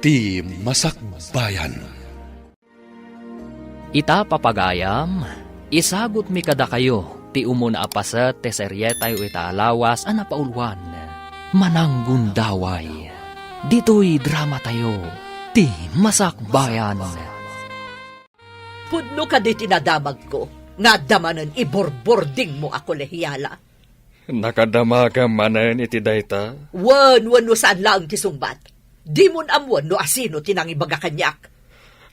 ti Masakbayan. Ita papagayam, isagot mi kada kayo, ti umuna apasat te seryetay o itaalawas ana paulwan. Mananggundaway, dito'y drama tayo, ti Masakbayan. Pudno ka di tinadamag ko, nga damanan iborbording mo ako lehiyala. Nakadama ka manan iti dayta? Wan no saan lang ti sungbat. Di mon amwan no asino tinangibaga kanyak.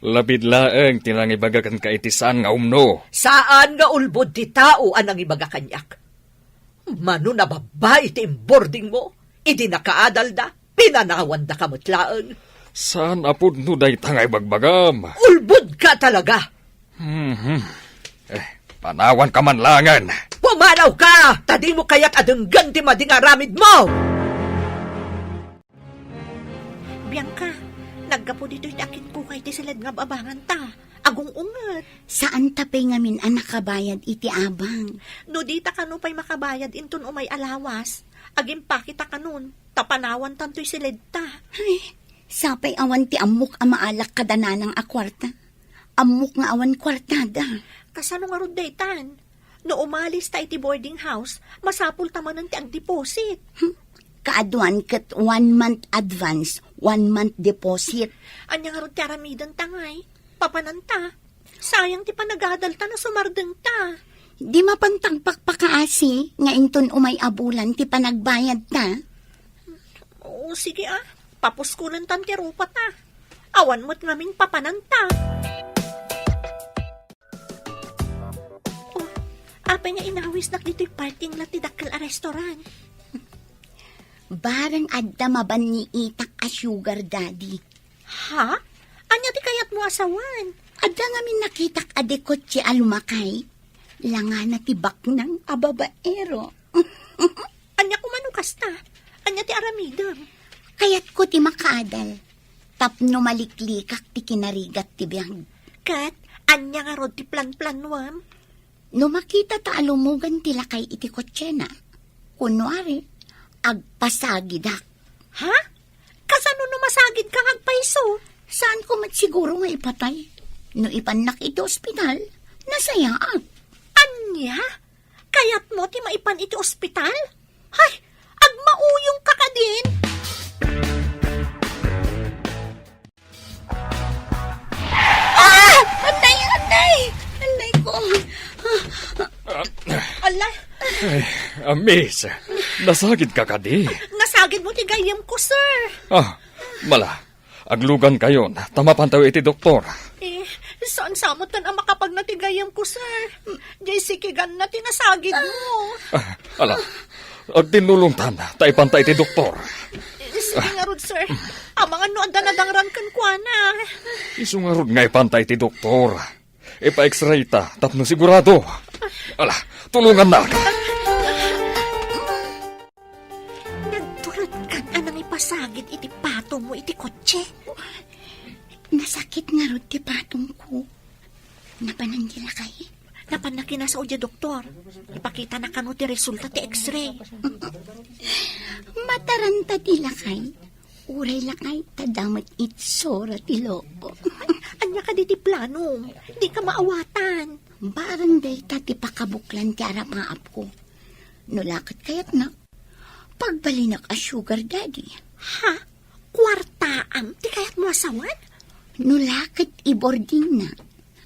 Labid laeng tinangibaga kan kaitisan nga umno. Saan nga ulbod ti tao anang ibaga kanyak? Mano na babay ti imbording mo, idi nakaadal da, pinanawan da kamutlaan. Saan apod no dayta nga ibagbagam? Ulbod ka talaga! Panawan ka man langan. Pumanaw ka! Tadi mo kaya't adenggan ti madingaramid mo! Bianca, naggapo dito'y dakit po kay ti silad nga babangan ta. Agong ungat. Saan tapay ngamin ang nakabayad iti abang? No dita ka no pa'y makabayad inton umay alawas. Agim pa kita ka nun. Tapanawan tanto'y silid ta. Ay, sapay awan ti amok ang maalak kadana ng akwarta. Amok nga awan kwartada. Kasano nga rod daytan? No umalis ta iti boarding house, masapul tamanan ti ang deposit. Kaaduan kat 1 month advance, 1 month deposit. Anya nga rod ti aramidan tangay. Papananta. Sayang ti panagadal ta na sumardeng ta. Di mapantagpak pakaasi, nga inton umay abulan ti panagbayad ta. Oo, sige Papuskulan tan ti rupa ta. Awan mo't ngaming papananta. Apay nga inawis na dito'y parking lot ti dakkel a restaurant. Barang adda maban ni itak a sugar daddy. Ha? Anya ti kayat mo asawan? Adda ngamin nakitak adekot si alumakay. Langan na tibak ng ababaero. Anya kumanukas ta? Anya ti aramidam? Kayat ko ti makaadal. Tapno maliklikak ti kinarigat ti biyang. Kat, anya nga rod ti plan-planwam? No makita ta alumugan ti lakay iti kotse na. Kunwari, agpasagidak. Ha? Kasano no masagid kang agpaiso? Saan ko siguro nga ipatay? No ipanak iti ospital, nasayaan. Anya? Kayat mo ti maipan iti ospital? Hay, agmauyong ka ka din? Anday ko. Ala, Miss, nasagid ka kadi. nasagid mo ti gayam ko, sir. Mala, aglugan kayo na tamapantaw iti doktor. Saan samutan ang makapag natigayam ko, sir? Jessica, na tinasagid mo. Ala, agtinulungtan na taipantay iti doktor. Sige nga rod, sir. Ang mga no anda nadangran kan kwa na. Isungarod nga ipantay iti doktor. Ipa-x-ray ta, tapno sigurado. Ala, tulungan na. Nagtulad kan anang ipasagid iti patong mo iti kotse. Nasakit nga rod ti patong ko. Napanandila kay. Napanaki na sa udya, doktor. Ipakita na kano ti resulta ti x-ray. Mataranta ti lakay. Uray lakay, tadamat itsora ti lobo. Anya ka di ti plano. Di ka maawatan. Barang day tati pakabuklan ti arap-aap ko. Nulakit kayat na. Pagbalinak a sugar daddy. Ha? Kwartaam? Di kayat mo asawan? Nulakit i-boarding na.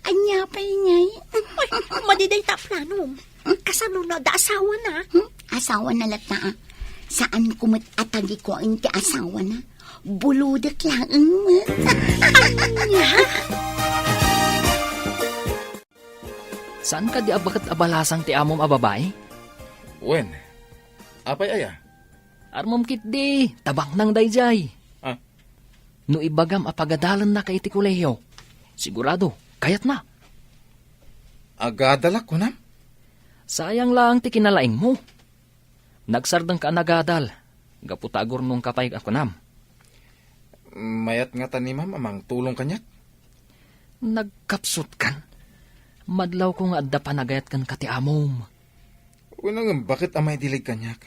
Anya pa ingay. Ay, madiday ta plano. Kasano na da asawa na? Asawa na lata. Saan kumit atagi ko ang ti asawa na? Buludak lang. Anya? Saan ka di abakat abalasang ti amom ababay? Wen, apay aya? Armom kit di, tabak nang dayjay. No ibagam apagadalan na kay ti kolehiyo. Sigurado, kayat na. Agadalak ko na? Sayang lang ti kinalaing mo. Nagsardang ka nagadal. Gaputagor nung kapay ako nam. Mayat nga tanimam amang tulong kanyak. Nagkapsot kan. Madlaw ko nga adda panagayat kan kati amom. Unang bakit amay dilig kanyak?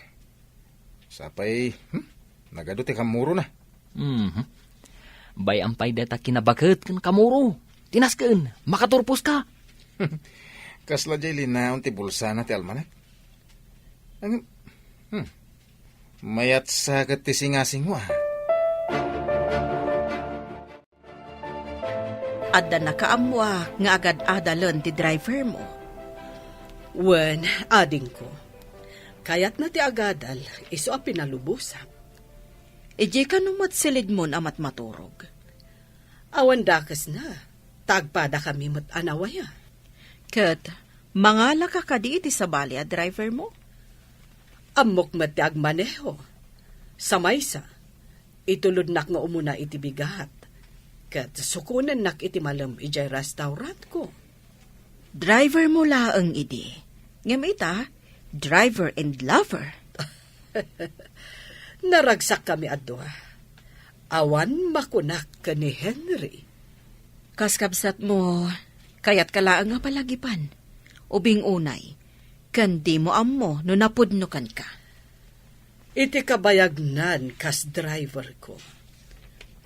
Sapay, nagado ti kamuro na. Bayampay data kinabaket kan kamuro. Tinasken, makaturpos ka. Kasla jay linaon ti bulsa na ti almanak. Mayat sagat ti singasing mo ah. Adda nakaamwa nga agad adalon ti driver mo. Wen, ading ko. Kayat na ti agadal, iso a pinalubusan. Ije ka numat silid mon amat maturog. Awan dakas na, tagpada kami mat anawaya. Kat, mangala ka kadi iti sabali a driver mo? Amok mat ti agmaneho. Samaysa, itulod nak nga umuna iti bigat. Kat sukunan nak iti malam ijay restaurant ko. Driver mo laang idi. Ngamita, driver and lover. Naragsak kami adwa. Awan makunak ka ni Henry. Kaskabsat mo, kayat kalaang nga palagipan. Ubing unay, kandi mo ammo no napudnukan ka. Iti kabayagnan kas driver ko.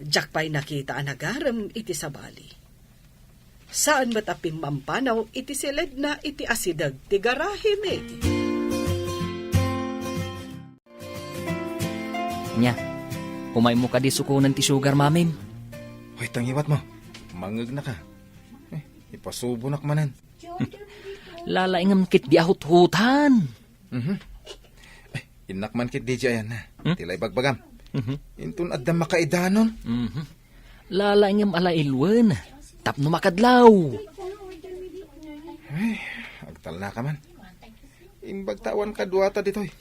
Diyak pa'y nakita ang nagaram iti sabali. Saan matapim mampanaw iti silid na iti asidag ti garahe me. Nya, kumay mo ka di sukunan ti sugar mamim. Hoy, tangiwat mo. Mangag na ka. Ipasubo nak manan. Lalaingam kit di ahut-hutan. Inakman kit DJ ayan na. Tilay bagbagam. Intun adda makaidanon. Lalaingam ala ilwen. Tapno makadlaw. Agtal na ka man. Imbagtawan ka duwata ditoy.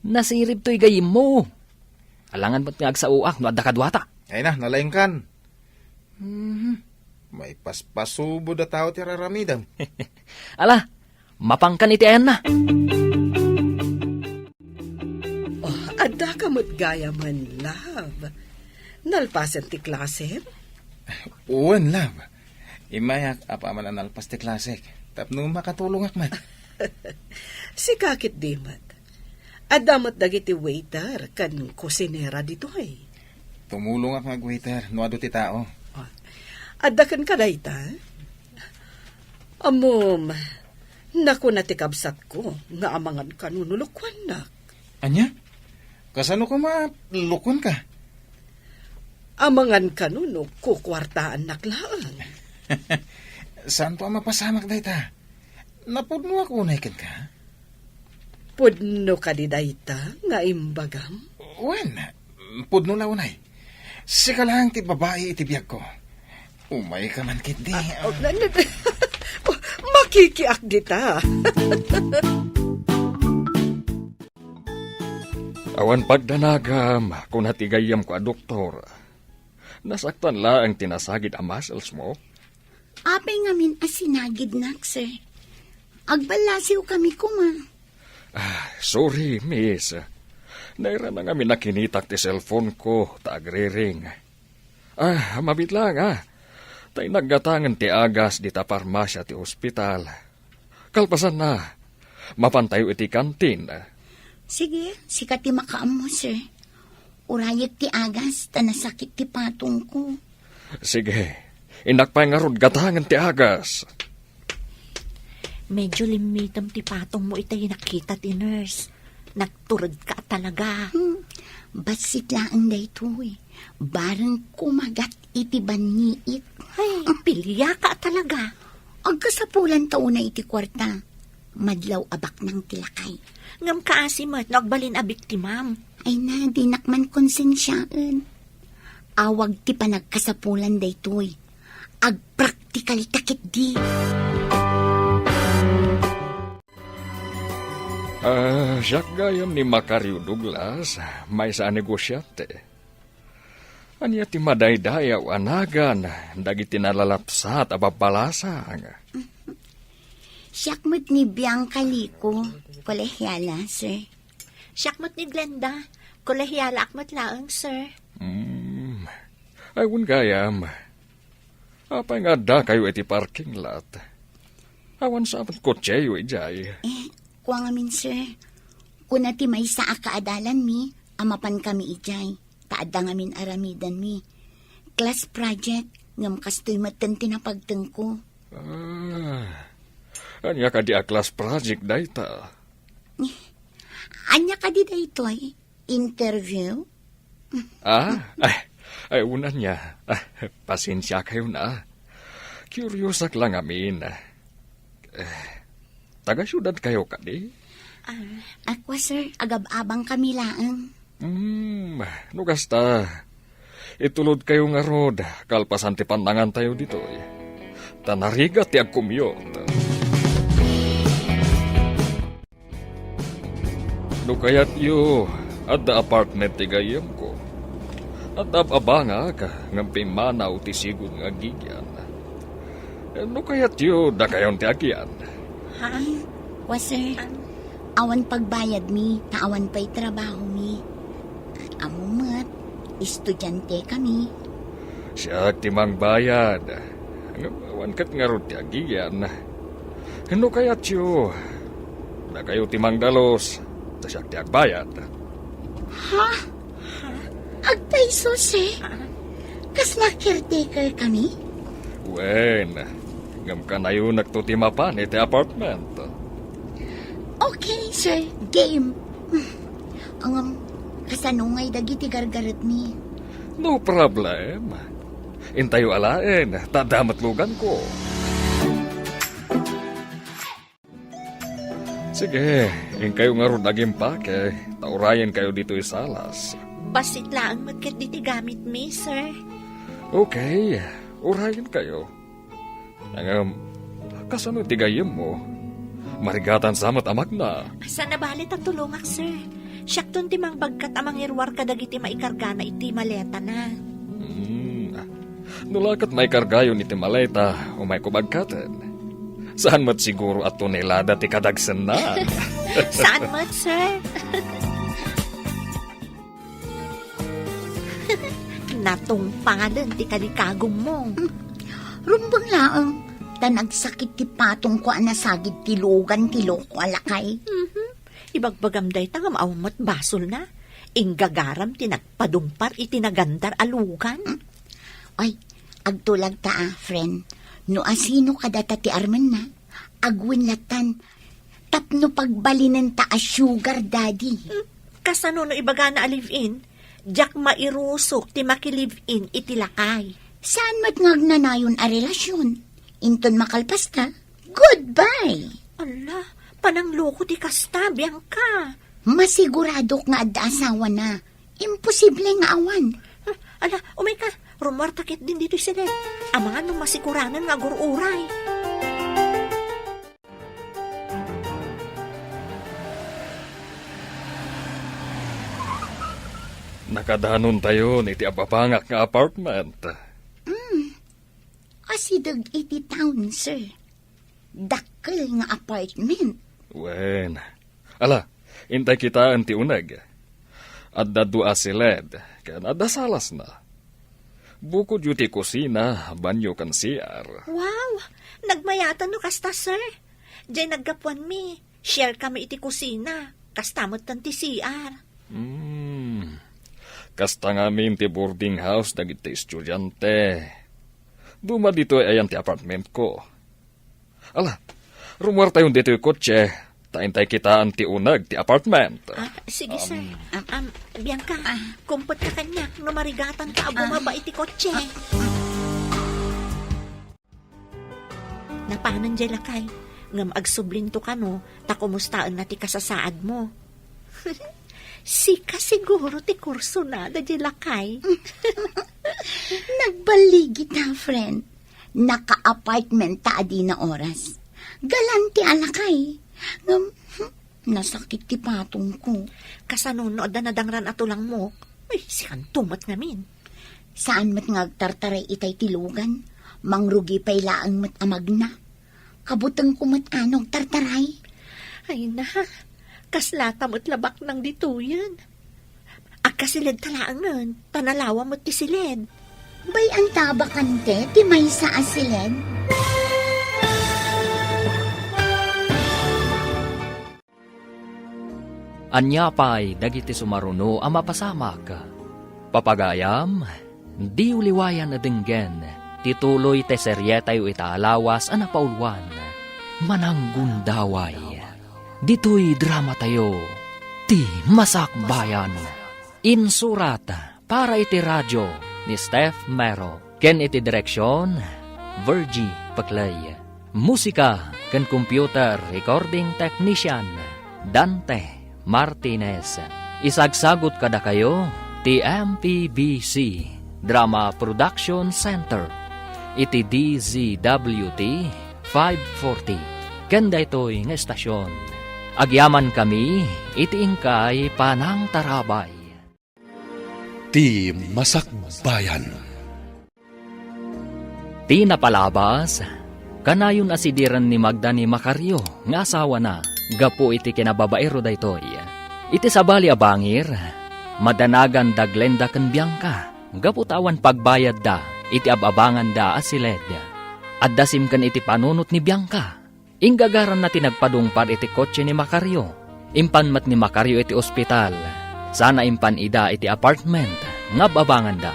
Nasirib to'y gayim mo. Alangan ba't nga agsauak no adda kadwata? Ay na, nalaing kan. May paspasubo da tao ti raramidam. Ala, mapangkan iti ayan na. Adda ka mo't gaya man, love. Nalpasan ti klase? Uwan, love. Imayak apa man ang nalpas ti klasik. Tapno makatulong akman. Si kakit di mat. Adamot dagiti waiter kan kusinera dito ay. Tumulong ak nga waiter, nuado ti tao. Adda kan kadayta? Amom, naku na ti kabsat ko, nga amangan kanunulukwan nak. Anya? Kasano ko malukon ka? Amangan kanuno, kukwartaan naklaan. Saan po ang mapasamak dayta? Napudno ako unay ka? Pudno ka di dayta, nga imbagam? Wen, pudno la unay. Sika lang ti babae iti biyag ko. Umay ka man kit di. Makikiak dita. Awan pagdanagam, kung natigayam ko a doktor. Nasaktan la ang tinasagid a muscles mo. Apay ngamin asinagid nak, sir. Agbalasiw kami kuma. Sorry, miss. Naira na nga minakinitak ti cellphone ko, taagriring. Mabit lang, Tay naggatangan ti agas di ta parmasya ti ospital. Kalpasan na, mapantayo iti kantin. Sige, sikat ti makaam mo, sir. Urayag ti agas, tanasakit ti patong ko. Sige, inakpay nga rod gatangan ti agas. Medyo limitam ti patong mo itay nakita ti nurse. Nagturod ka talaga. Basit laang da ito eh. Barang kumagat iti baniit. Ay, pilya ka talaga. Agkasapulan taon na iti kwarta. Madlaw abak ng tilakay. Ngam kaasimat, nagbalin a biktimam. Ay na, dinakman konsensyaan. Awag ti panagkasapulan da ito eh. Agpraktikal takit di. Siyak gayam ni Macario Douglas, may sa negosyante. Anya ti madaydayaw anagan, dagiti nalalapsat ababalasang. Siyakmat ni Bianca Lico, kolehyala, sir. Siyakmat ni Glenda, kolehyala akmat laang, sir. Ayun gayam. Apay nga da kayo iti parking lot. Awan sa apat kotseyo ijay. Kuang amin, sir. Kuna ti may sa akaadalan mi, amapan kami ijay. Taada ngamin aramidan mi. Class project, ngam kastoy matanti na pagtengko. Anya ka di a class project dayta. Anya ka di daytoy? Interview? Ay, unan niya. Pasensya kayo na. Curious lang amin. Taga-syudad kayo ka di? Ako, sir, agab-abang kami laang. Nugas ta. Itulod kayo nga rod. Kalpasan ti pandangan tayo dito. Tanarigat ti agkumyot. Kayat yu, at the apartment ti gayem ko. At abanga ka, ngampi manaw ti sigod nga gigyan. Kayat yu, da kayon ti agyan. Wa, sir, awan pagbayad mi, naawan pa'y trabaho mi. Amumat, estudyante kami. Siya timang bayad. Awan kat nga ron ti agyan. Kayat yu, da kayo timang dalos. Siya ti agbayad. Agpaiso, sir? Kasla caretaker kami? Wen, ngam ka na yun nagtutimapan iti apartment. Okay, sir. Game. Ang kasanungay dagiti gargaret mi. No problem. Intayo alaen, tadamat lugan ko. Sige, kayo nga ron naging pake. Taurayan kayo dito salas. Basit lang magkat diti gamit mi, sir. Okay, urayan kayo. Kasano tigayim mo? Marigatan samat amak na. Sana balit ang tulungak, sir. Siyak ton timang bagkat amang irwar kadagiti maikarga na iti maleta na. Nulakat may kargayon iti maleta o may kubagkatan. Saan mat siguro at tonelada ti kadagsan na? Saan mat, sir? Natungpalan ti kalikagong mo. Rumbang laang, tanagsakit ti patong ko anasagid ti lugan ti loko alakay. Ibagbagam day tangam awmat basol na. Ingagaram ti nagpadumpar iti nagandar alugan. Ay, agtulag ta friend. No asino kadata ti arman na, agwin latan, tapno pagbalinan ta a sugar daddy. Kasano no ibaga na live-in, jak mairusok ti makilive-in iti lakay. Saan mat ngagnanayon a relasyon? Inton makalpas ta, goodbye! Ala, panangloko ti kasta, Bianca. Masigurado nga adda asawa na, imposible nga awan. Ala, umay ka, rumor takit din dito sila. Amangan nung masikuranan nga gururay. Nakadanon tayo iti apapangak nga apartment. Asidag iti town, sir. Dakkel nga apartment. Wen. Ala, intay kita anti uneg. Adda dua siled, kan adda salas na. Bukod yu ti kusina, banyo kan CR. Wow, nagmayatan no kasta, sir. Diyan naggapuan mi. Share kami iti kusina. Kastamot tan ti CR. Kasta ngamin ti boarding house dagiti estudyante. Duma dito ayan ti apartment ko. Ala, rumor tayo dito yung kotse. Taintay kita ang ti unag ti apartment. Sige, sir. Bianca, kumpot ka kanya. Numarigatan ka bumaba iti kotse. Napanan dyan lakay. Ngam agsublinto ka no, ta kumustaan na ti kasasaad mo. Sika siguro ti kurso na da dyan lakay. Nagbaligit na, friend. Naka-apartment ta adi na oras. Galanti alakay. Nasakit ti patong ko. Kasanunood na nadangran ato lang mo. Ay, sikan tumat namin. Saan mat ngagtartaray itay tilugan? Mangrugi pa'y laang mat amag na. Kabutang ko mat anong tartaray. Ay na, kaslata mo't labak ng dituyan. Agkasilid talaang nun, tanalawa mo't tisilid. Bay ang tabakante, ti may sa asilid. Anya pa'y dagiti sumaruno ang mapasamak. Papagayam, di uliwayan na dinggen, tituloy te seryetayo itaalawas anapaulwan, mananggundaway. Dito'y drama tayo, ti Masakbayan. Insurat para iti radyo ni Steph Mero, ken iti direksyon, Virgie Paclay. Musika ken computer recording technician, Dante Martinez. Isagsagot kada kayo, ti MPBC Drama Production Center, iti DZWT 540. Kanda ito'y nga estasyon. Agyaman kami, iti ingkay panang tarabay. Ti Masakbayan. Ti napalabas, kanayon asidiran ni Magda ni Macario, nga asawa na, gapo iti kinababaero daytoy. Iti sabali abangir, madanagan da Glenda ken Bianca, gapo tawan pagbayad da, iti ababangan da asiled. At dasim ken iti panunot ni Bianca, inggagaran na tinagpadungpad iti kotse ni Macario, impanmat ni Macario iti ospital, sana impan ida iti apartment, nga babangan da.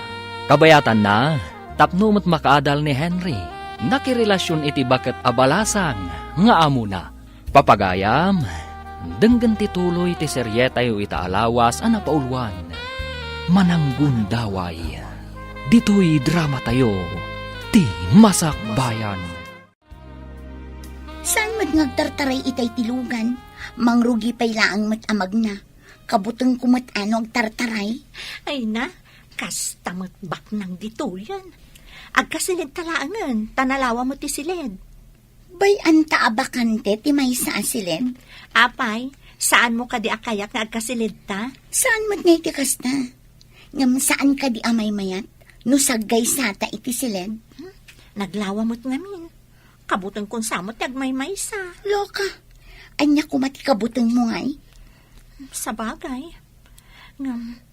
Kabayatan na, tapnumot makaadal ni Henry, nakirelasyon iti baket abalasang, nga amo na. Papagayam, denggan tituloy ti seryetayo itaalawas anapaulwan, mananggundaway. Dito'y drama tayo, ti Masakbayan. Saan ngagtartaray itay tilugan? Mangrugi pay laang matamag na. Kabutang kumatano agtartaray? Ay na, kas tamot bak ng dituyan. Agkasilid talaangan, tanalawa mo ti silid. Bay anta abakante ti may sa asilid? Apay, saan mo ka di akayak nga agkasilid ta? Saan mat ngay ti kasta? Ngam saan ka di amay mayat? No saggay sata iti silid? Naglawa mo't ngamin. Kabutang kung samot agmay-may sa. Loka, anya kumati kabutang mo ngay? Sa bagay.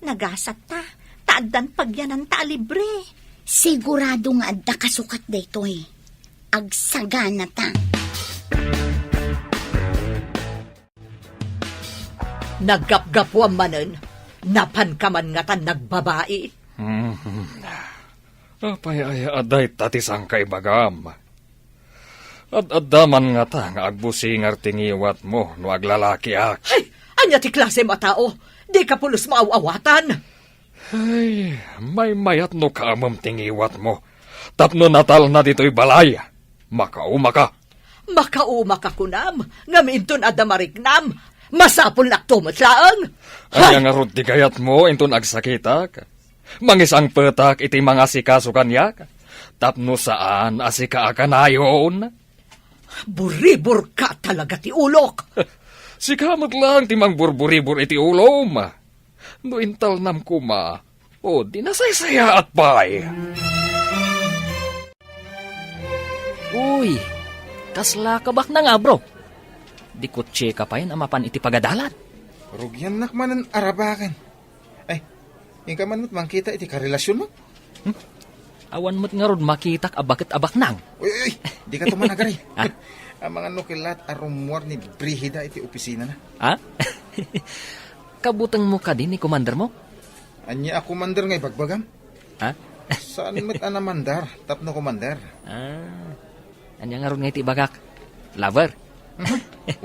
Nagasat ta. Taaddan pagyanan ta libre. Sigurado nga adda kasukat dayto eh. Agsagana ta. Naggapgapuan manen, napan ka man nga tan nagbabae. Apay ay aday tatisang kay bagam. At adaman nga ta nga agbusingar tingiwat mo no aglalaki ak. Ay, anya ti klase matao, di ka pulos maaawatan. Ay, may mayat no kamam tingiwat mo. Tapno natal na dito'y balay. Makauma ka. Makauma ka kunam, ngaminton adamariknam, masapul laktumot laang. Ay, nga rod di kayat mo inton agsakitak. Mangisang petak iti mga sikaso kanyak. Tapno saan asika akanayon. Buribur ka talaga ti ulok. Sikamot lang timang burburibur iti ulom. No intal nam kuma, o di nasaysaya at pay. Uy, kasla kabak na nga bro. Di kutsi ka pa yun amapan iti pagadalan. Rugyan nakmanan arabakan. Ay, yung ka man mo't mangkita iti karelasyon mo. Awan mo't nga rod makitak abakit abak nang. Uy, di ka tumanagari. Ang mga nukilat arumwar ni Brihida iti opisina na. Ha? Kabutang mo ka din ni commander mo? Anya ako mandar ngay bagbagam. Ha? Saan mo't anamandar? Tapno komandar. Anya nga ron nga iti bagak. Lover.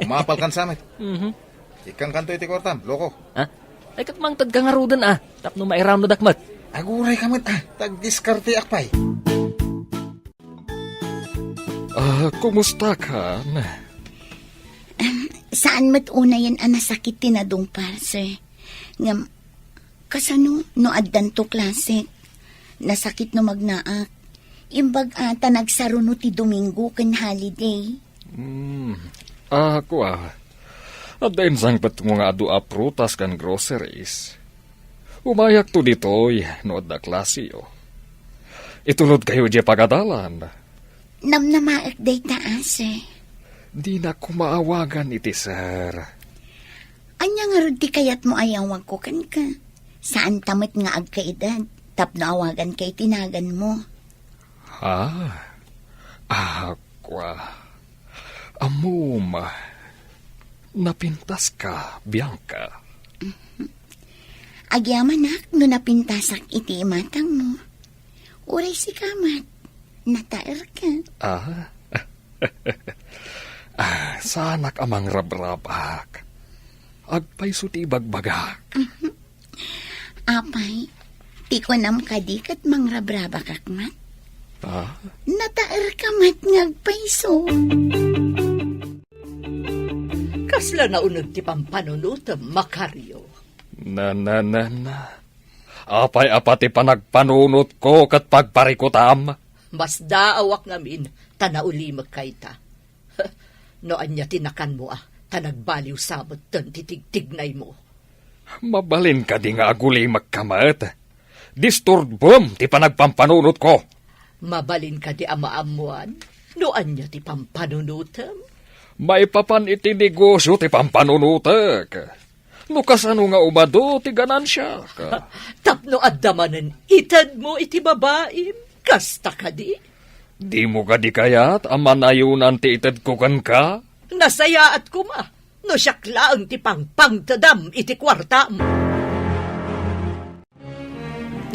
Umapal kan samit. Ikang kanto iti kortam, loko. Ha? Ay katmangtad ka nga rodan Tapno mairam no dakmat. Aguray kamat tag-diskarte akpay. Kumusta ka na? Saan mat una yan anasakit tinadong sir? Ngam, kasano no addan to klase? Nasakit no magnaak. Imbag ata nagsaro no ti Domingo ken holiday. Ako At dahin sang pat mo nga adu prutas kan groceries. Umayak to ditoy, no da klasyo. Itulod kayo di pagadalan. Namnamaak day taas eh. Di na kumaawagan iti sir. Anya nga rod ti kayat mo ayawag ko kan ka. Saan tamit nga agkaedad? Tapno awagan kay tinagan mo. Aqua. Amuma. Napintas ka, Bianca. Agyaman nak, no napintasak iti imatang mo. Uray si kamat, nataer ka. Sanak amang rabrabak. Agpay suti bagbagak. Apay, ti ko nam kadikat mangrabraba kakmat. Nataer kamat ngagpayso. Kasla na unod ti pampanunutam, Makaryo. Na. Apay apati panagpanunot ko kat pagparikutam. Mas daawak ngamin, tanauli magkaita. Noan niya tinakan mo tanagbaliw sabot ton titigtignay mo. Mabalin ka di nga aguli magkamat. Disturbom ti panagpampanunot ko. Mabalin ka di amaamuan, noan niya ti pampanunutam. May papan iti negosyo ti pampanunutek. Lukas ano nga umado ti ganansya ka. Tapno addamanen itad mo iti babaim, kasta ka di. Di mo ka di kayat aman ayunan ti itad ko kan ka? Nasaya at kuma, no siyakla ang ti pangpangtadam iti kwarta mo.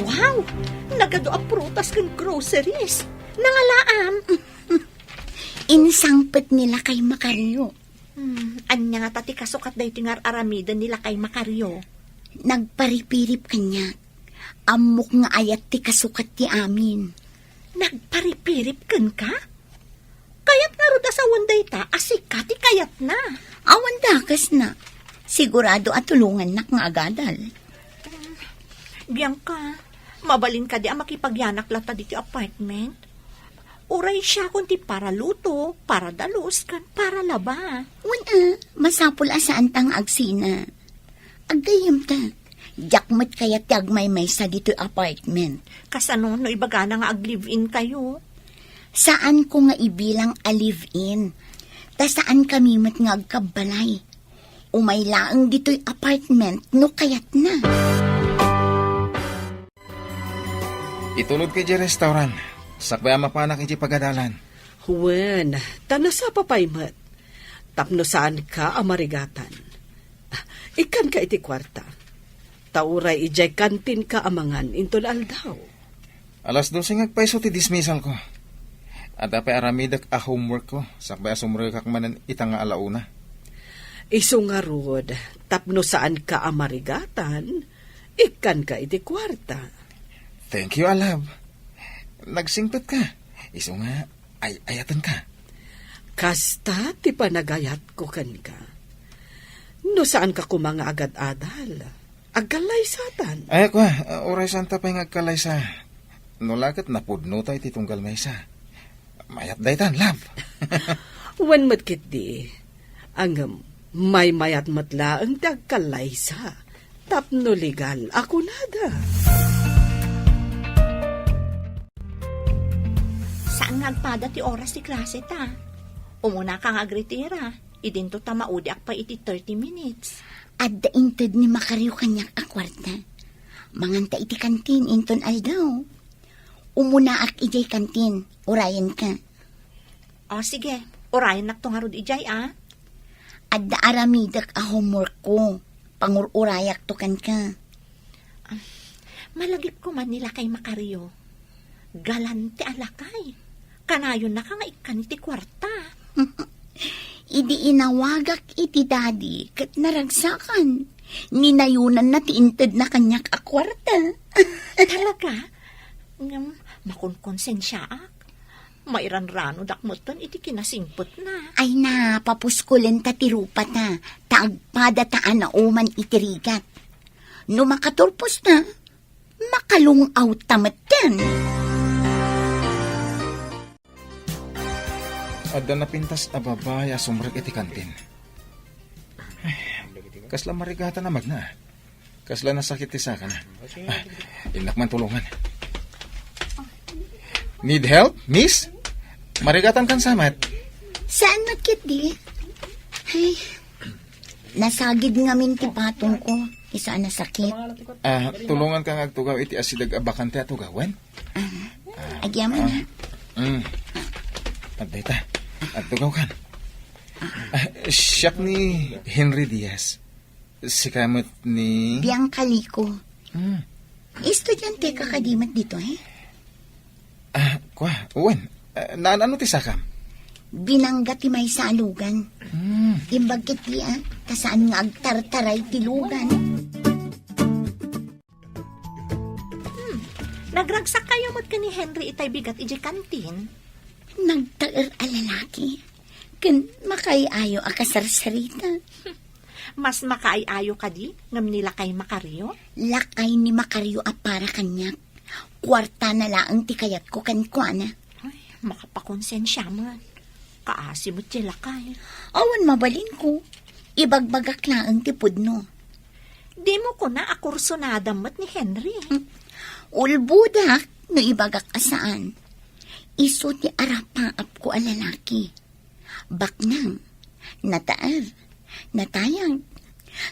Wow! Nagado ang prutas kan groceries. Nangalaam. Insangpet nila kay Makaryo. Anya nga tati kasukat dahi tingar aramida nila kay Makaryo. Nagparipirip kanya. Amok nga ayat ti kasukat ti amin. Nagparipirip kan ka? Kayat nga ruda sa wanday ta, asika ti kayat na. Awan dakas na. Sigurado at tulungan nak nga agadal. Bianca, mabalin ka di ang makipagyanak lata dito apartment. Uray siya kundi para luto, para dalus, kan para laba. Wala, masapul asaan tang agsina. Agdayam ta. Jakmat kaya tiyagmay sa dito apartment. Kasano no ibaga na nga ag-live-in kayo? Saan ko nga ibilang a live-in? Ta saan kami mat nga agkabalay? Umay laang dito'y apartment no kayat na. Itulog kay di restaurant. Sakbay mapanak iti pagadalan. Wen, tanasa papaymat. Tapno saan ka amarigatan. Ikan ka iti kwarta. Tauray ijay kantin ka amangan intol aldaw. Alas 12 ngagpaiso ti dismissal ko. At apay aramidak a homework ko. Sakbay asumroy kakmanan itang nga alauna. Iso nga rod, tapno saan ka amarigatan, ikan ka iti kwarta. Thank you, alab. Nagsingpet ka. Iso nga, ayatan ka. Kasta ti panagayat ko kan ka. No saan ka kumanga agad-adal? Agkalay satan. Ay, ko, oray santa pa yung agkalay sa... No lakat napudno tayo titunggal may sa. Mayat daytan, lab. Wan matkit di. Ang may mayat matla ang agkalay sa. Tapno legal ako nada. Saan ngagpada ti oras ti klase ta? Umuna kang agritira. Idinto ta maudi pa iti 30 minutes. At daintad ni Makaryo kanyak akwarta. Manganta iti kantin inton aldaw. Umuna ak ijay kantin. Urayan ka. O sige, orayan nak tong harod ijay At da aramidak a homework ko. Pangururayak to kan ka. Malagip ko man nila kay Makaryo. Galante alakay. Kanayon na ka nga ikan iti kwarta. Idi inawagak iti daddy kat naragsakan. Ninayunan na tiintad na kanyak akwarta. Talaga? Makunkonsensya ak. Mairan-rano dakmotan iti kinasingpot na. Ay na, papuskulen ta tirupat na. Taagpada taan na uman itirigat. No makaturpos na, makalungaw tamatan. Ada na pintas na babaya sumrag iti kantin. Kasla marigata na magna. Kasla nasakit ti saka na. Inak man tulungan. Need help, miss? Marigatan kan samat. Saan makit di? Ay, nasagid nga min ti patong ko. Isa na sakit. Tulungan kang agtugaw iti asidag abakante at tugawan. Agyaman na. At dayta, agtugaw kan. Siyak ni Henry Diaz. Si kamot ni... Biyang kaliko. Estudyante ka kadimat dito, eh? Uwan. Naano ti sakam? Binangga ti may salugan. Imbag kiti, kasaan nga agtartaray ti lugan. Nagragsak kayo mat ka ni Henry itay bigat iji kantin. Nagtaer a lalaki. Ken makayayo a kasarsarita. Mas makaayayo ka di, ngam nila kay Makaryo. Lakay ni Makaryo a para kanyak. Kwarta na laang ti kayat ko kankwana. Ay, makapakonsensya man. Kaasimot ti lakay. Awan mabalin ko. Ibagbagak laang ti pudno. Di mo ko na akursonada mat ni Henry. Ulbudak no ibagak asaan. Iso ti arapaap ko a lalaki. Baknang, nataar, natayang.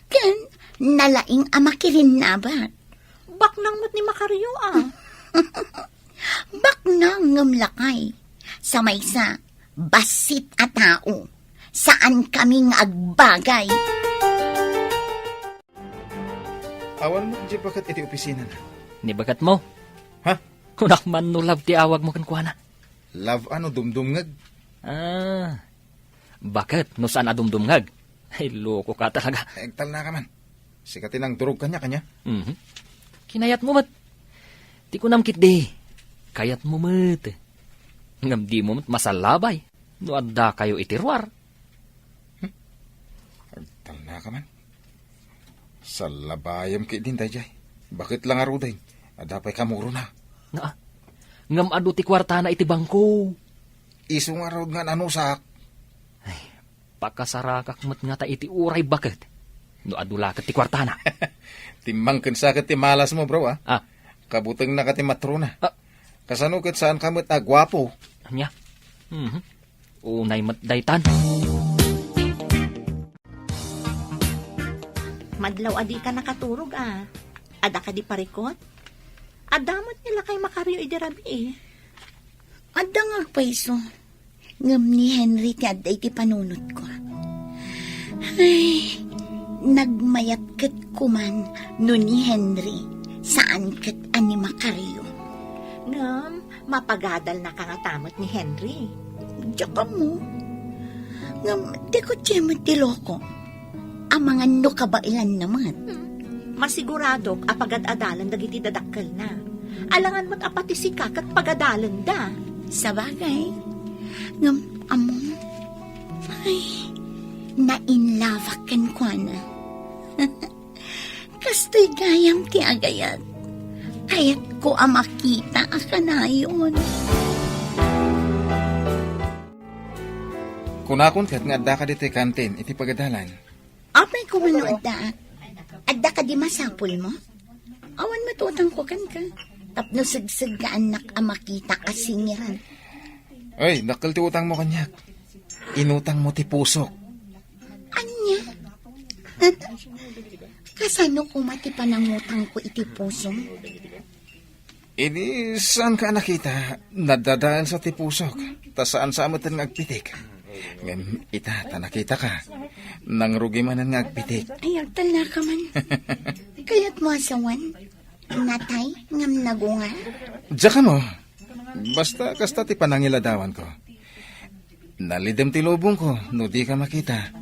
Ken, nalaing amakirin na ba? Baknang mat ni Makaryo Baknang ngamlakay. Sa maysa, basit a tao. Saan kaming agbagay? Awan mo, di bakit iti opisina na? Ni bagat mo. Ha? Kunak man no love ti awag mo kan kuana. Love ano, dumdumngag? Bakit? No saan adumdumngag? Ay, loko ka talaga. Egtal na ka man. Sikatin ang durog kanya. Mhm. Kinayat mo mat. Ti ko namkit di. Kayat mo mat. Ngam di mo mat masalabay. No adda kayo itirwar. Egtal na ka man. Sa labayam ki din tayo. Bakit lang aruday? Adapay kamuro na. Nga, ngam adu ti kwarta na iti bangko. Iso nga raw nga nanusak. Pakasarakak mat nga ta iti uray bakit. No adu lakat ti kwarta na. Timbang sakit ti malas mo, bro, Ah. Kabutang na ka ti matrona. Ah. Kasanukit saan kamot gwapo. Anya? Mhm. Unay mat daytan. Madlaw adi ka nakaturog Ada ka di parikot? Adamot nila kay Makaryo idirabi Adda nga paiso. Ngam ni Henry ti adday ti panunot ko. Ay, nagmayat ket kuman no ni Henry. Saan ket ani Makaryo? Ngam, mapagadal na kangatamot ni Henry. Diyan mo. Ngam, di ko tiyemo ti loko. Ang mga no kabailan naman. Masigurado apagad-adalan dagiti dadakkel na. Alangan mo't apati si kakat pagadalan da. Sa bagay, ngam among, ay, nainlavakan ko na. Kastoy gayam ti agayat. Kaya't ko makita akanayon. Kunakon kat nga adda ka dito kantin, iti pagadalan. Apay ko man adda. Adda ka di masapul mo? Awan matutang ko kan ka. Tapno sigsig ka anak makita kasingiran. Ay, nakal ti utang mo kanyak. Inutang mo ti pusok. Anya? Kasano ko mati panangutang ko iti puso? Ini saan ka nakita? Nadadaan sa ti pusok. Ta saan sa amatan nga agpitik. Ngam ita, ta nakita ka. Nang rugi man nga agpitik. Ayaw tala ka man. Kaya't mo asawan. Natay, ngam nagunga. Diyan ka mo. Basta kasta ti panangiladawan ko. Nalidem ti lubong ko, no di ka makita.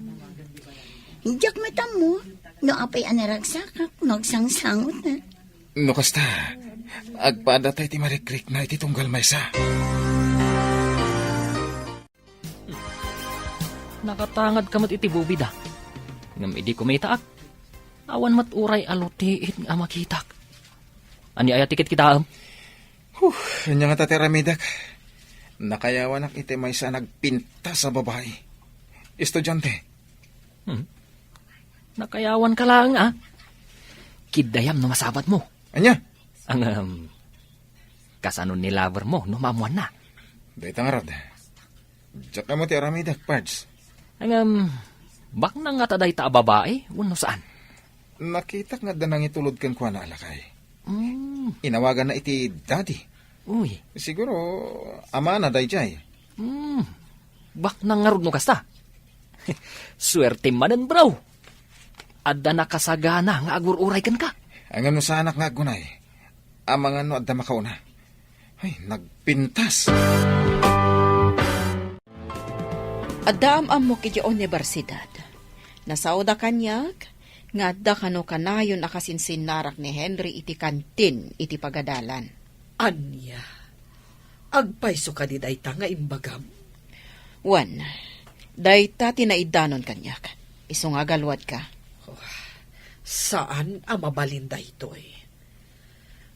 Diyak mata mo. No apay anaragsakak, nagsangsangot na. No kasta, agpada tayo ti marikrik na iti tunggal maysa. Nakatangad ka mat iti bubida. Ngam idi kumitaak. Awan mat uray alutiit nga makitak. Ani aya tikit kita Kanya nga tatiramidak. Nakayawan ang iti maysa nagpinta sa babae. Estudyante. Nakayawan ka lang Kidayam no masabat mo. Anya? Ang kasanon ni lover mo no mamuan na. Dahita nga rad. Diyan ka mo ti aramidak, Pards. Ang bak na nga taday ta babae, uno saan? Nakita nga danang itulod kan kwa na alakay. Inawagan na iti daddy. Uy, Siguro, ama na dayjay. bak na nga rod no kasta. Swerte manan bro. adda nakasagana nga agururay kan ka. Ang ano sa anak nga gunay, amang ano adda makauna. Ay, nagpintas. Addaam mo kiti universidad. Nasauda kanyak, nga adda kano kanayon akasinsinnarak ni Henry iti kantin iti pagadalan. Anya, agpayso ka di dayta nga imbagam. Wan, dayta tinaidanon kanyak. Iso nga galwad ka. Saan ang mabalinda ito'y?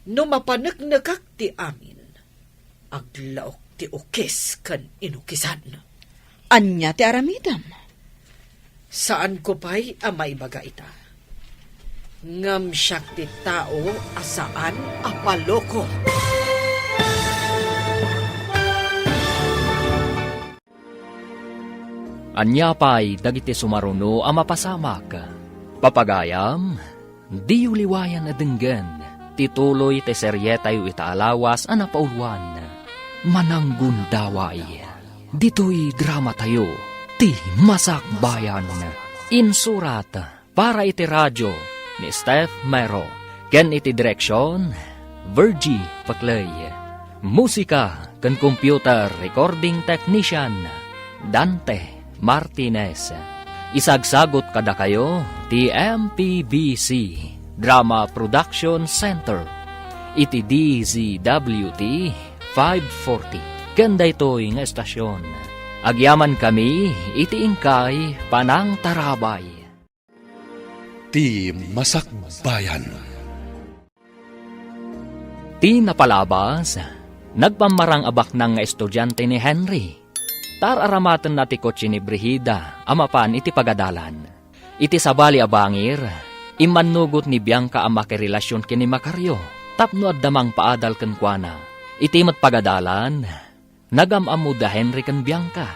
No mapanagnagak ti amin, aglaok ti ukis kan inukisan. Anya ti aramidam. Saan ko pa'y ang maibaga ita? Ngam siyak ti tao asaan apaloko. Anya pa'y dagiti sumaruno ang mapasamak. Papagayam, di uliwayan na denggan. Tituloy te seryetayo itaalawas ang napaulwan. Mananggundaway. Dito'y drama tayo. Ti Masak Bayan. Insurat para iti radyo ni Steph Mero. Ken iti direksyon, Virgie Paclay. Musika ken computer recording technician, Dante Martinez. Isagsagot kada kayo, ti MPBC Drama Production Center. Iti DZWT 540. Ganda ito'y nga estasyon. Agyaman kami, iti ingkay panang tarabay. Ti Masak Bayan. Ti napalabas, nagpamarang abak ng estudyante ni Henry. Tararamatan na ti kotse ni Brigida, amapan iti pagadalan. Iti sabali abangir, imanugot ni Bianca ang makirelasyon kini Macario, tapno at damang paadal kenkwana. Iti mat pagadalan, nagamamuda Henry kan Bianca.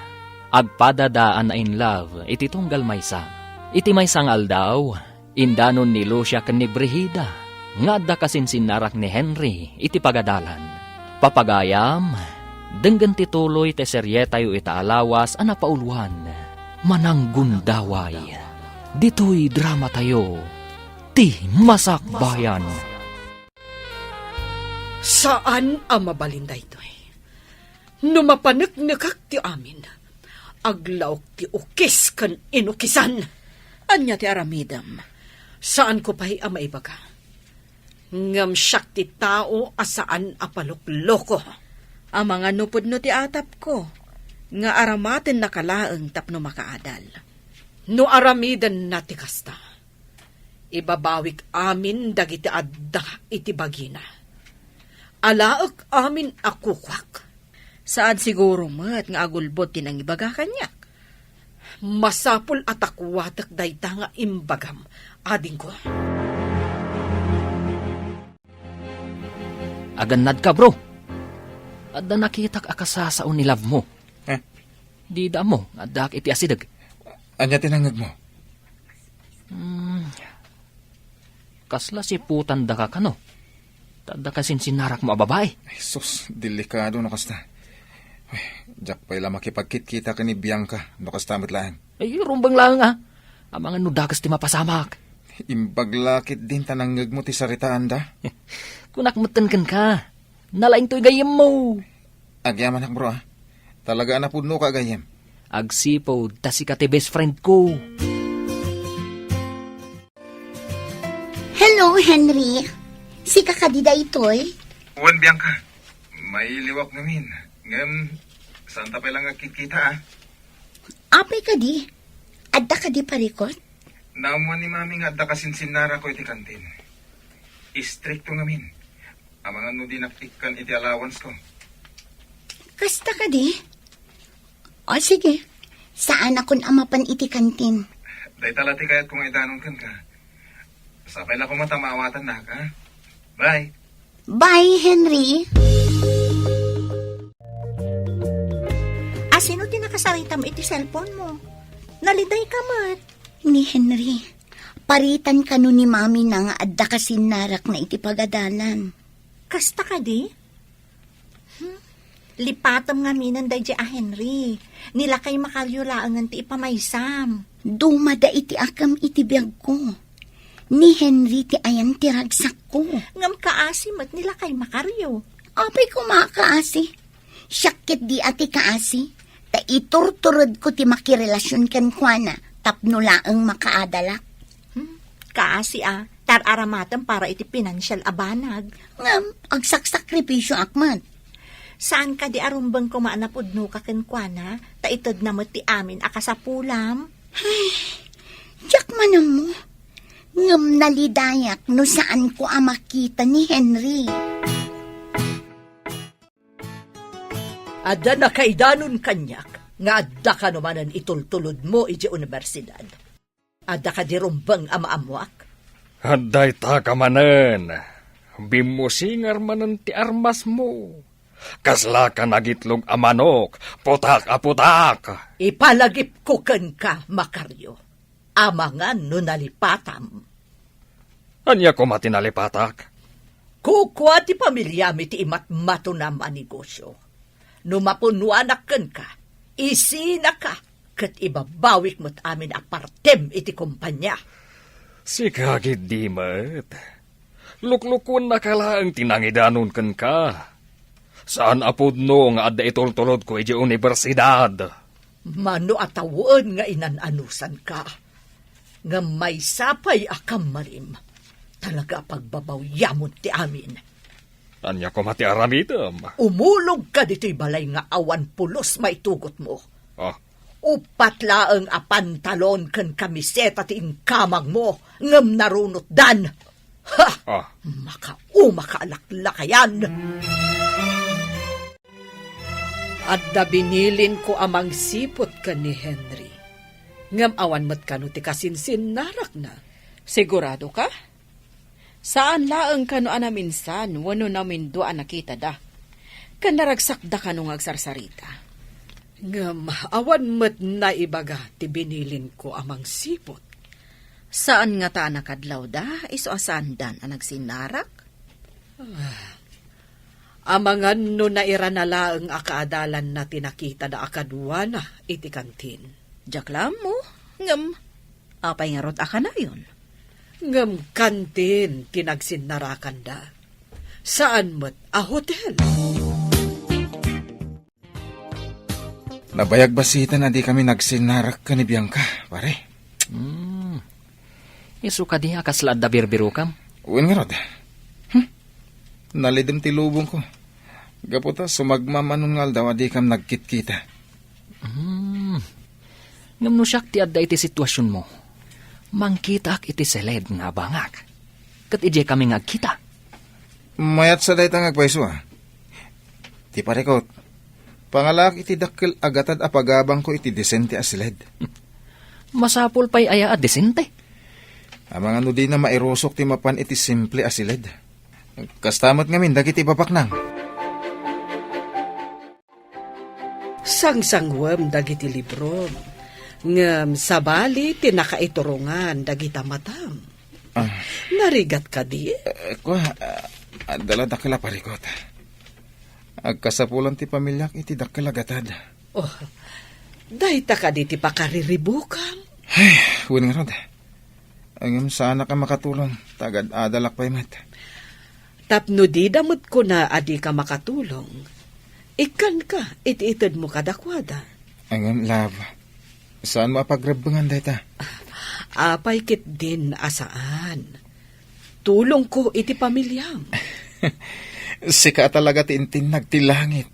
Agpadadaan na in love, iti tunggal maysa. Iti maysang aldaw, indanon ni Lucia kan ni Brigida, nga da kasinsinnarak ni Henry, iti pagadalan. Papagayam, denggan tituloy te seryetayo itaalawas ang napauluan. Mananggundaway. Dito'y drama tayo. Ti Masak Bayan. Saan ang mabalinda ito'y? No mapanagnagak ti amin, aglaok ti ukis kan inukisan. Anya ti aramidam. Saan ko pa'y ang maibaga? Ngam siyak ti tao asaan apalokloko. Ang mga nupod no ti atap ko, nga aramaten nakalaeng tapno makaadal. No aramidan na ti kasta, ibabawik amin dagiti adda iti bagina. Alaak amin akukwak. Saan siguro mat nga agulbot tinang ibaga kanyak? Masapul at akwatak dayta nga imbagam, ading ko. Aganad ka, bro. Adda nakitak akasasaon ni love mo. Di da mo, adda iti asidag. Anya tinangag mo? Kasla si putan da ka kano. Tadda kasin sinarak mo ababae. Ay, sus, delikado no kasta. Ay, jak pa'y la makipagkit-kita ka ni Bianca, no kasta lang. Ay, rumbang lang ah. Ang mga nudakas ti mapasamak. Imbaglakit din tanangag mo ti saritaan da. Kunakmutan kan ka. Nalaing to'y gayam mo. Agyaman ak bro ah. Talaga na pudno ka gayem. Agsipo, tasi ka ti best friend ko. Hello, Henry. Si kakadida ito'y? Juan Bianca, may liwak namin. Ngam, saan tapay lang agkikita ah? Apay ka di? Adda ka di parikot? Naamuan ni mami nga adda kasinsinara ko iti kantin. Istrikto ngamin. Amangan no di naktikkan iti allowance ko. Kasta ka di? O sige, saan akon amapan iti kantin? Day talati kayat kung idanong kan ka. Sapay lang ko matamawatan na ka. Bye. Bye, Henry. Sino din nakasarita mo iti cellphone mo? Naliday ka mat. Ni Henry, paritan ka nun ni mami na nga adda kasinarak na iti pagadalan. Kasta ka di? Lipatam nga minan day a Henry. Nila kay makaryulaangan ti ipamaysam. Dumada iti akam iti biyag ko. Ni Henry ti ayan ti ragsak ko. Ngam kaasim at nila kay makaryo. Apay ko makaasi. Syakit di ati kaasi. Ta iturturod ko ti makirelasyon kan kuana. Tapno laang makaadalak. Kaasi tararamatan para iti financial abanag. Ngam, agsaksakripisyo akmat. Saan ka di arumbang kumaanapudno ka kenkwana, ta itod na ti amin akasapulam? Diyak manam mo. Ngam nalidayak no saan ko makita ni Henry. Ada na kaidanon kanyak, nga adda ka naman itultulod mo iti universidad. Ada ka di rumbang amaamuak. Aday ta ka manen. Bimusingar manen ti armas mo. Kasla ka nagitlog a manok, putak a putak. Ipalagip ko ken ka, Makaryo. Amangan no nalipatam. Anya ko matinalipatak? Kukwa ti pamilya mi ti imat-matunam a negosyo. No mapunuanak ken ka, isina ka, ket ibabawik mo't amin apartem iti kumpanya. Si kagid di met. Luklukon na kalaang tinangidanon ken ka. Saan apod no nga adda itultulod ko iti universidad? Mano atawon nga inananusan ka. Nga may sapay akam marim. Talaga pagbabawyamon ti amin. Anya ko mati aramidam? Umulog ka dito'y balay nga awan pulos maitugot mo. Ah, Upat laang apantalon ken kamiseta ti inkamang mo. Ngam narunot dan. Ha! ah. Makaalak-lakayan. Adda binilin ko amang sipot ka ni Henry. Ngam awan mo't kano ti kasinsin narak na. Sigurado ka? Saan laeng kano ana minsan, wano namin doa nakita da. Kanaragsakda kano agsarsarita. Ngam awan mo't naibaga ti binilin ko amang sipot. Saan nga ta nakadlaw da, iso asandan ang nagsinarak? Amangan no nairanala ang akaadalan na tinakita da akadwana iti kantin. Jaklam mo, ngam, apay nga rot aka na yun. Ngam kantin tinagsinarakan da. Saan mo't a hotel? Nabayag basita na di kami nagsinarak ka ni Bianca, pare. Isu ka di akaslad da birbiro kam. Uwin nga rod. Nalidim ti lubong ko. Gaputa, sumagmamanungal daw di kam nagkitkita. Ngam no siyak ti adda iti sitwasyon mo. Mangkita ak iti seled nga bangak. Kat ije kami ngagkita. Mayat sa daytang agpaiso Ti parekot. Pangalak iti dakkel agatad apagabang ko iti desente asiled. Masapul pa'y aya at desente. Amang ano di na mairosok ti mapan iti simple asiled. Kastamot ngamin dagiti babaknang. Sangsangwam dagiti libro. Ngam sabali tinakaiturungan dagita matam. Narigat ka di? Dala dakila parikot. Agkasapulan ti pamilyak iti dakila gatad. Oh, dahita ka di ti pakariribukam. Ay, huwin nga rod. Ang sana ka makatulong. Tagad adalak pa'y mat. Tapno di damot ko na adi ka makatulong. Ikan ka, iti-itad mo kadakwada. Ang love. Saan mo apagrebangan dayta? Apay kit din asaan. Tulong ko iti pamilyam. Sika talaga ti intinag ti langit.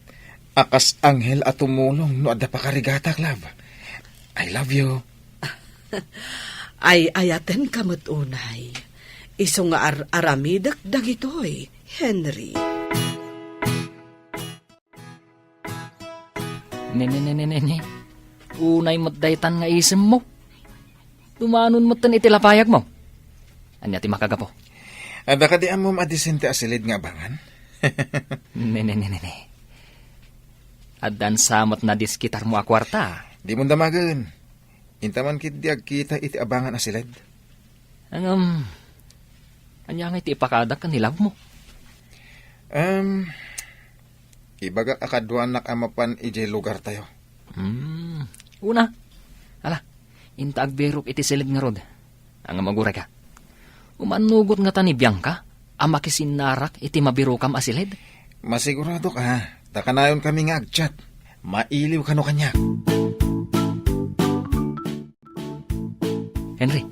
Akas anghel at tumulong no adda pa karigatak, love. I love you. Ay ayaten kamot unay. Iso nga aramidak dagitoy, Henry. Nene. Unay mo't daytan nga isim mo. Tumanon mo't tan itilapayag mo. Anya ti makagapo. Ada ka di amom adisente asilid nga abangan? Nene. Adan samot na diskitar mo a kwarta. Di mo damagan. Intaman kit di agkita iti abangan asilid. Anya nga iti ipakadak ka nilab mo. Ibaga akaduan nak amapan ije lugar tayo. Una, ala, inta agberok iti silid nga rod. Ang magura ka. Umanugot nga ta ni Bianca, ama kisinarak iti mabirokam asilid. Masigurado ka, takanayon kami nga agchat. Mailiw kano kanya. Henry,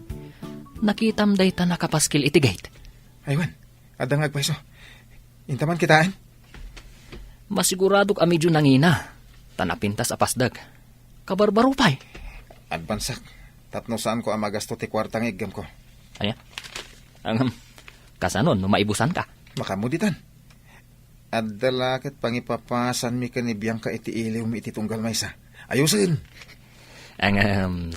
nakitam day ta nakapaskil iti gate. Aywan, adang agpaiso. Intaman kitaan? Masigurado ka medyo nangina. Tanapintas apasdag. Kabarbaro pa'y. Adbansak, tapno saan ko ang magasto ti kwartang igam ko. Aya, ang kasanon, no maibusan ka. Makamuditan. Adalakit pangipapasan mi ka ni Bianca iti iliw mi iti tunggal maysa. Ayusin. Ang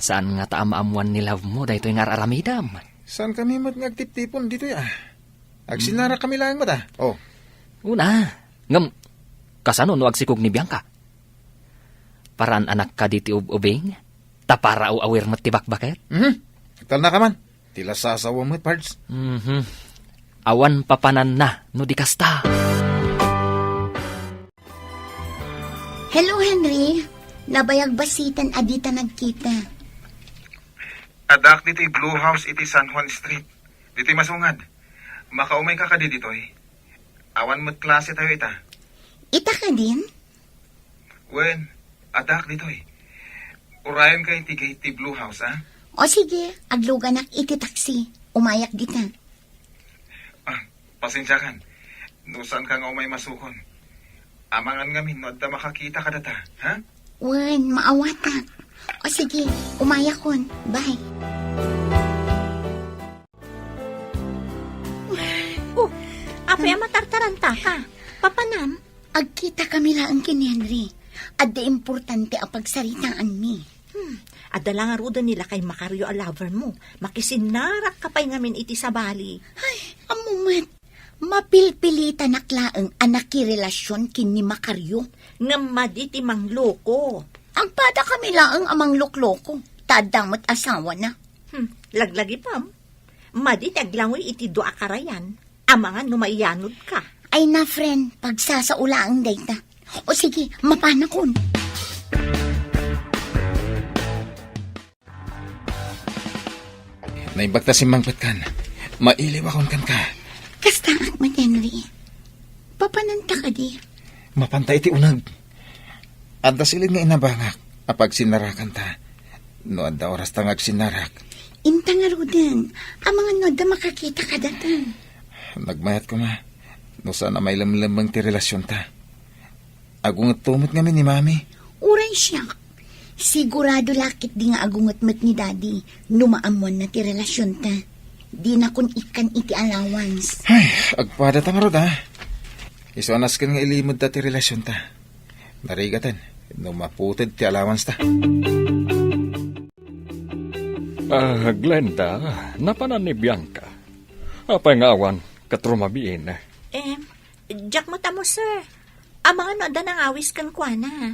saan nga taamaamuan ni love mo, dahito yung araramidam. Saan kami mat ngagtip-tipon dito ya? Agsinara kami lang mata. Oh, Una, ngam, kasanon no agsikog ni Bianca. Paraan anak ka diti ubing, tapara o awir mat tibak-baket. Tal na ka man. Tila sasawa mo, pards. Awan papanan na, no di kasta. Hello, Henry. Nabayag basitan adita nagkita. Adak dito Blue House iti San Juan Street. Dito masungad. Makaumay ka kadi dito eh. Awan mo't klase tayo ita. Ita ka din? Wen, adak dito eh. Urayan ka iti Blue House, ah? O sige, agluganak iti taksi. Umayak kita. Pasensya kan. Nusan ka nga umay masukon. Amangan ngamin, no adda makakita ka data, ha? Wen, maawatak. O sige, umayak kon. Bye. Apay matartaranta ka. Papanam? Agkita kami lang kin Henry. Adda importante ang pagsaritaan mi. Adala nga ruda nila kay Macario a lover mo. Makisinarak ka pa'y ngamin iti sa bali. Ay, amumet. Mapilpilita naklaang anaki-relasyon kin ni Macario. Nga maditi mang loko. Ang pada kami lang amang lokloko. Tadamot asawa na. Laglagi pam. Maditi aglangoy iti doa karayan. Amangan numaiyanod ka. Ay na, friend, pagsasaulaang data. O sige, mapanakon. Naibagta si Mangpet kan. Mailiw akon kan ka. Kasta Ahmad Henry. Papananta ka di. Mapantay ti unag. Adda silid nga inabangak. Apag sinarakan ta. No adda oras tangag sinarak. Inta nga ruden. Ang mga noda makakita ka datan. Nagmayat ko na. No sana may lamlamang ti relasyon ta. Agungat tumot ngamin ni Mami. Uray siya. Sigurado lakit di nga agungat-mat ni Daddy. Numaamuan na ti relasyon ta. Di na kun ikan iti allowance. Ay, agpada ta marod ha. Isuanas kan nga ilimod ta ti relasyon ta. Narigatan. No maputid ti allowance ta. Glenda, napanan ni Bianca. Apay nga awan, katrumabiin. Jack mo tamo, sir. Amang ano da nang awis kan kwa na.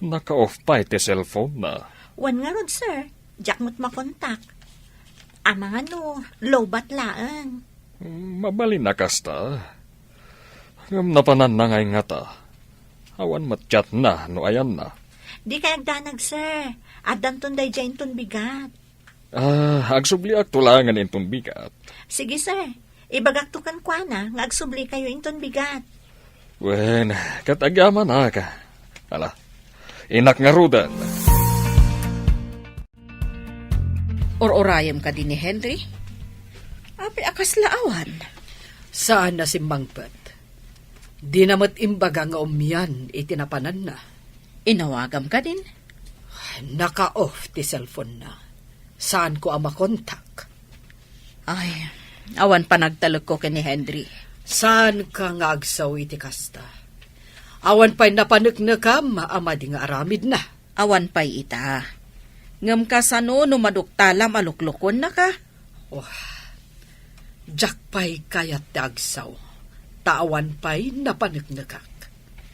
Naka-off pa iti cellphone na. Wan nga rod, sir. Jack mo't makontak. Amang ano, lobat laan. Mabalin na kasta. Napanan na ngay nga ta. Awan matchat na, no ayan na. Di kayag danag, sir. Adan tunday dyan ton bigat. Agsubli ak tulangan inton bigat. Sige, sir. Ibagaktukan kwa na, nga agsubli kayo inton bigat. Wen, katagyaman na ka. Ala, inak nga rudan. Or-orayam ka din ni Henry? Api akas laawan. Saan na si Mangpet? Di namat imbaga nga umyan itinapanan na. Inawagam ka din? Naka-off ti cellphone na. Saan ko ang makontak? Ay, awan pa nagtalog ko ni Henry. Saan ka nga agsaw iti kasta? Awan pa'y napanagnagam, ama di nga aramid na. Awan pa'y ita. Ngam ka sa no, numaduktalam aluklukon na ka. Jack pa'y kayat ti agsaw. Taawan pa'y napanagnagak.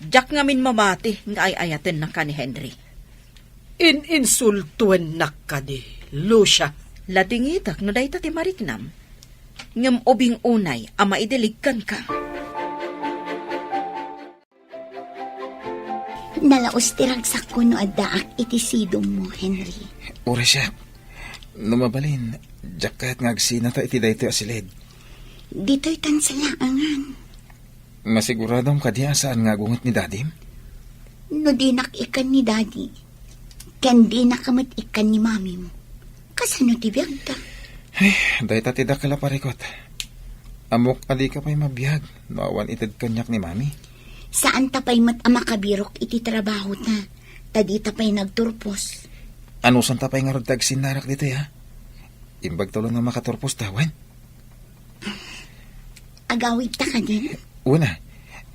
Jack ngamin mamati nga ay-ayatin na ka ni Henry. Ininsultuen na ka di, Lucia. Ladingitak no day ti mariknam. Ngam obing unay, ama idiligkan ka. Nalaos tiragsak ko no addaak iti sidong mo, Henry. Ura siya. Numabalin, jak kahit ngagsina ta iti dayto asilid. Dito'y tansalaangan. Masiguradong kadiya saan nga gungot ni dadim? No dinak ikan ni daddy. Ken di nakamat ikan ni mami mo. Kasano ti biyag ta? Ay, dayta ti dakala parikot. Amok adi ka pa'y mabiyag. Nawan itid kanyak ni mami. Saan tapay mat amakabirok iti trabaho ta? Tadi tapay nagturpos. Ano san tapay nga rodtag sinarak dito ya? Imbag tulong na makaturpos tawan? Agawid ta ka din? Una,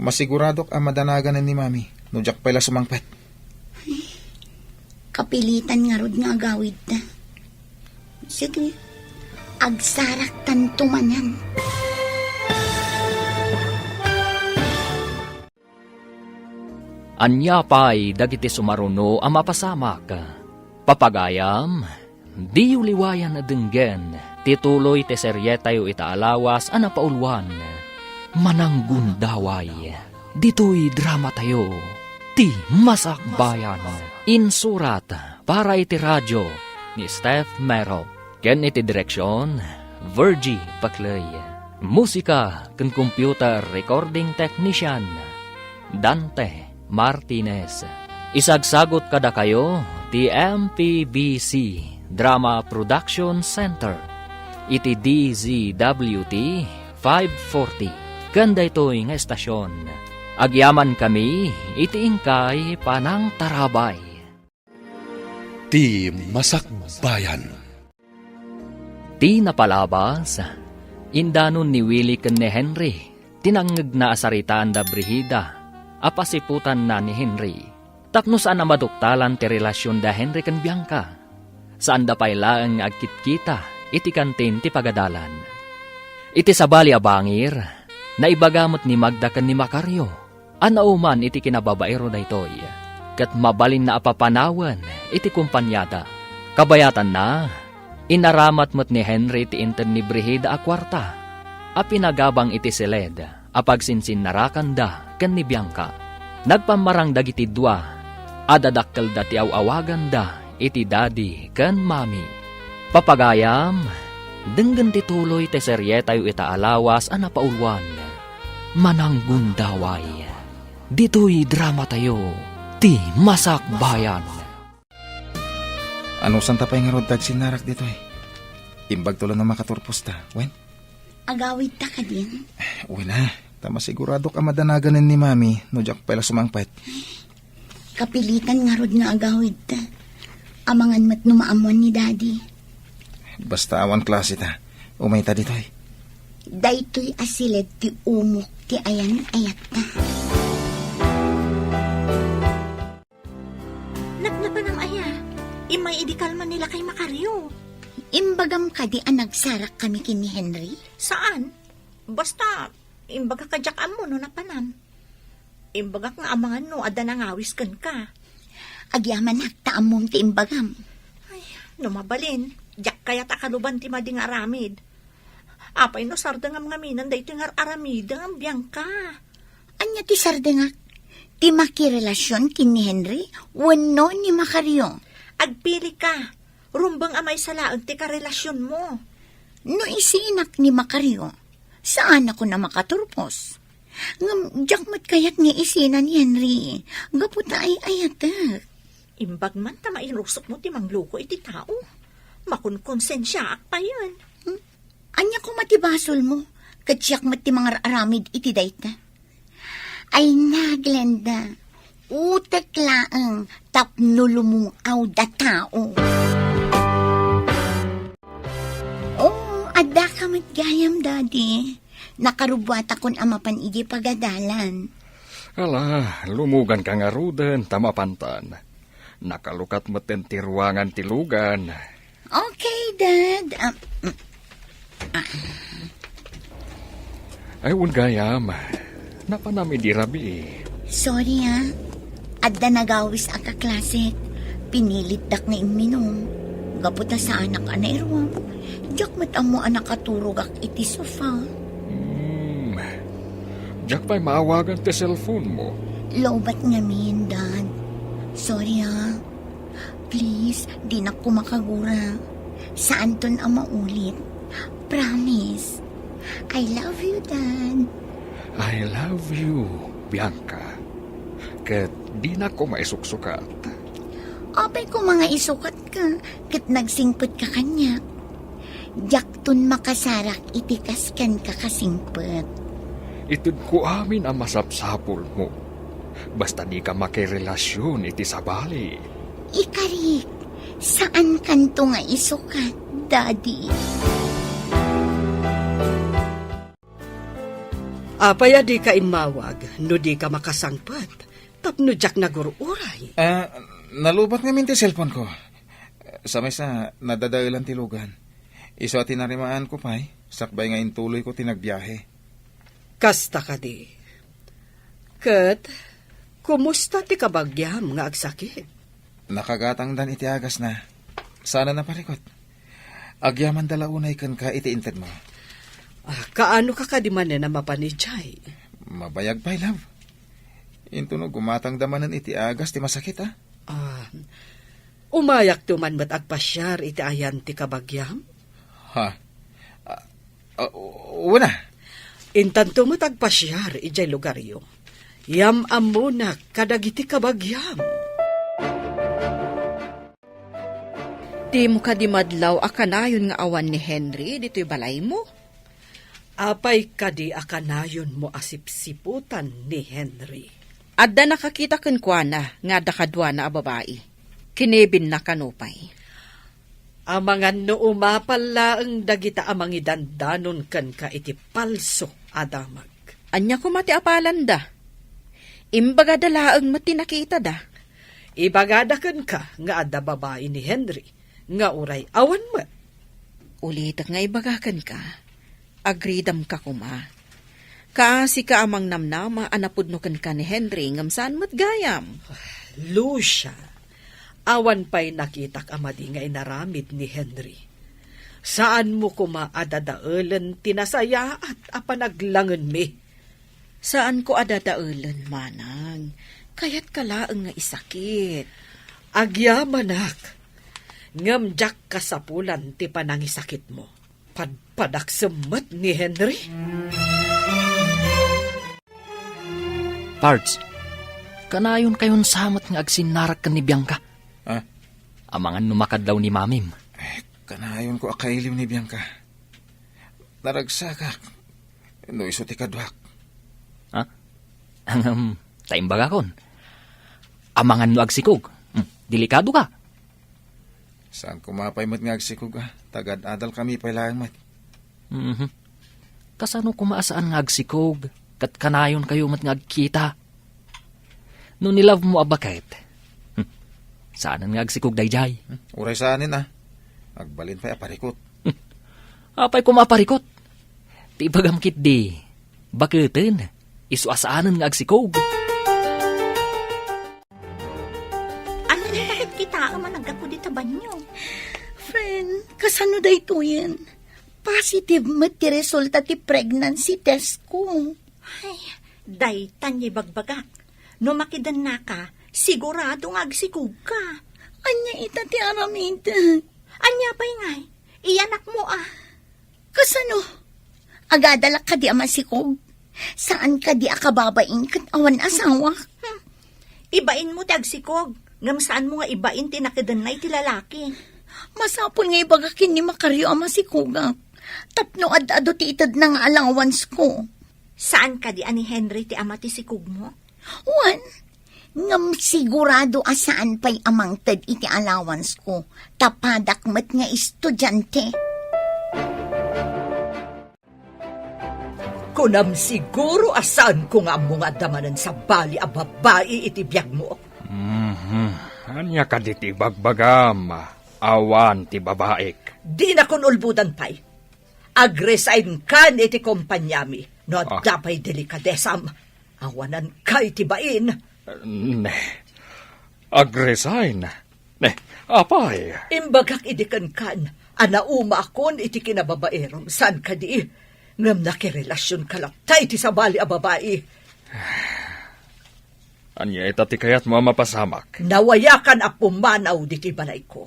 masiguradok ang madanagan ni mami. No jak pala sumangpet. Kapilitan nga rod nga agawid ta. Sige, agsarak tanto manan. Anya pa'y dagiti sumaruno ang mapasamak. Papagayam, di uliwayan na denggen, tituloy te seryetayo itaalawas ang napaulwan. Mananggundaway, dito'y drama tayo, ti masakbayan. Insurat para iti radyo ni Steph Mero. Ken iti direksyon, Virgie Paclay. Musika ken computer recording technician, Dante Martinez. Isagsagot kada kayo ti MPBC Drama Production Center. Iti DZWT 540. Kanda ito'y nga estasyon. Agyaman kami iti ingkay panang tarabay. Ti Masakbayan. Ti napalabas, indanon ni Willie ken ni Henry, tinangag na asaritaan da Brigida, apasiputan na ni Henry. Tapno saan na maduktalan ti relasyon da Henry ken Bianca. Saan da pailaang agkitkita, iti kantin ti pagadalan. Iti sabali a bangir, naibagamot ni Magda ken ni Macario, anauman iti kinababaero daytoy. Kat mabalin na apapanawan, iti kumpanyada. Kabayatan na, inaramat mo't ni Henry ti inten ni Brigida a kwarta, a pinagabang iti siled, apagsinsinarakan da ken ni Bianca. Nagpamarang dagiti dua, adadakkel da ti awawagan da iti daddy ken mami. Papagayam, denggen ti tuloy ti seryetayo itaalawas a napaulwan. Mananggundaway, dito'y drama tayo, ti masakbayan. Ano san tapay nga rodtag sinarak dito eh? Imbag tulong na makaturpos ta, wen? Agawid ta ka din? Wala, tama sigurado ka madanaganan ni mami no jak pala sumangpet. Kapilitan nga rod nga agawid ta. Amangan mat numaamon ni daddy. Basta awan klase ta, umay ta dito eh. Daytoy asilid ti umok ti ayan ayat ta. Nagnapan ang aya. Imay idikalman nila kay Macario. Imbagam ka di ang nagsarak kami kini Henry? Saan? Basta, imbaga ka jak mo no napanan. Imbaga nga amangan no, ada nangawis kan ka. Agyaman nagtaamom ti imbagam. No mabalin, jak kaya takaluban ti mading aramid. Apay no sarda nga mga minan da ito nga aramid ang Bianca. Anya ti sardengak? Ti makirelasyon kini Henry? Wano ni Macario? Agpili ka. Rumbang amay salaang ti karelasyon mo. No isinak ni Macario, saan ako na makaturpos? Ngam, jakmat kayat ni isina ni Henry. Gaputa ay ayatak. Imbag man ta mainusok mo ti mangluko iti tao. Makunkonsensya pa yun. Anya ko matibasol mo, katsyak mati mga aramid iti dayta. Ay na, Glenda, utek laang tapno lumungaw da tao. Oh, ada ka matgayam, Daddy. Nakarubwat akon amapan iji pagadalan. Ala, lumugan ka nga ruden, tamapantan. Nakalukat mo ti ruangan ti lugan. Okay, Dad. Ay, gayam. Napanami di rabi. Sorry, ha. Adda nagawis ang kaklase. Pinilit dak nga iminom. Gaputa sa anak anairwam. Diyak matamo anak katurog ak iti sofa. Diyak pa'y maawagan ti cellphone mo. Lobat ngamin, Dad. Sorry ha. Please, di na ko makagura. Saan ton ang maulit? Promise. I love you, Dad. I love you, Bianca. Ket di na ko maisuksukat. Apay ko mga isukat ka, kat nagsingpot ka kanya. Jaktun makasarak itikaskan ka kasingpot. Itud ko amin ang masapsapol mo. Basta di ka makirelasyon iti sabali. Ikarik, saan kanto nga isukat, Daddy? Apaya di ka imawag, no di ka makasangpat. Tapno jak nagururay. Nalubat ngamin ti cellphone ko. Sa mesa, nadadailan ti lugan. Iso at tinarimaan ko pa'y, sakbay nga intuloy ko tinagbiyahe. Kasta ka di. Kat, kumusta ti kabagyam nga agsakit? Nakagatang dan iti agas na. Sana naparikot. Agyaman dalaunay kan ka iti inted mo. Kaano ka kadimanen na mapanijay? Mabayag pa'y, love. Intunog gumatang damanan iti agas ti masakit, ha? Umayak tuman ba't agpasyar iti ayan ti kabagyam? Ha? Una. Intanto mo tagpasyar ijay lugaryo. Yam amunak kadagiti kabagyam. Di mo ka di madlaw akanayon nga awan ni Henry dito'y balay mo? Apay kadi akanayon mo asipsiputan ni Henry. Adda nakakita ken kuana nga dakadwa na a babae. Kinebin na kanupay. Amangan no umapala ang dagita amang idandanon kan ka iti palso adamag. Anya ko mati apalan da. Imbaga dalaang mati nakita da. Ibagada kan ka nga adda babae ni Henry nga uray awan mo. Ulitak nga ibagakan ka. Agridam ka kuma. Kaasi ka amang namnama anapudno kan ka ni Henry ngam saan mo't gayam. Lucia, awan pa'y nakitak amadi nga inaramid ni Henry. Saan mo kumaadadaelan tinasaya at apanaglangan mi? Saan ko adadaelan, manang? Kaya't kalaang nga isakit. Agyamanak, ngamjak kasapulan ti panangisakit mo. Padpadaksemet ni Henry. Pards, kanayon kayon samat nga agsinarak ka ni Bianca. Amangan numakadlaw ni Mamim. Kanayon ko akailim ni Bianca. Naragsakak. No iso ti kadwak. Taimbaga kon. Amangan no agsikog. Delikado ka. Saan kumapay mat nga agsikog, Tagad-adal kami pailangan mat. Kasano kumaasaan nga agsikog, kat kanayon kayo mat nga agkita. No nilove mo abakait. Saanan nga agsikog dayjay? Uray saanin, Agbalin pa'y aparikot. Apay kumaparikot. Ti bagamkit di. Bakiten, isuasaanan nga agsikog. Ano na bakit kita man agako di tabanyo? Friend, kasano da ito yan? Positive mat ti resulta ti pregnancy test ko. Ay, daytan niya bagbagak. No makidan na ka, sigurado nga agsikog ka. Anya ita ti aramida. Anya pa'y ngay, iyanak mo Kasano? Agadalak ka di amasikog. Saan ka di akababain kat awan asawa? Ibain mo ti agsikog. Ngam saan mo nga ibain ti nakidanay ti lalaki. Masapol nga ibagakin ni Makaryo amasikuga. Tapno ad-ado ti itad na nga allowance ko. Saan ka di ani Henry ti ama ti sikog mo? Wan, ngam sigurado asaan pa'y amang tad iti allowance ko. Tapadak mat nga estudyante. Kunam siguro asan ko nga mga damanan sa bali a babae iti biyag mo. Anya ka diti bagbagam. Awan ti babaek. Di na kun ulbudan pa'y. Agresign kan iti kompanyami. No dapay delikadesam. Awanan kay tibain. Agresign. Apay. Imbagak idikan kan. Anauma akon iti kinababaerom. San ka di? Ngam nakirelasyon kalaptay ti sabali a babae. Anya itati kayat mo mapasamak. Nawayakan a pumanaw diti balay ko.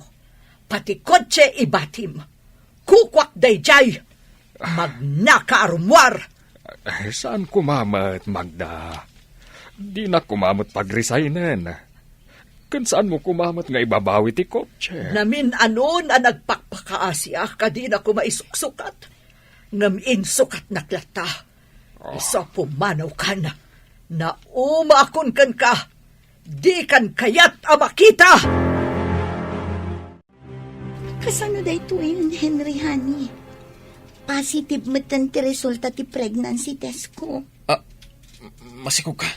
Pati kotse ibatim. Kukwak dayjay. Magnaka arumwar. Saan kumamat, Magda? Di na kumamot pag-resignen. Kan saan mo kumamot nga ibabawi ti kotse? Namin anon ang nagpakpakaasya kadi na ko maisuksukat. Ngamin sukat na klata. Isa pumanaw ka na. Na umaakon kan ka. Di kan kayat amakita. Kasano da ito yun, Henry honey? Positive matan ti resulta ti pregnancy test ko. Masikog ka.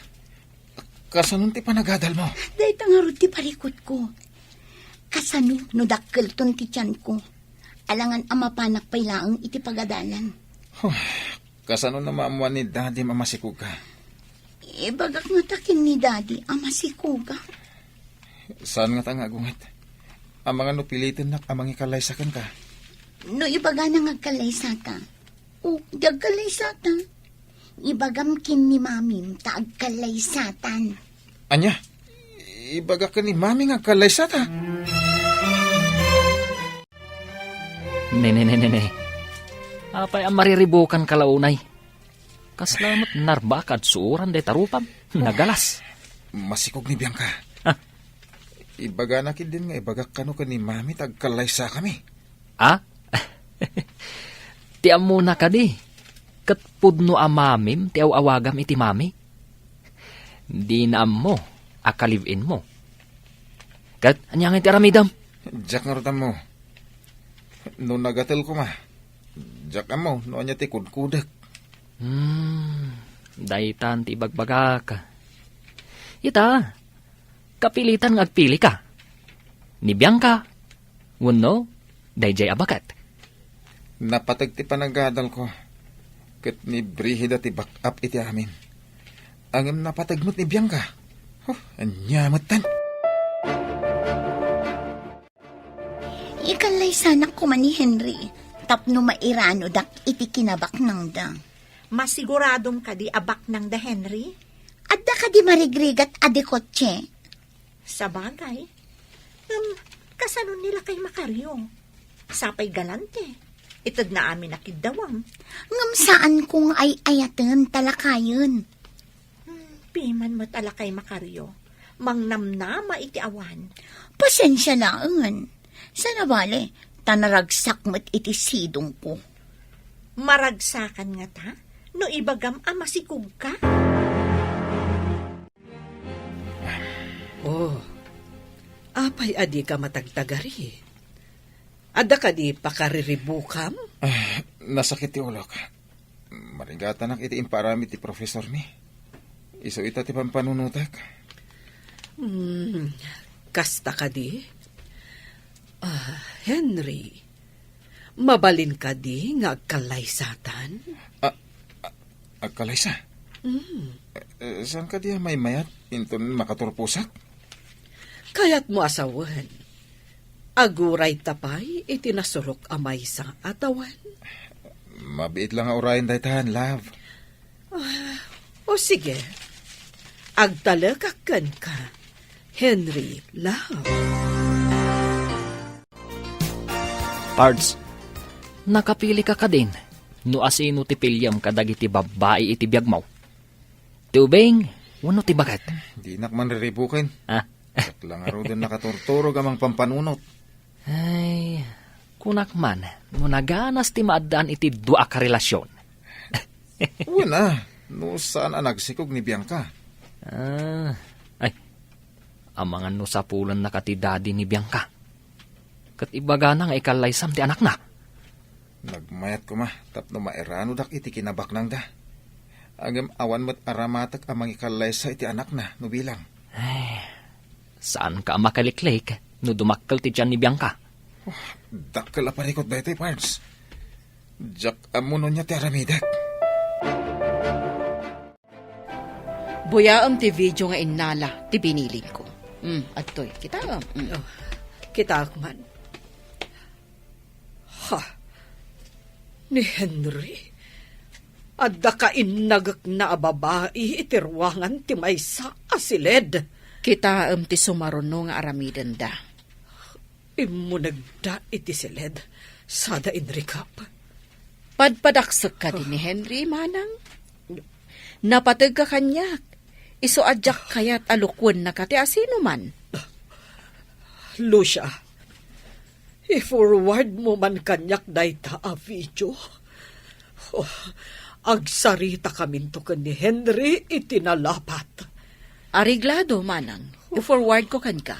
Kasanong ti panagadal mo? Dahil tangarod ti parikot ko. Kasano no dakkel ton ti tiyan ko. Alangan amapanak pailaang iti pagadalan. Kasano na maamuan ni daddy mamasikog ka? Bagak nga takin ni daddy, amasikuga. Saan nga tangagungat? Ang mga nupilitin na amang ikalaysakan ka. No ibaga na ngagkalaysata. O, gagkalaysata. Ibagam kin ni mamim taagkalaysatan. Anya, ibaga ka ni mami nga kalaysata. Ne. Apay ang mariribukan kalaunay. Kaslamat narbakad suuran de tarupam. Nagalas. Masikog ni Bianca. Ibaga na din nga ibaga kano ka ni mami tagkalaysa kami. Ti amuna ka di. Kat pudno amamim ti awagam iti mami. Di na mo akalivin mo. Kat anyang iti aramidam. Jack nga rutam mo. No nagatel ko ma. Jack mo, no anya ti kudkudak. Daitan ti bagbagak. Ita, kapilitan ng agpili ka. Ni Bianca, wano, dayjay abakat. Napatag ti panagadal ko. Kat ni Brihida ti back up iti amin. Ang napatagmot ni Bianca. Anyamot tan. Ikalaysanak ko man ni Henry. Tapno mairano dak iti kinabak ng dang. Masiguradong ka di abak ng da Henry? Adda ka di marigrigat adekotse. Sa bagay. Kasano nila kay Makaryo? Sapay galante. Itad na amin nakidawang. Ngam saan kung ay ayatan talakayan. Piman mo tala kay Makaryo. Mangnamnama iti awan. Pasensya laan. Sana bale, tanaragsak mo't iti sidong ko. Maragsakan nga ta? No ibagam amasikog ka? Apay adi ka matagtagari. Ada ka di pakariribukam? Nasakit ti ulok. Marigatan iti imparami ti professor ni. Iso ita ti pampanunutak. Kasta ka di? Henry, mabalin ka di nga agkalaysatan? Agkalaysa? Saan ka di may mayat? Inton makaturpusak? Kaya't mo asawan. Aguray tapay, itinasurok amay sa atawan. Mabiit lang nga orayan daytahan, love. O sige, agtalakakan ka, Henry, love. Pards, nakapili ka din. No asino ti pilyam kadag iti babae iti biyagmaw. Tubing, wano ti bagat. Di nak man riribukin. Ah? At lang aro din nakaturturo gamang pampanunot. Ay, kunak man, no naganas ti maadaan iti dua ka relasyon. Una, no saan ang nagsikog ni Bianca? Ay, amangan no sa pulan na kati daddy ni Bianca. Kat ibaga na nga ikalaysam ti anak na. Nagmayat ko ma, tapno maerano dak iti kinabak nang da. Agam awan mo't aramatak amang ikalaysa iti anak na, no bilang. Ay, saan ka makaliklik no dumakkel ti tiyan ni Bianca? Dakkel aparikot da ito, Pards. Jack amuno niya ti aramidak. Buyaam ti video nga inala, ti binilin ko. Adtoy, kita Kita man. Ni Henry, Adda ka inagak na babae itirwangan ti maysa asiled. Kita ti sumaruno nga aramiden da. Imunagda iti siled. Sada inrikap. Padpadaksak ka din ni Henry, manang. Napatag ka kanyak. Iso adyak kayat alukwan na kati asino man. Lucia, i-forward mo man kanyak dayta a video. Oh, agsarita kaminto ka ni Henry itinalapat. Ariglado, manang. I-forward ko kan ka.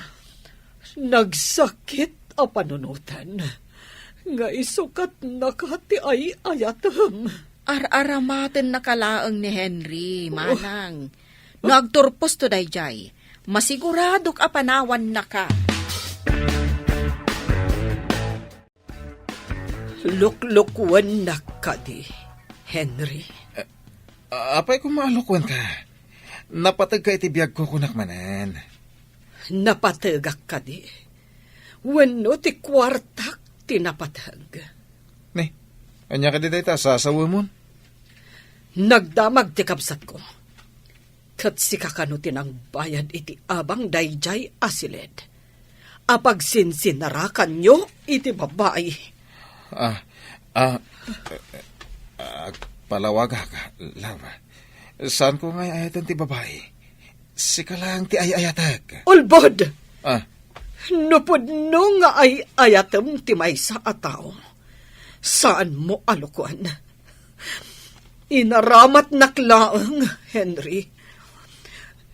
Nagsakit a panunutan. Nga isukat na kati ay ayatam. Ar-aramaten na kalaang ni Henry, manang. Nagturpos to dayjay. Masiguradok apanawan na ka. Luklukwan na ka di, Henry. Apay kung maalukwan ka. Napatag ka itibiyag ko kunakmanan. Napatagak ka di. Wano ti kwartak tinapatag. Ni, anya ka di dayta, sasawa mo? Nagdamag ti kapsat ko. Kat si kakanutin ang bayad iti abang dayjay asiled. Apag sinsinarakan nyo iti babae. Palawaga ka, lava. Saan ko nga ayatan ti babae? Sika lang ti ayatag. Ulbod! Ah, Nupod no nga ay ayatem ti maysa a tao. Saan mo alukuan? Inaramat naklaang, Henry.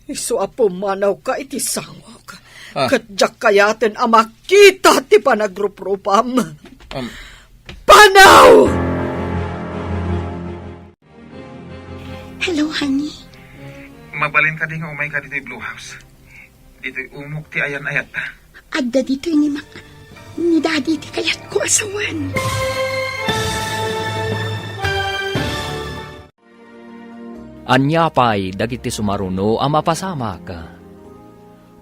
Isu apo manaw ka iti sangok. Katjak kayaten makita ti panagruprupam. Panaw! Hello, honey. mabalin ka din nga umay ka dito'y Blue House. Dito'y umok ti ayan-ayat ta. Adda dito'y ni daddy ti kayat ko asawan. Anya pa'y dagiti sumaruno ang mapasamak.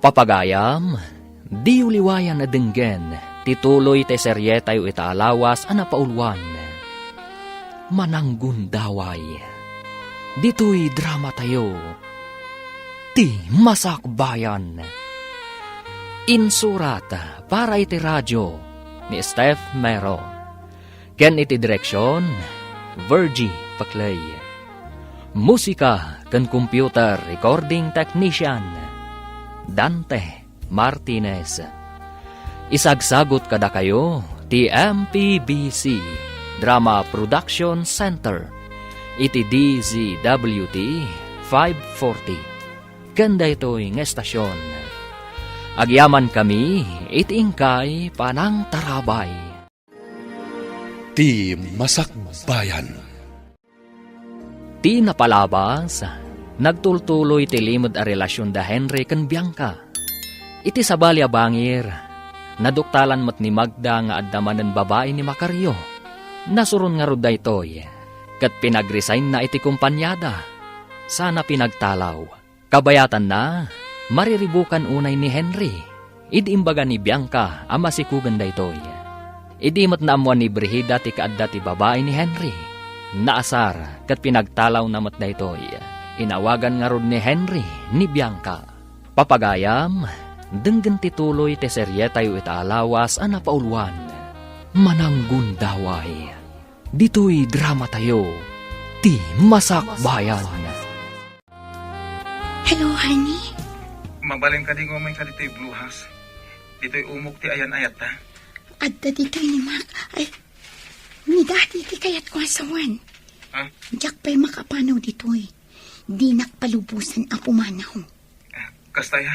Papagayam, di uliwayan na denggen, tituloy te serye tayo itaalawas ang napaulwan. Mananggun daway, dito'y drama tayo, ti masakbayan. Insurat para iti radyo ni Steph Mero. Ken iti direksyon, Virgie Paclay. Musika ken computer recording technician, Dante Martinez. Isagsagot kada kayo ti MPBC Drama Production Center iti DZWT 540. Ganda ito'y ng estasyon. Agyaman kami iti ingkay panang tarabay. Ti Masakbayan. Ti napalabas, nagtultuloy ti limod a relasyon da Henry ken Bianca. Iti sabali a bangir, naduktalan mat ni Magda nga addaman ng babae ni Macario. Nasuron nga rod daytoy, kat pinagresign na iti kumpanyada. Sana pinagtalaw. Kabayatan na, mariribukan unay ni Henry. Idi imbaga ni Bianca ama sikugan daytoy. Idi mat naamuan ni Brigida ti kaadda ti babae ni Henry. Naasar kat pinagtalaw na mat daytoy. Inawagan nga rod ni Henry ni Bianca. Papagayam, denggen tituloy ti serye tayo itaalawas a napaulwan. Mananggun daway. Dito'y drama tayo, ti Masakbayan. Hello, honey. Mabalin ka din umay ka dito'y Blue House. Dito'y umok ti ayan-ayat ta. Adda dito'y ni Mac. Ay, ni daddy ti kayat ko asawan. Ah? Diyak pa'y makapanaw dito'y. Di nakpalubusan ang pumanaw. Kastaya,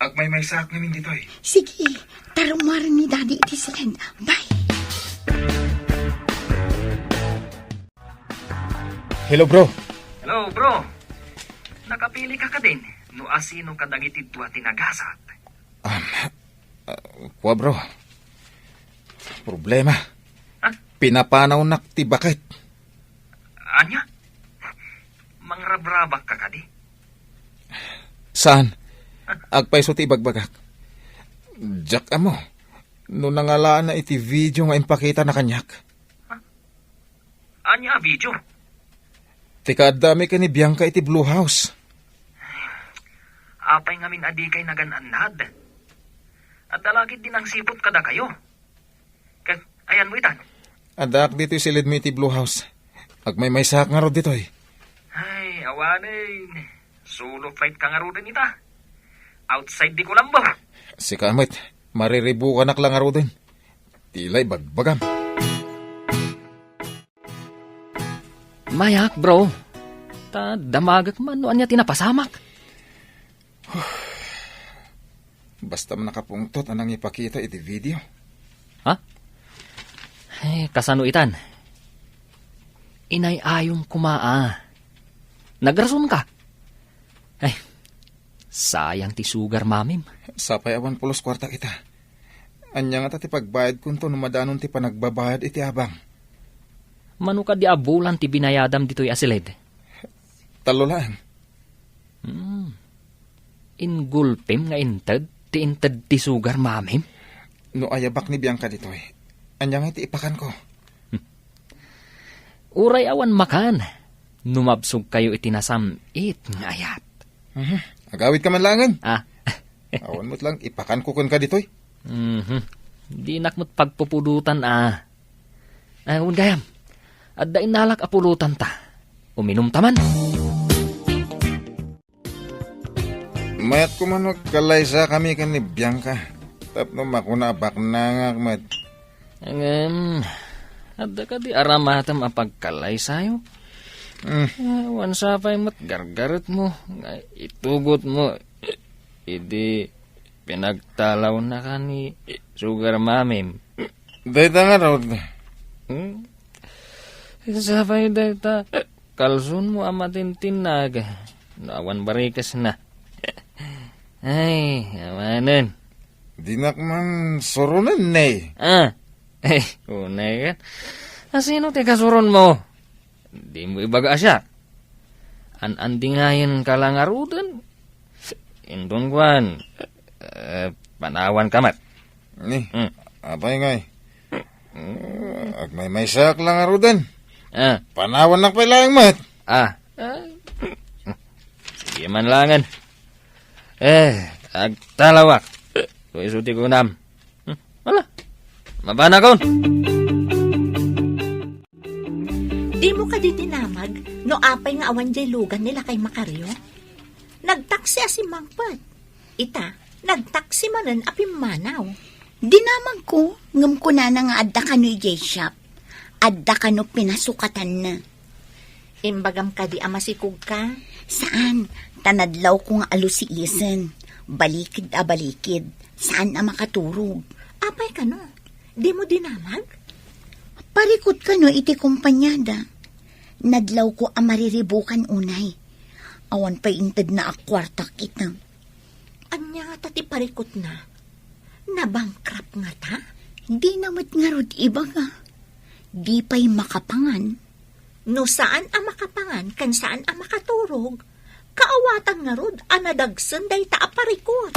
agmay may sak namin dito'y. Sige, tarumaran ni daddy iti silen. Bye. Hello, bro. Hello, bro. Nakapili ka ka din. No asino ka dagiti tuwa tinagasat. Kuwa, bro. Problema. Ha? Pinapanaw nak ti bakit. Anya? Mangrabrabak ka ka di? Saan? Agpaiso ti ibagbagak. Jack amo. No nangalaan na iti video nga impakita na kanyak. Anya video? Tika dami ka ni Bianca iti Blue House. Apay ngamin adi kay nagananad. At dalagid din ang sipot kada kayo. Ayan mo itan. Adak dito silid mo iti Blue House. Agmay may sak nga ro dito eh. Ay, awanay. Solo flight ka nga ro din ita. Outside di Colombo. Si Kamit, mariribu ka lang nga ro din. Tilay bagbagam. Mayak, bro. Ta damagak man no anya tinapasamak. Basta man nakapungtot anang ipakita iti video. Ha? Kasano itan? Inay ayong kumaa. Nagrason ka. Sayang ti sugar mamim. Sapay awan pulos kwarta kita. Anya nga ti pagbayad kunto numadanon ti panagbabayad iti abang. Mano ka di abulan ti binayadam dito'y asilid? Talo lang. Ingulpim nga inted ti sugar mamim? No ayabak ni Bianca dito eh. Anya nga iti ipakan ko. Uray awan makan. Numabsog kayo itinasamit nga ayat. Agawid ka man langan. Awan mo't lang ipakan ko kun ka dito eh. Di nakmo't pagpupudutan Awan gayam. At da inalak apulutan ta. Uminom taman. Mayat ko man magkalaysa kami kan ni Bianca. Tapno makunabak na nga mat. At da ka di aramatam apagkalay sayo. Awan sapay mo't gargaret mo. Itugot mo. Idi pinagtalaw na ka ni sugar mamim. Dahita nga raw. Sapay dahita. Kalsun mo amatintinag. Nawan barikas na. Ay, amanan. Dinak man surunan na eh. Unay ka. Sino ti kasuron mo? Di mo ibaga siya. An-andingayin ka lang arudan. Indon kwan. Panawan kamat. Ni, apay ngay. Agmay may sak lang arudan. Panawan na pala ang mat. Sige man langan. Agtalawak. Isuti ko nam. Wala. Mabana kon. Di mo ka di tinamag no apay nga awan jay lugan nila kay Makaryo? Nagtaksi si Mangpat. Ita, nagtaksi manan apim manaw. Dinamag ko, ngam ko na nga adda ka no J-Shop. Adda ka no pinasukatan na. Imbagam ka di amasikog ka? Saan? Tanadlaw ko nga alusiisen. Balikid a balikid. Saan a makaturog? Apay ka no? Di mo dinamag? Parikot ka no iti kumpanyada. Nadlaw ko a mariribukan unay. Awan pa inted na akwarta kita. Anya nga tati parikot na? Nabangkrap nga ta? Di namat nga rod iba ka. Di pa'y makapangan. No saan ang makapangan, kan saan ang makaturog? Kaawatan nga rod, anadagsan day ta aparikot.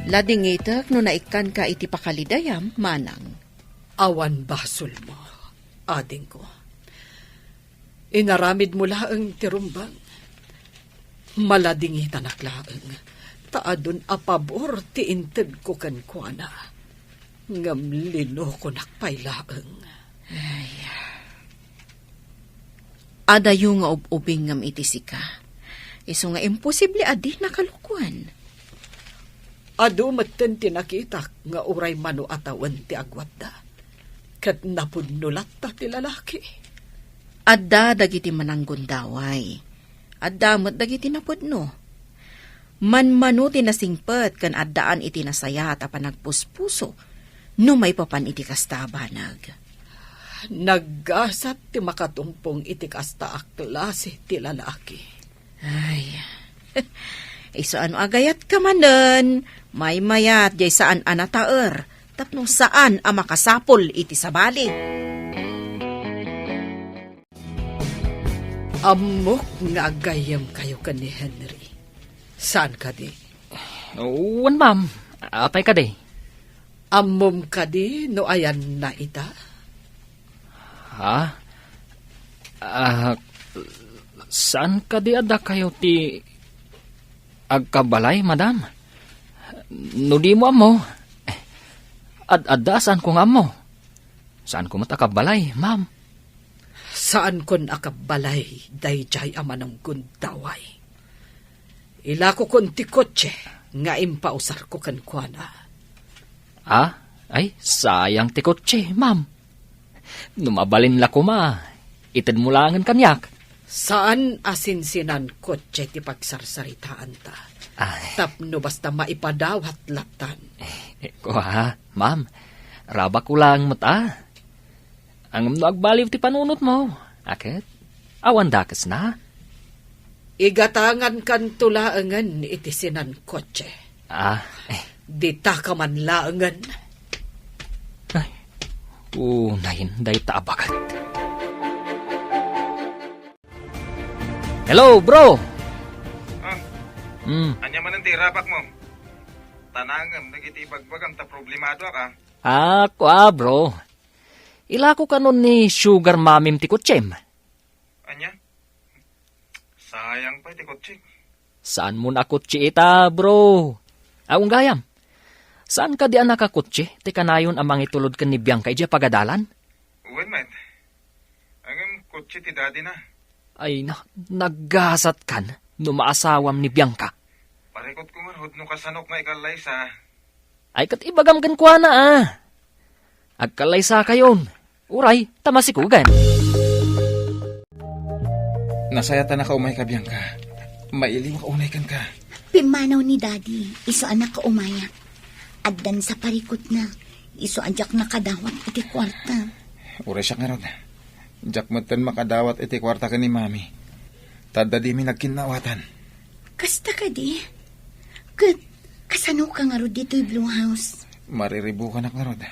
Ladingitak no naikan ka iti pakalidayam, manang. Awan basol mo, ading ko. Inaramid mo laang tirumbang. Maladingitan aklaang. Taadon apabor ti inted ko kankwana. Ngamlino ko nakpailaang. Adayo nga ubing ngam iti sika. Iso nga imposible adi nakalukuan. Ado matten tinakitak nga uray mano atawan ti agwadda. Kat napudnulat ta ti lalaki. Adda dagiti mananggon daway. Adda met dagiti napudno. Manmano tinasingpet kan addaan iti nasaya at panagpuspuso. No may papan iti kastabanag. Naggasat ti makatumpong iti kasta aklase ti lalaki. Ay, iso ano agayat ka manen, may mayat jay saan anataer, tapno saan ang makasapol iti sabali. Amok nga agayam kayo ka ni Henry. Saan ka di? Wan ma'am, apay ka di. Amom ka di no ayan na ita? Ha? Saan ka di ada kayo ti agkabalay, madam? No di mo amo. Ad-ada saan ko nga mo? Saan ko matakabalay, ma'am? Saan kon akabalay, dayjay ama ng gundaway. Ila ko kon ti kotse, nga impausar ko kan kuana. Ay, sayang ti kotse, ma'am. Numabalin la ko ma. Itid mo langan kanyak. Saan asinsinan kotse ti pagsarsaritaan ta? Ay, Tapno basta maipadawat latan. ko ha, ma'am. Raba ko lang mata. Ang nagbaliw ti panunot mo. Akit? Awan dakas na. Igatangan kan tulaangan iti sinan kotse. Dita ka man laangan. Unahin, day taabagat. Hello, bro! Anya man ang tirapak mo. Tanangam, nagitibagbagam ta problemado ka. Bro. Ila ko kanon ni sugar mamim ti kutsem. Anya? Sayang pa iti kotse. Saan mo na kutsi ita, bro? Aung gayam. Saan ka di nakakutsi? Ti kanayon amang itulod ka ni Bianca ija pagadalan? Uwan man. Ang kotse ti daddy na. Ay naggasat kan no maasawam ni Bianca. Parikot ko nga no kasanok nga ikalay sa... Ay kat ibagam kan kwa na Agkalay sa kayon. Uray, tamasikugan. Nasayata na ka umay ka, Bianca. Mailiw ka unay kan ka. Pimanaw ni Daddy, iso anak ka umaya. Addan sa parikot na, iso anjak na kadawat iti kwarta. Uray siya nga ron. Jak matan makadawat iti kwarta ka ni Mami. Tada di mi nagkinawatan. Kasta ka di? Kasano ka nga ro dito'y Blue House? Mariribu ka na nga ron.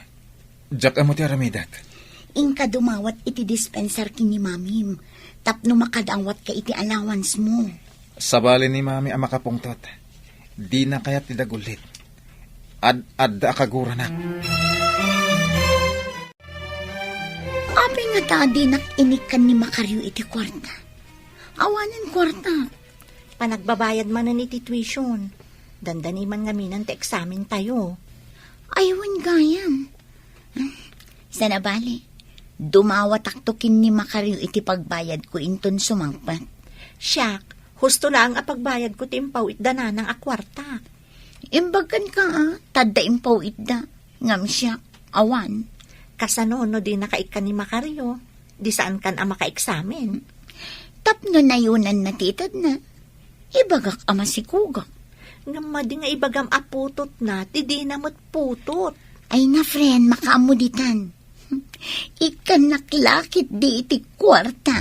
Jak amo ti aramidak. Ingka dumawat iti dispenser kini Mamim. Tapno makadawat ka iti allowance mo. Sabali ni Mami ang makapungtot. Di na kaya ti dagulit. Ad akagura na. Api nga tadi nakinikan ni Makaryo iti kwarta. Awanan kwarta. Panagbabayad man na iti tuition. Dandani man ngaminan ti eksamen tayo. Aywan gayam. Sana bali. Dumawat aktokin ni Makaryo iti pagbayad ko inton sumangpat. Siyak, husto lang ang pagbayad ko ti impaw itda na ng akwarta. Imbagan ka tadda impaw itda. Ngam siya, awan. Kasano no di nakaikan ni Makaryo. Di saan kan ang maka-eksamen. Tapno na yunan natitad na. Ibagak ama si Kuga. Ngama di nga ibagam aputot na, ti di namot putot. Ay na friend, makaamuditan. Ikan naklakit di iti kwarta.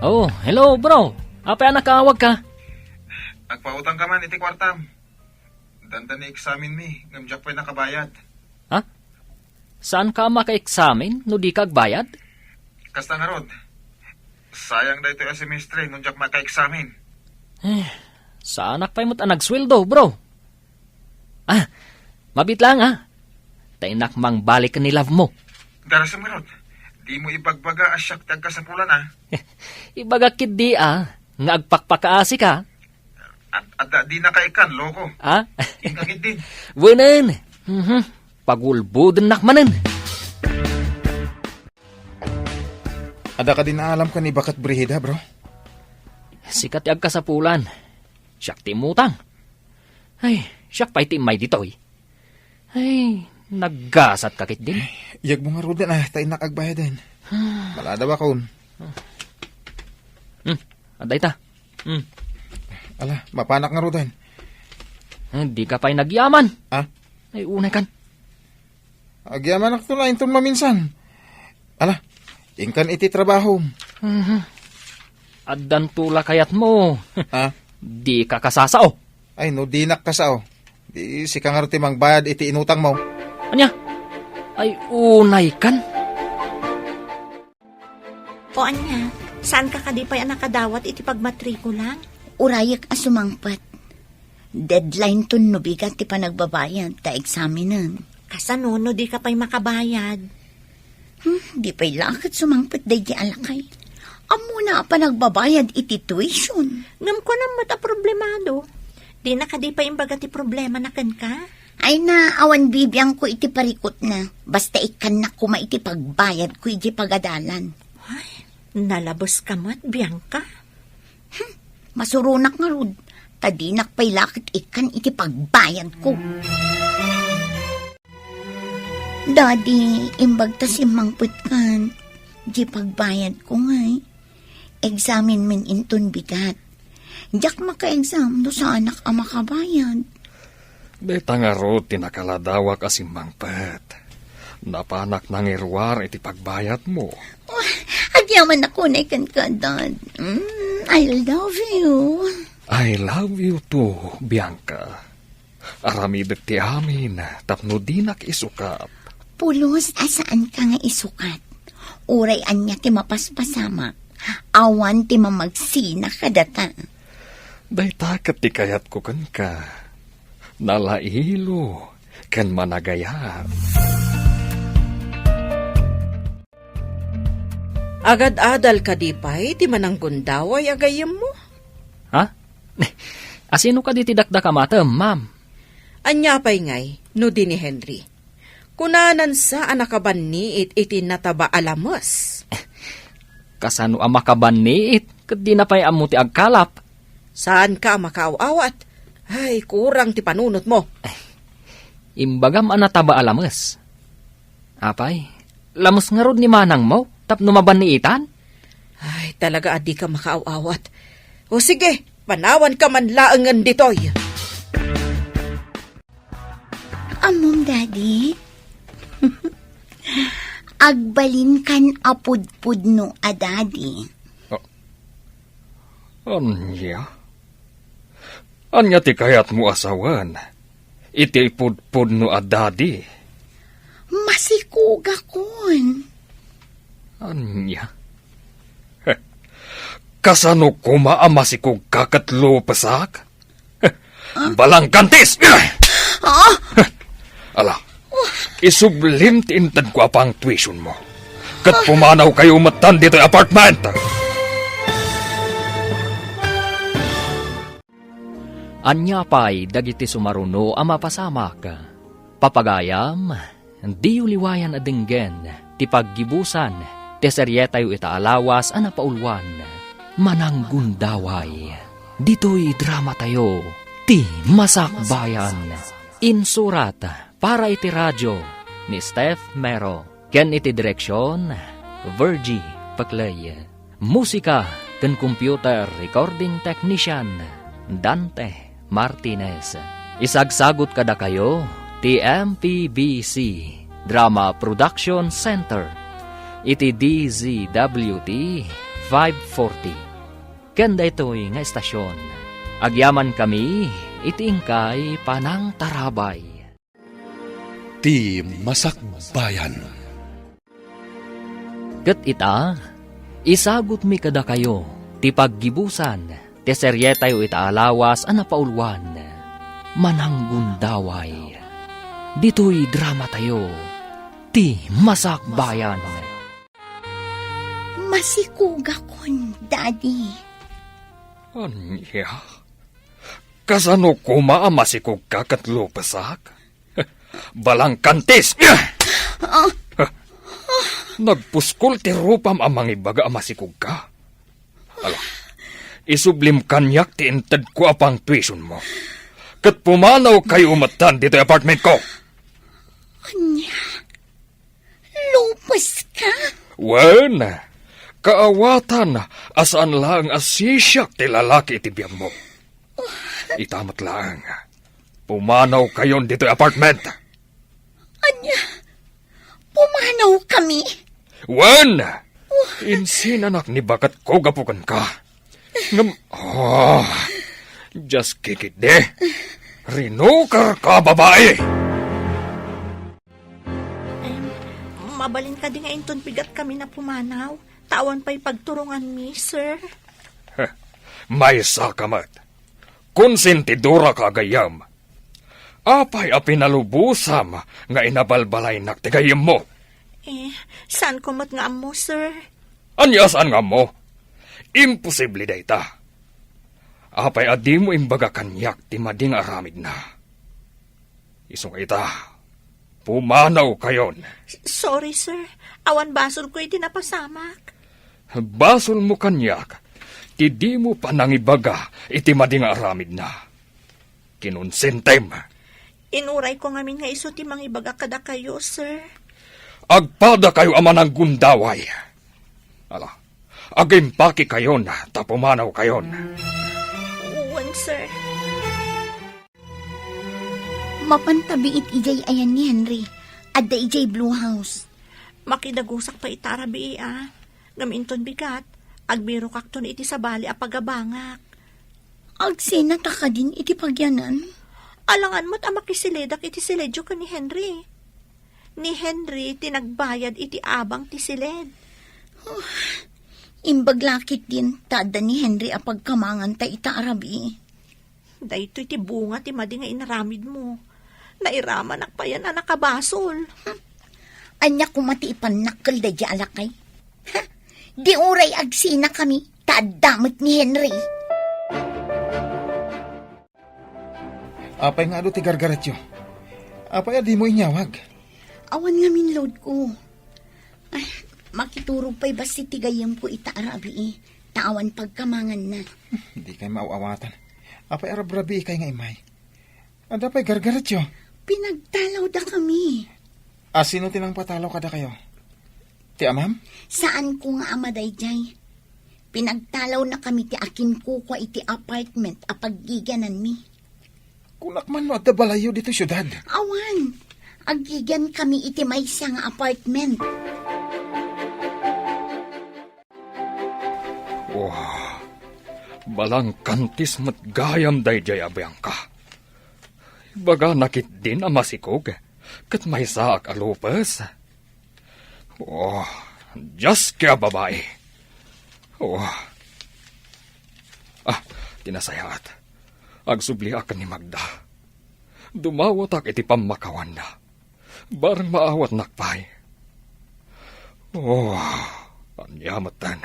Oh, hello bro. Apa nakawag ka? Agpautang ka man iti kwarta. Danda ni examine mi. Ngamjak pa'y nakabayad. Saan ka maka-examine no di kagbayad? Kasta nga rod. Sayang da ito yung semestre nung jak maka-examine. Saan pa'y mo't nagsweldo, bro? Mabit lang Tainak mang balik ni love mo. Darasam nga rod. Di mo ibagbaga asyak tagkasapulan Ibagakit di nga agpakpakaasi ka. At di nakaikan, loko. Ingkakit din. Wanan. Pagulbudin nakmanan. Ada ka din na alam ka ni Bakat Brihida, bro? Sikat yag kasapulan. Siyak timutang. Ay, siyak pa'y timay dito Ay, naggasat kakit din. Yag mo nga rudan tayo nakagbayad din. Malada ba kaun? Aday ta. Ala, mapanak nga rudan. Hindi ka pa'y nagyaman. Ay, unay kan. Agyaman ako na intong maminsan. Ala, ingkan iti trabaho. Addan tula kayat mo. Di ka kasasao. Ay, no, di nakasao. Di si kangarti mang bayad iti inutang mo. Anya? Ay, unay kan. O anya, saan ka kadipay ang nakadawat iti pagmatrikula? Urayak asumangpat. Deadline to nubigat ti panagbabayad ta examinan. Kasano no di ka pa'y makabayad? Di pa'y lakad sumangpit day di alakay. Amo na pa nagbabayad iti tuition. Ngam ko na mata problemado. Di na ka di pa imbaga ti problema na kan ka. Ay na, awan bibiyang ko iti parikot na. Basta ikan na kuma iti pagbayad ko iti pagadalan. Nalabos ka mat, Bianca. Masurunak nga rod. Tadinak pa'y lakit ikan iti pagbayad ko. Daddy, imbag ta si mangput kan. Di pagbayad ko ngay. Examin min inton bigat. Diyak maka-exam do sa anak ang makabayad. Deta nga ro, tinakaladawak asim mangpet. Napanak nang irwar iti pagbayad mo. Agyaman ako na ikan ka, Dad. I love you. I love you too, Bianca. Aramidek ti amin, tapno di nakisukap. Pulos, asaan ka nga isukat? Uray anya ti mapaspasama. Awan ti mamagsina kadata. Dayta kat ti kayat ko kan ka. Nalailo, kan managayat. Agad-adal ka di pa'y, ti mananggundaway agayam mo. Ha? Asino ka di tidakdak amatem, ma'am? Anya pa'y ngay, no di ni Henry. Kunanan sa anakaban ni iti nataba alamos. Kasano ang makabaniit, kat di na pa'y amo ti agkalap. Saan ka makaaw-awat? Ay, kurang ti panunot mo. Imbagam anataba alames. Apay, lamos nga rod ni manang mo, tapno mabaniitan? Ay, talaga adi ka makaaw-awat. O sige, panawan ka man laangan ditoy. Amom, Daddy. Agbalin kan apud-pud no a Daddy. Anya? Anya ti kayat mo asawan? Iti pudpud no adadi. Masikuga kon. Anya? Kasano kuma ang masikog kakatlo pasak? Balang kantis! Ala, isublim ti intad ko apang tuition mo. Kat pumanaw kayo matan dito apartment. Anya pa'y dagiti sumaruno ang mapasamak. Papagayam, di uliwayan adinggen, ti paggibusan, ti seryetayo itaalawas ang napaulwan. Mananggundaway, dito'y drama tayo, ti Masakbayan. Insurat para iti radyo ni Steph Mero. Ken iti direksyon, Virgie Paclay. Musika ken computer recording technician, Dante Martinez. Isagsagot kada kayo, ti MPBC Drama Production Center. Iti DZWT 540. Kanda ito'y nga estasyon. Agyaman kami, iti ingkay panang tarabay. Ti Masakbayan. Ket ita, isagot mi kada kayo, ti paggibusan, ti seryetayo itaalawas ang napaulwan. Mananggundaway. Dito'y drama tayo, ti Masakbayan. Masikuga kon, Daddy. Anya? Kasano kuma ang masikog kakatlo pasak? Balang kantis! Nagpuskol ti rupam ang mangibaga ang masikog ka. Ala, isublim kanyak ti intad ko apang tuition mo. Kat pumanaw kayo umatan dito apartment ko. Anya? Lupas ka? Wen, kaawatan asaan lang asisyak ti lalaki iti biyang mo. Itamat lang. Pumanaw kayon dito apartment. Anya? Pumanaw kami? Wen! Insinanak ni bakat ko gapukan ka. Just kikit de. Rinukar ka, babae! Mabalin ka di nga inton pigat kami na pumanaw. Tawan pa'y pagturungan mi, sir. May sakamat. Konsentidora ka gayam. Apay a pinalubusam nga inabalbalay nak tigayam mo. Saan ko mat nga mo, sir? Anyasan nga mo? Imposible dayta. Apay adi mo imbaga kanyak ti mading aramid na. Isong ita, pumanaw kayon. Sorry, sir. Awan basol ko iti napasamak. Basol mo kanyak, ti di mo panangibaga iti mading aramid na. Kinonsentem. Inuray ko ngamin nga iso ti mangibaga kada kayo, sir. Agpada kayo ama ng gundaway. Ala, agimpaki kayon, tapumanaw kayon. Uwan, sir. Mapantabi it ijay ayan ni Henry. Adda ijay Blue House. Makidagusak pa itarabi Gaminton bigat. Agbiro kakton iti sabali a pagabangak. Agsinata ka din iti pagyanan. Alangan mo't amakisiledak iti siledyo ka ni Henry. Ni Henry tinagbayad iti abang ti siled. Imbaglakit din tada ni Henry a pagkamangan ta itaarabi. Dahito iti bunga ti madi nga inaramid mo. Nairaman akpayan a nakabasol. Anya kumati ipanakkel da di alakay. Di uray agsina kami tadamot ni Henry. Apay nga ado ti gargaretyo. Apay adi mo inyawag. Awan nga min load ko. Ay, makiturog pa'y basi tigayam ko itaarabi. Taawan pagkamangan na. Hindi kay mauawatan. Apay arabrabi kay nga imay. Ada pa'y gargaretyo. Pinagtalaw da kami. Sino tinang patalaw kada kayo? Ti amam? Saan ko nga amaday jay? Pinagtalaw na kami ti akin ko kwa iti apartment a paggiganan mi. Kunak man no at balayo dito syudad. Awan, aggigan kami iti maysa nga apartment. Wow, balang kantis mat gayam dayjay abayang ka. Baga nakit din ang masikog, kat may saak alupas. Oh, just kaya babae. Oh. Tinasayat. Agsubli akan ni Magda. Dumawat ak iti pamakawan na. Barang maawat nakpay. Oh, anyamatan.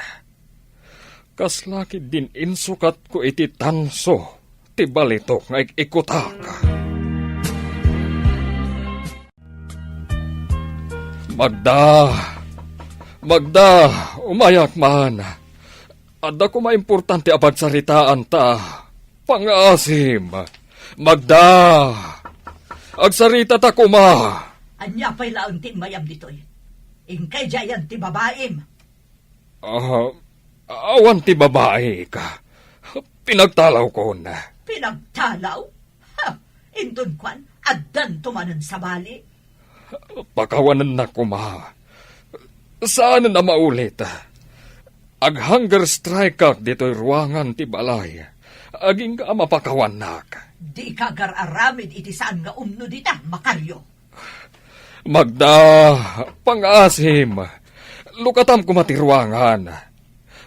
Kaslaki din insukat ko iti tanso. Ti balitok nga ikutak. Magda, umayak man. Adda ko maimportante a pagsaritaan ta. Pangasim. Magda, agsarita ta kuma. Anya pa'y laon ti mayam ditoy. Ingkay jayan ti babaim. Awan ti babae ka. Pinagtalaw ko na. Pinagtalaw? Ha, indun kwan, addan tumanan sa bali. Pakawanan na kuma. Saan na maulit? Ag-hunger strike kak dito'y ruangan ti balay. Aging ka mapakawanak. Di ka gar-aramid iti saan nga umno dita, Makaryo. Magda, pangasim. Lukatam ko matiruangan.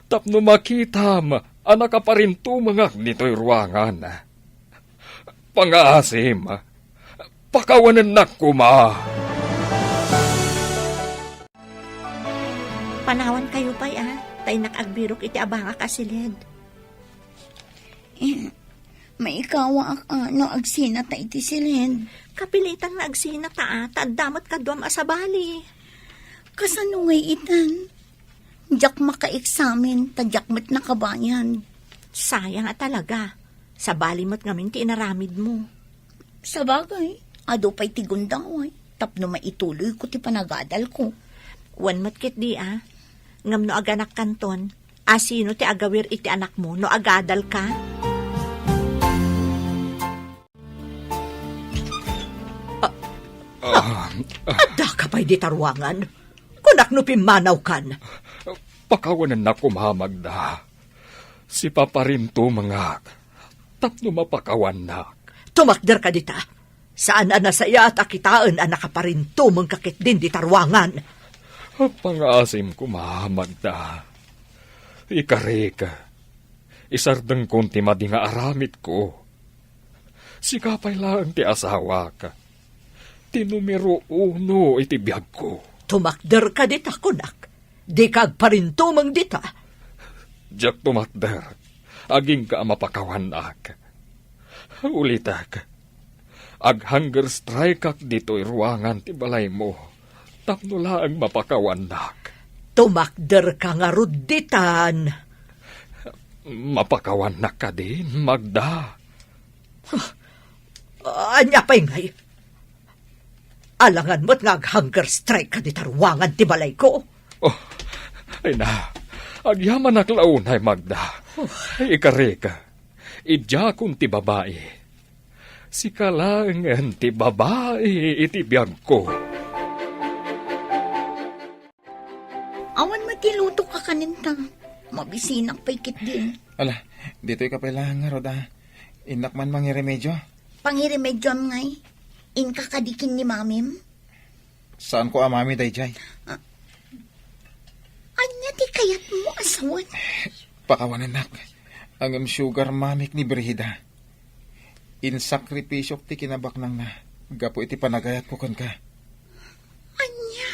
Tapno makitam, anak ka pa rin tumangak nito'y ruangan. Pangasim, pakawanan na kuma. Panawan kayo pa'y tay nakagbirok iti abanga kasilid. May ikawa no agsina ta iti silid. Kapilitan na agsina ta tadamat kadwam asabali. Kasanungay itan. Diyak maka-examen, tadyak mo't nakabayan. Sayang talaga. Sa bali mo't ngamin ti inaramid mo. Sa bagay, ado pa'y tigundaway. Tapno maituloy ko ti panagadal ko. Wan mo't kit di ngam no aganak kanton. Sino ti agawir iti anak mo no agadal ka? Adda ka pa'y di tarwangan. Kunak no pimanaw kan. Pakawanan na kumamagda. Si paparinto mangak. Tapno mapakawanak. Tumakder ka dita. Saan nasaya at akitaan ang nakaparinto mong kakit din di tarwangan. Pangasim kumamagda. Ikarik. Isardeng konti madi nga aramit ko. Sikapay lang ti asawa ka. Ti numero 1 iti biyag ko. Tumakder ka dita, kunak. Di kag parintumang dita. Jak tumakder, aging ka mapakawanak. Ulitak, ag hunger strike ak dito'y ruangan ti balay mo. Tapnula ang mapakawanak. Tumakder ka nga ruditan. Mapakawanak ka din, Magda. Anya pa ngay. Alangan mo't nga hunger strike ka di tarwangan ti balay ko. Oh, ay na, agyaman ak launay, Magda. Ay ikareka, idya kun ti babae. Si kalangan ti babae iti biyag ko. Awan matiluto ka kaninta. Mabisinak pa ikit din. Ala, dito'y kapailangan nga, Roda. Inak man mangiremedyo. Pangiremedyo am ngay. Inka kadikin ni mamim. Saan ko amami, Dayjay? Anya di kayat mo asawan. Pakawanan nak. Ang sugar mamik ni Brihida. In sakripisyo ti kinabak nang na. Gapo iti panagayat ko kan ka. Anya.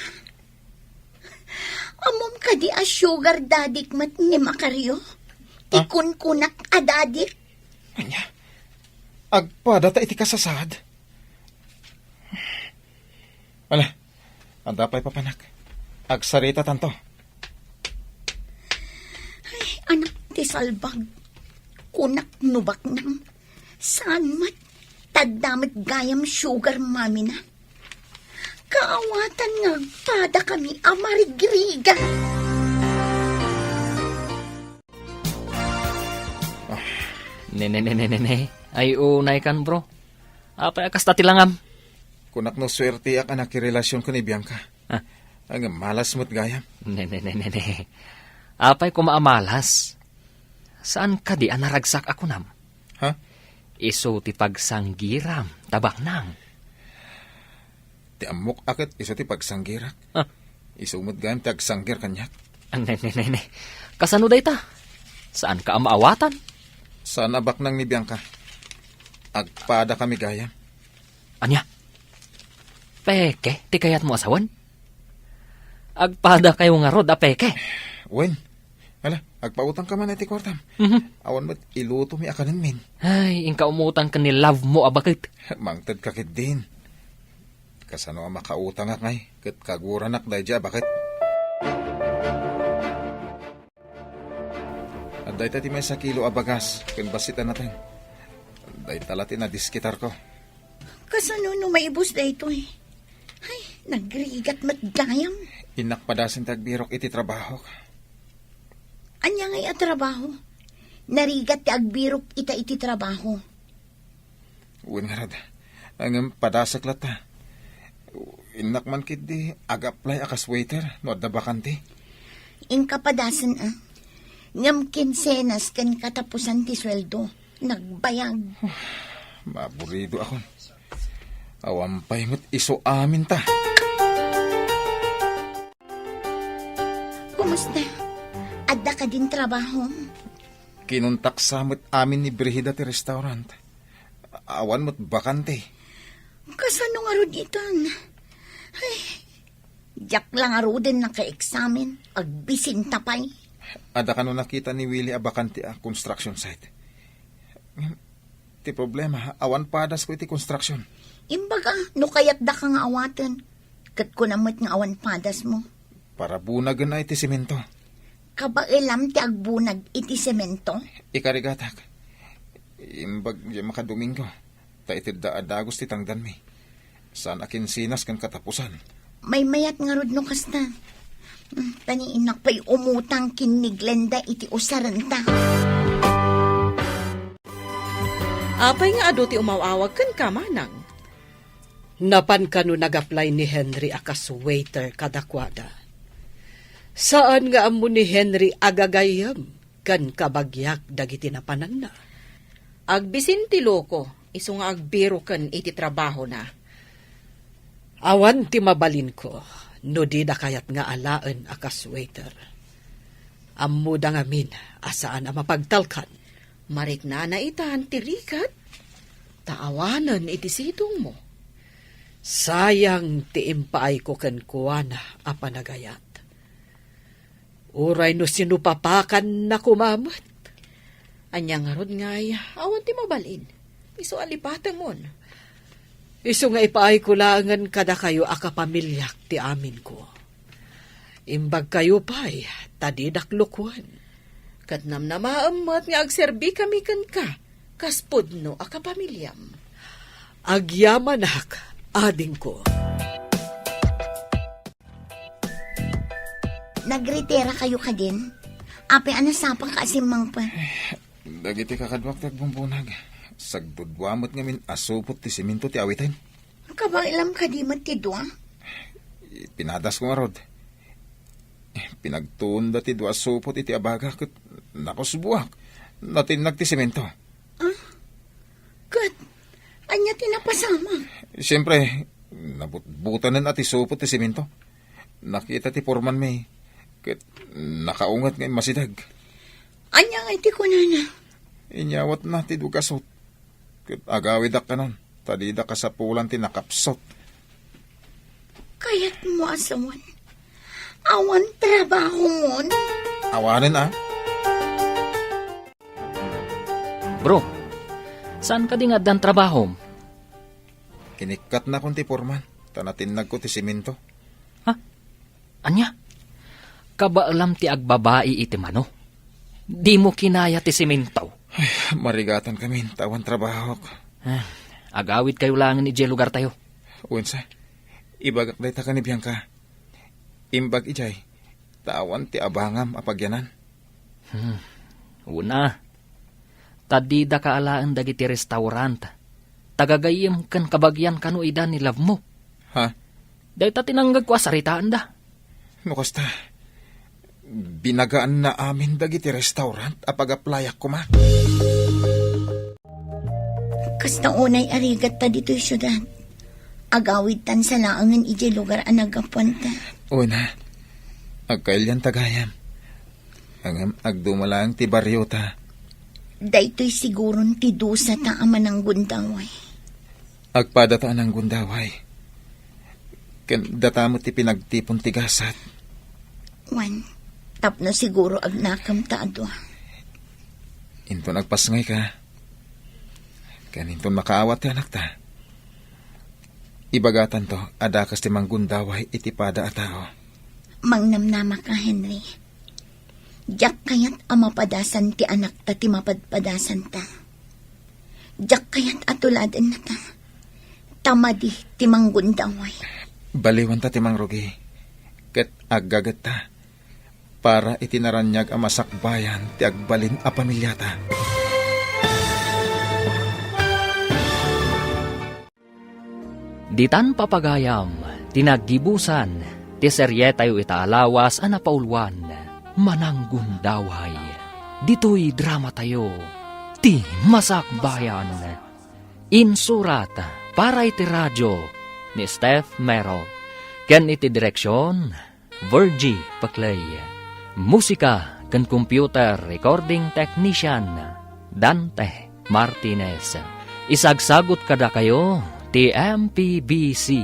Amom ka di a sugar dadik mat ni Makaryo. Tikun kunak a dadik. Anya. Agpada ta iti kasasad. Ala, andapay papanak. Agsarita tanto. Ay, anak ti salbag. Kunak nubak nang. Saan mat? Tagdamit gayam sugar mami na. Kaawatan nga pada kami amarigriga. Ne. Ay unay kan bro. Apay akas tatilangam. Kunak no swerte ak anak relasyon ko ni Bianca. Ah. Ang malas mo't gayam. Ne. Apay ko maamalas. Saan ka di anaragsak ako nam? Ha? Iso ti pagsanggiram, tabak nang. Ti amok akit iso ti pagsanggirak. Ah. Isumot gayam ti agsanggir kanyak. Ne. Kasano day ta? Saan ka amaawatan? Saan abak nang ni Bianca? Agpada kami gayam. Anya? Peke, ti kayat mo asawan? Agpada kayo nga rod, peke. Wen, ala, agpautang ka man iti kwartam. Awan mo't iluto mi akanin min. Ay, ingka umutang ka ni love mo, abakit. Mangtad kakit din. Kasano ang makautang ak ngay, kat kaguran ak dayja, bakit? At dahi tati may sa kilo abagas, kan basitan natin. Dahi talati na diskitar ko. Kasano no maibos da ito eh. Ay, nagrigat matgayam. Inakpadasin tagbirok iti trabaho. Anya ngay at trabaho. Narigat ti agbirok iti trabaho. Uwin nga rad, ang padasak lata. Inakman kit di ag-apply akas waiter, no adda bakante. Inkapadasan Ngam kinsenas kan katapusan ti sweldo. Nagbayag. Maburido ako. Awampay mo't iso amin ta. Kumusta? Adda ka din trabaho? Kinuntak samot amin ni Brihida ti restaurant. Awan mo't bakante. Kasano nga ro ditan? Ay, jak lang nga ro din naka-examen. Agbisin tapay. Ada ka no nakita ni Willie a bakante a construction site. Ti problema, awan padas ko iti construction. Imbaga, no kayat da ka nga awatan. Kat ko namit nga awan padas mo. Para bunagan na iti simento. Kabailam ti agbunag iti semento. Ikarigatak. Imbag di makadomingo. Ta itid da adagos ti tangdan mi. Saan akin sinas kan katapusan. May mayat nga rod no kasta. Taniinak pa'y umutang kiniglenda iti usaranta. Apay nga ado ti umawawag kan kamanang. Napan ka no nag-apply ni Henry akas waiter kadakwada. Saan nga amo ni Henry agagayam kan kabagyak dagiti napanan na? Agbisin ti loko, iso nga agbiro kan iti trabaho na. Awan ti mabalin ko, no di da kayat nga alaan akas waiter. Ammo da ngamin, asaan a mapagtalkan. Marik na itahan ti rikat. Taawanan iti sidong mo. Sayang ti impaay ko ken kuana a panagayat. Uray no sinupapakan na kumamot. Anya nga rod ngay, awan ti mabalin. Iso alipatan mon. Isu nga ipaay ko langan kada kayo akapamilyak ti amin ko. Imbag kayo pa'y tadidak lukwan. Katnam na maamot nga agserbi kami kan ka. Kaspod no akapamilyam. Agyamanak, ading ko. Nagretera kayo ka din? Ape, anasapang ka asimang pa. Dagiti kakadwak tagbumpunag. Sagdudwamot ngamin asupot ti siminto ti awitin. Kabailam ka di matidwa? Pinadas ko nga rod. Pinagtunda ti dua supot iti abaga kat nakusbuak. Natinag ti simento. Kat, anya tinapasama? Siyempre, nabutbutanan at isupot ti simento. Nakita ti porman may. Kat nakaungat ngayon masidag. Anya nga iti kunana? Inyawat na ti dugasot. Kat agawidak ka nun. Tadida ka sa pulan ti nakapsot. Kaya't mo asawan. Awan trabaho mon. Awanin ah. Bro, saan ka di nga dan trabaho? Kinikat na kong ti porman. Tanatinag ko ti simento. Anya? Kabaalam ti agbabae iti mano? Di mo kinaya ti simintaw. Marigatan kami. Tawan trabaho ko. Agawid kayo langan ni lugar tayo. Unsa, ibagak day ta ka ni Bianca. Imbag ijay, tawan ti abangam apagyanan. Una, tadida ka alaan dagiti restaurant. Tagagayim kan kabagyan kanu ida ni love mo. Ha? Dahil ta tinanggag ko asaritaan da. Nukasta, binagaan na amin dagiti restaurant apagaplayak ko ma. Kasta unay arigat ta dito'y syudad. Agawid tan sa laangan iti lugar ang nagapunta. Una, agkailyan tagayam. Ang agdumalang ti baryo ta. Dayto'y siguron ti dusa ta ama ng gundaway. Agpadataan ang gundaway. Ken datamot ti pinagtipon ti gasat. Wan, tapno siguro agnakam ta adwa. Into nagpasngay ka. Ken into makaawat ti anak ta. Ibagatan to, adakas ti manggundaway iti pada a tao. Mangnamnama ka, Henry. Diyak kayat amapadasan ti anak ta ti mapadpadasan ta. Diyak kayat atuladan na ta. Tamadi ti manggundaway. Baliwan ta ti mangrugi. Ket aggagat ta. Para itinaranyag ang masakbayan ti agbalin a pamilyata. Ditan papagayam, tinaggibusan, ti serye tayo itaalawas a napaulwan, mananggundaway. Dito'y drama tayo, ti masakbayan. Insurat, para iti radyo, ni Steph Mero. Ken iti direksyon, Virgie Paclay. Musika, ken computer recording technician, Dante Martinez. Isagsagot kada kayo, ti MPBC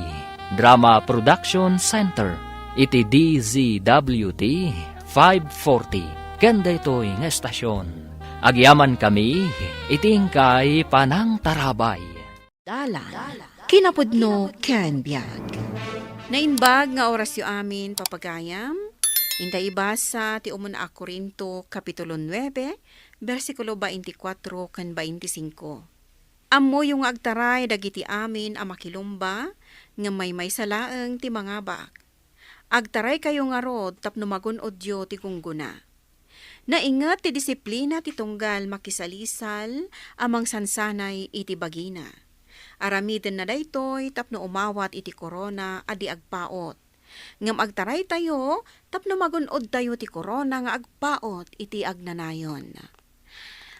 Drama Production Center iti DZWT 540 kenda ito'y nga estasyon. Agyaman kami itingkay panang tarabay. Dalan. Kinapudno ken biag. Nainbag nga oras yu amin papagayam. Inta ibasa ti umuna a Korinto kapitulo 9 versikulo 24 ken 25. Ammo yung agtaray dagiti amin a makilumba nga may salaeng ti mga bak. Agtaray kayo nga rod tapno magunodyo ti kungguna. Naingat ti disiplina ti tunggal makisalisal amang sansanay iti bagina. Aramiden na daytoy tapno umawat iti korona adi agpaot. Ngam agtaray tayo tapno magunod tayo ti korona nga agpaot iti agnanayon.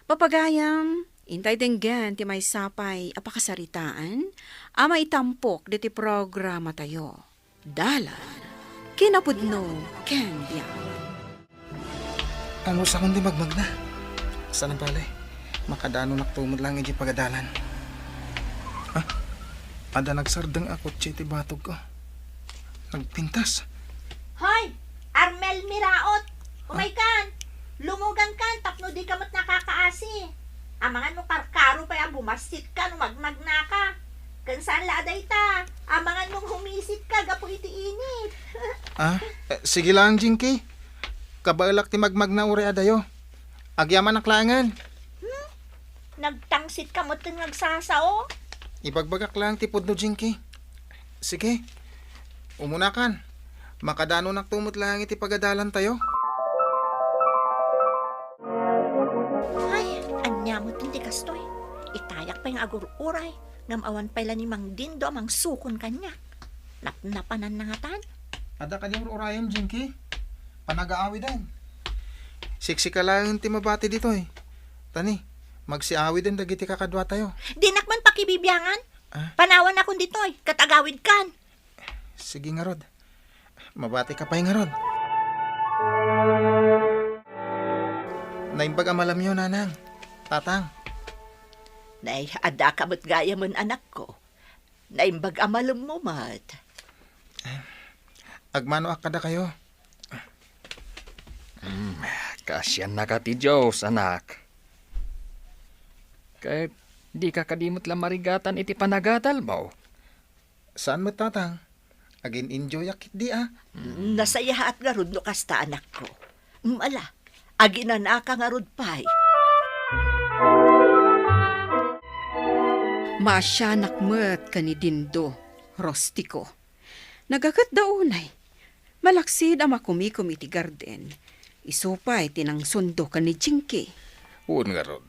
Papagayam, intay denggan ti may sapay apakasaritaan, ama itampok diti programa tayo. Dalan, kinapudno, ken biag. Ano sa kundi magmag na? Saan ang balay? Makadano naktumod lang iti pagadalan. Ha? Ada nagsardang ako ti batog ko. Nagpintas. Hoy! Armel Miraot! Umaykan! Lumugan kan, tapno di kamot nakakaasi. Amangan mo karkaro pa yung bumasit ka, no magmagna ka. Kansaan laday ta? Amangan mong humisit ka, gapo iti init. Sige lang, Jinky. Kabalak ti magmag na uri adayo. Agyaman aklangan. Nagtangsit ka mo itong nagsasao? Ibagbagak lang ti pudno, Jinky. Sige. Umunakan. Makadano naktumot lang iti pagadalan tayo. Ay, anya mo itong tikastoy. Itayak pa yung agur-uray. Ngamawan pala ni Mang Dindo amang sukon kanya. Napnapanan na nga tan. Ada ka niyang urayan, Jinky. Panag-aawi din. Siksika lang ti mabati dito eh. Tani, magsiawi din dagiti kakadwa tayo. Dinak man pakibibiyangan. Panawan akong ditoy, katagawid kan. Sige nga rod. Mabati ka pa nga rod. Naimbag amalam yun, nanang. Tatang. Nay, ada ka mo't gaya mon anak ko. Naimbag amalom mo, mat. Agmano akada kayo. Kasyan na ka ti Diyos, anak. Kahit di ka kadimot lang marigatan iti panagadal mo. Saan mo, tatang? Agin enjoy akit di Nasaya at garud no kasta anak ko. Ala, aginana ka garud pay. Masyanak met kani Dindo, Rostico. Nagakat daunay. Malaksid ang makumikom iti garden. Isupay tinang sundo ka ni Jinky. Uun nga rod.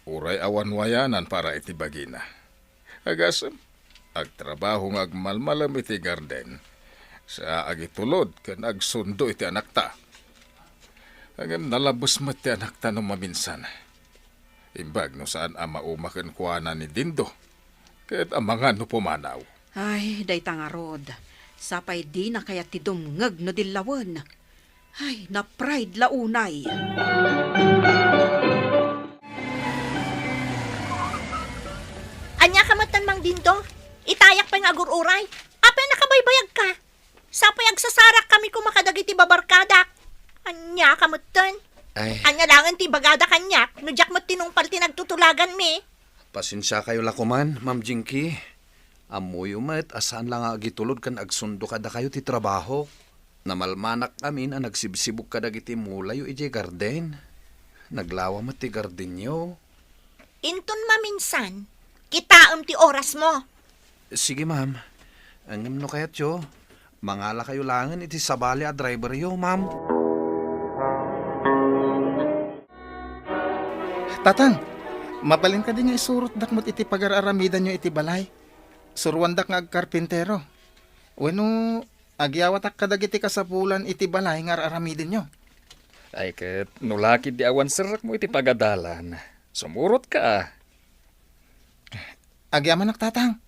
Uray awan wayanan para iti bagina. Agasam, agtrabaho nga agmalmalam iti garden. Sa agitulod kan agsundo iti anak ta. Agam nalabos mo iti anak ta no maminsan. Imbag no saan ama umakan kuana ni Dindo. Kahit amangan no pumanaw. Ay, day tangarod. Sapay di na kaya ti dumngag no dilawan. Ay, na pride launay. Anya ka matan Mang Dindo? Itayak pa yung agur-uray. Apay nakabaybayag ka. Sapay agsasarak kami kung makadagiti babarkada. Anya ka matan? Ay, Anya langan ti bagada kanyak. No jak mo tinungpal tinagtutulagan mi. pasensya kayo lakuman, Ma'am Jinky. Amoy umat, asaan lang agitulod kan agsundo kada kayo ti trabaho. Namalmanak amin ang nagsibsibog kada giti mulayo iti garden. Naglawa mo ti garden nyo. Inton maminsan, kitaam ti oras mo. Sige, ma'am. Angam no kayat yo. Mangala kayo langan iti sabali a driver yo, ma'am. Tatang, mabalin ka din nga isurot dakmot iti pagararamidan nyo iti balay. Surwandak nga agkarpintero. Weno, agyawatak kadagiti kasapulan iti balay nga aramidin nyo. Ay kat nulakid di awan serak mo iti pagadalan. Sumurot ka. Agyaman nak tatang.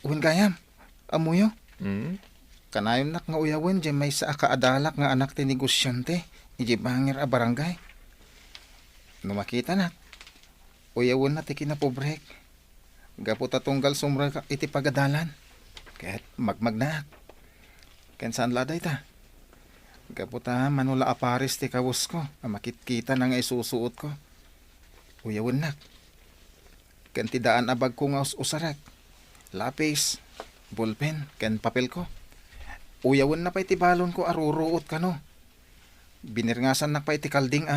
Uwin gayam, amuyo. Kanayon nak nga uyawin, di may sa kaadalak nga anak ti negosyante, iji bangir a barangay. Numakita na, uyawin na ti kinapobrek. Gapo tatunggal sumra ka iti pagadalan. Kaya't magmag na. Ken saan laday ta? Gapo ta manula aparis ti kawus ko, makitkita na nga isusuot ko. Uyawin na. Ken ti daan abag ko nga usarak. Lapis, ballpen, ken papel ko. Uyawin na pa iti balon ko aruruot ka no. Binirngasan na pa iti kalding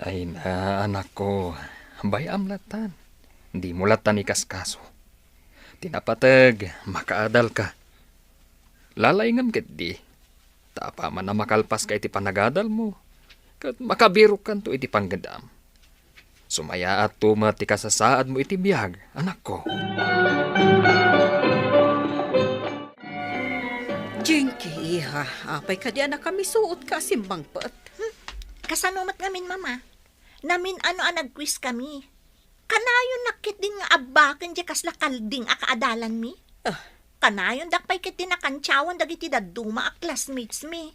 Ay na, anak ko. Bayam latan. Di mo latan ikaskaso. Tinapatag, makaadal ka. Lalayngan kat di. Tapa man na makalpas ka iti panagadal mo. Kat makabiro kan to iti panggandam. Sumaya at tumati ka sa saad mo iti biyag, anak ko. Jinky, iha. Apay ka di na kami suot ka simbang pat. Kasanumat ngamin, mama. Namin ano ang nag-quiz kami. Kanayon nakit din nga abakan di kasla kalding akaadalan mi. Kanayon dakpay kit din nakantsawan dagiti daduma a classmates mi.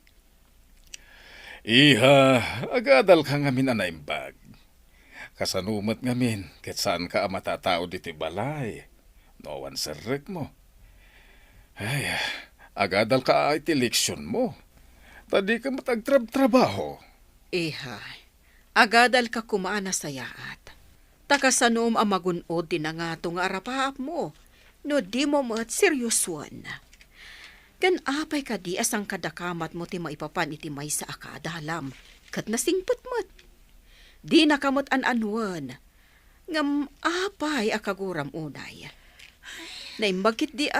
Iha, agadal ka ngamin anaimbag. Kasanumat ngamin, ket saan ka matatao diti balay. Noan sarek mo. Ay, agadal ka iti leksyon mo. Tadi ka matagtrabaho. Ihay, agadal ka kumaana sa yaat. Takasanom ang magunod din nga nga arapaap mo. No di mo mat seryosuan. Kan apay ka di asang kadakamat mo ti maipapan iti may sa akadalam. Kat nasingput mo't. Di nakamot an-anuan. Ngam apay akaguram unay. Naimbagkit di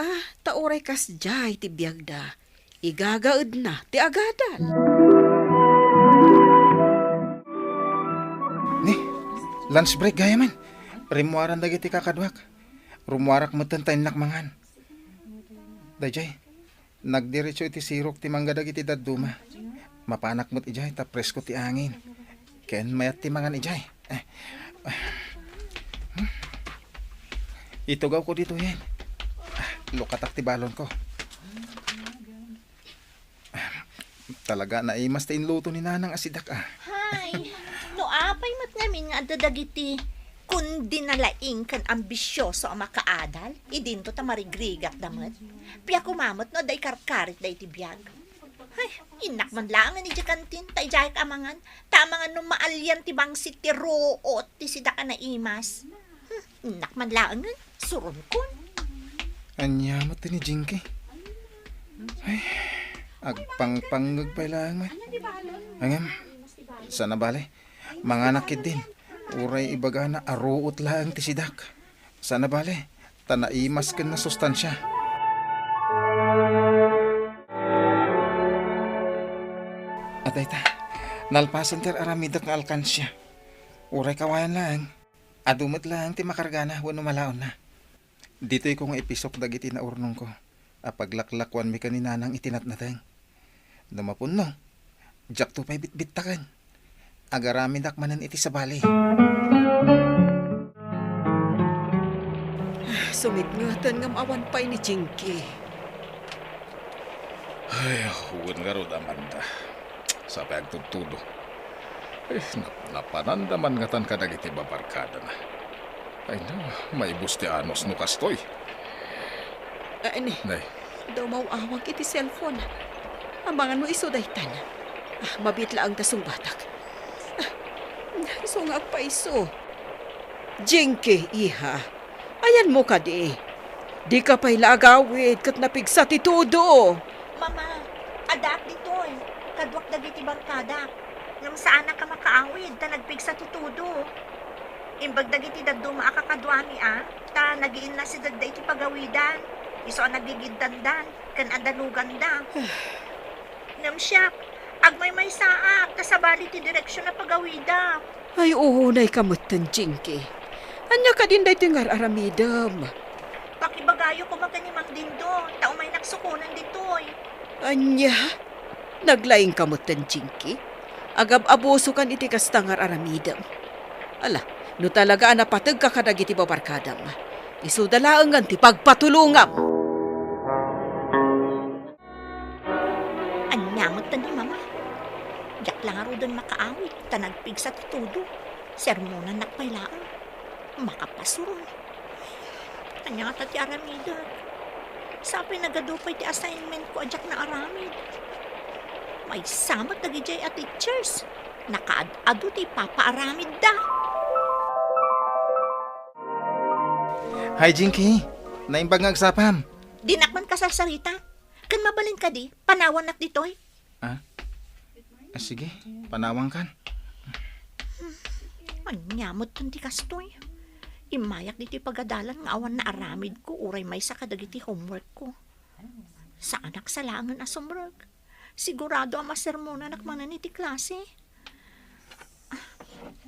taoray kas jay ti biyagda. Igagaad na ti agadal. Ni, lunch break gaya man. Rimuaran dagiti kakadwak. Rumuarak matan tayo nakmangan. Dajay, nagdiretso iti sirok ti mangga dagiti daduma. Mapanak mo't ijay, ta presko ti angin. Ken mayat ti mangan ijay. Itugaw ko dito yan. Lukatak ti balon ko. Talaga naimas ti inluto ni nanang asidak Hay, no apay mat namin nga dadagiti kundi nalaing kan ambisyoso ang makaadal, idinto ta marigrigat damat. Piya kumamot no, day karkarit day tibiyag. Ay, inak man lang ni kantin, tay jay kamangan, tamangan no maalyan ti bangsit ti root, ti sida ka na imas. Inak man lang suron kon. Anyamat ni Jinky. Ay, agpangpangag pa lang man. Angam, sana bale, mga nakid din. Uray ibaga na aruot lang ti sidak. Sana bale, tanaimas ken na sustansya. Atay ta, nalpasan ter aramidak nga alkansya. Uray kawayan lang. Adumot lang ti makargana wano malaon na. Dito'y kong episok dagiti na urnong ko. Apaglaklakwan mi kaninanang itinat nateng. Dumapun no, jak to pa'y bitbitakan. Agaramin dakmanan iti sa bali. Sumidngatan ngam awan pa'y ni Jinky. Ay, huwag nga ro Amanda. Sa pagtutudo. Napanandaman nga tan ka dagiti babarkada na. Ay na, may busti anos no kastoy. Ani, Nay, daw mauawag iti cellphone. Amangan mo iso daytan. Mabitla ang tasong batak. Iso nga pa iso. Jinky, iha. Ayan mo ka di. Di ka pa'y lagawid kat napigsa ti todo. Mama, adak ditoy. Kadwak dagiti barkada. Ngam saan na ka makaawid, ta nagpigsa tutudo. Imbag dagiti daduma akakadwami ta nagiin na si dagda iti pagawidan. Iso ang nagigiddandan, kan adanugan da. Ngam siya, agmay may saak, kasabali ti direksyon na pagawida. Ay, uhunay kamutan, Jinky. Anya ka din dahi tingar aramidam. Pakibagayo ko maganimang dindo, tao may naksukunan ditoy. Anya? Naglaing kamutan, Jinky? Agab-abuso kan iti kastangar aramidam. Ala, no talaga napatag ka kadag iti babarkadam. Isudalaangan ti pagpatulungam. Anyamot ta ni mama. Jak lang aro doon makaawit, ta nagpig sa tutudo. Sermonan nakpailaan. Makapasuron. Anya nga ti aramida. Sabi nagadupay ti assignment ko ajak na aramid. May samat nagijay at teachers. Nakaad-ado ti papaaramid da. hi Jinky. Naimbag nga agsapam. Dinakman ka sa sarita. Kan mabalin ka di, panawan nak ditoy. Sige, panawang kan. Anyamot tun ti kastoy. Imayak diti pagadalan nga awan na aramid ko, uray may sa kadagiti homework ko. Sa anak sa langan asumrag. Sigurado ang masermona nakmanan iti klase.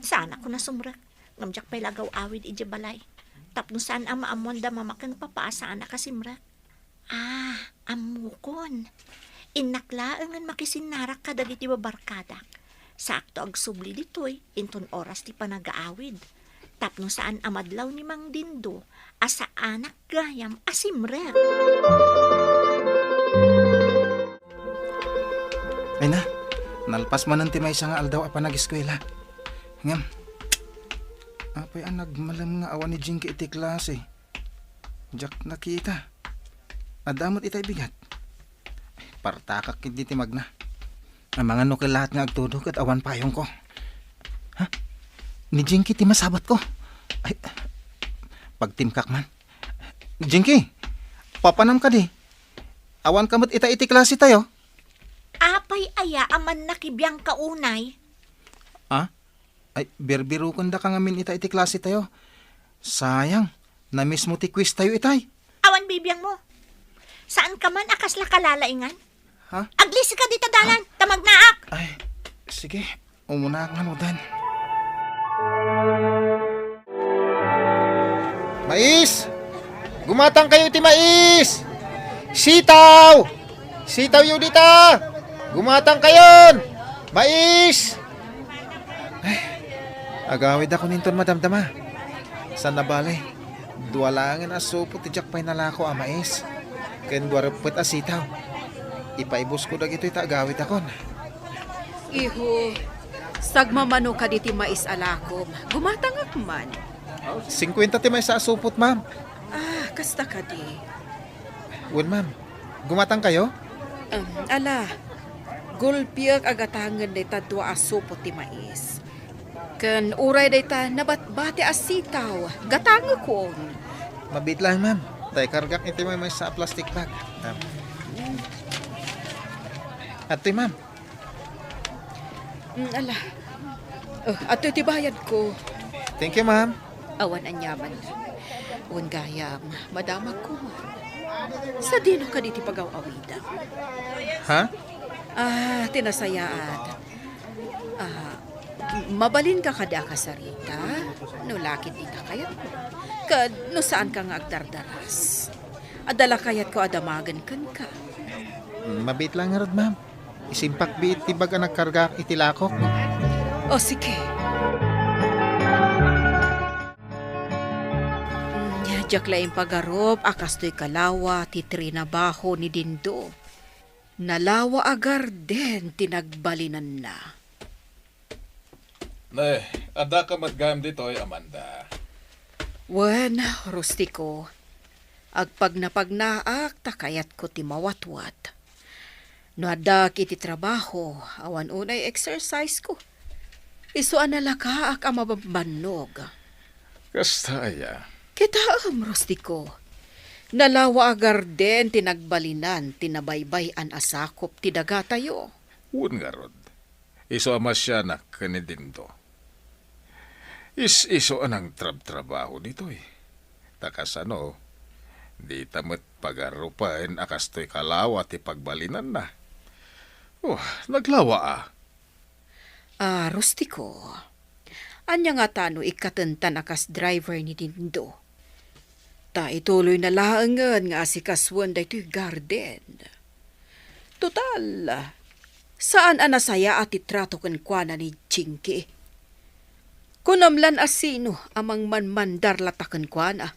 Sa anak ko na sumrag. Ngamjak pa'y lagaw awid iti balay. Tapno saan ang maamuan da mamakan papaasa anak kasimrag. Amukon. Inaklaangan makisinarak ka dagiti babarkadak. Sakto ag subli ditoy, inton oras ti panagaawid. Tapno saan amadlaw ni Mang Dindo, asa anak gayam asimrek. Ay na, nalpas man ang timay siya nga aldaw apa nag-eskwela. Ngam, apay ang nagmalam nga awan ni Jinky iti klase. Jak nakita. Adamot itay bigat. Partakak hindi timag na. Ang mga nukil lahat nga agtudok at awan payong ko. Ha? Ni Jinky ti masabat ko. Ay, pagtimkak man. Jinky, papanam ka di. Awan kamot ita-iti klase tayo. Apay aya aman nakibiyang kaunay. Ha? Ay, birbiro kunda ka ngamin ita-iti klase tayo. Sayang, na mismo ti quiz tayo itay. Awan bibiyang mo. Saan ka man akas la kalalaingan? Ha? Aglis ka dito dalan, tamagnaak. Ay, sige, umuna ka nga dan. Mais! Gumatang kayo ti mais! Sitaw! Sitaw yun dita! Gumatang kayon! Mais! Ay, agawid ako ninton madamdama. Sa nabalay, duwalangan asupot ti jakpay nalako a mais. Ken duwarapot a sitaw. Ipaibos ko dagito ita agawid akon. Iho, sagmamano ka diti mais alakom. Gumatangak man. 50 ti may sa asupot, ma'am. Ah, kasta ka di. Wen, ma'am. Gumatang kayo? Ala, gulpiag agatangan dayta dua asupot ti mais. Ken uray dayta nabatbati asitaw. Gatanga ko. Mabit lang, ma'am. Tay kargak iti may sa plastic bag. Atoy, ma'am. Ala. Ato ti bayad ko. Thank you, ma'am. Awan anyaman. Un gayam, madamag ko. Sa dino ka diti pagaw-awida. Ha? Tinasayaat. Mabalin ka kada ka sarita. No lakit ita kayat mo. Kad no saan ka nga agdardaras. Adala kayat ko adamagan kan ka. Mabit lang nga rod, ma'am. Isimpak biit ti baga nagkargak itilakok. O sige. Jaklaing pagarop, akas to'y kalawa, titri na baho ni Dindo. Nalawa agar den, tinagbalinan na. Nay, ada ka matgam dito ay Amanda. Wen, rustiko. Agpag napagnaak, takayat ko ti mawatwat. No adak iti trabaho, awan unay exercise ko. Isuan na laka ak amabambanog. Kastaya. Kita rustiko. Nalawa agar den, tinagbalinan, tinabaybay-an asakop, ti daga tayo. Un nga rod. Iso amas siya na kanidindo. Iso anang trabaho dito eh. Takas ano, di tamat pagarupain akas to'y kalawa ti pagbalinan na. Oh, naglawa Rustiko. Anya nga tano ikatentan akas driver ni Dindo. Ta ituloy na laangan nga si kaswan da ito'y garden. Total, saan anasaya at itrato kan kwa na ni Chinky? Kunamlan asino amang manmandar latakan kwa na.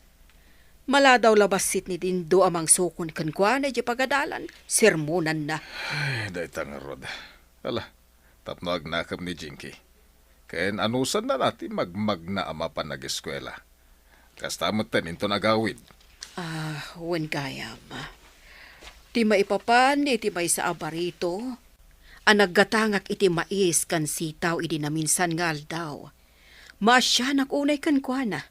Maladaw labasit ni Dindo amang sukon kan kwa na di pagadalan, sermonan na. Ay, dahi tanga rod. Ala, tapno agnakam ni Jinky. Kayan anusan na natin magmagna ama pa nag-eskwela. Kastamot tanin to nagawid. Wen kayam. Ti maipapan, iti may sa abarito. Anaggatangak iti mais kan sitaw idi na minsan ngal daw. Masya nakunay kan kuana.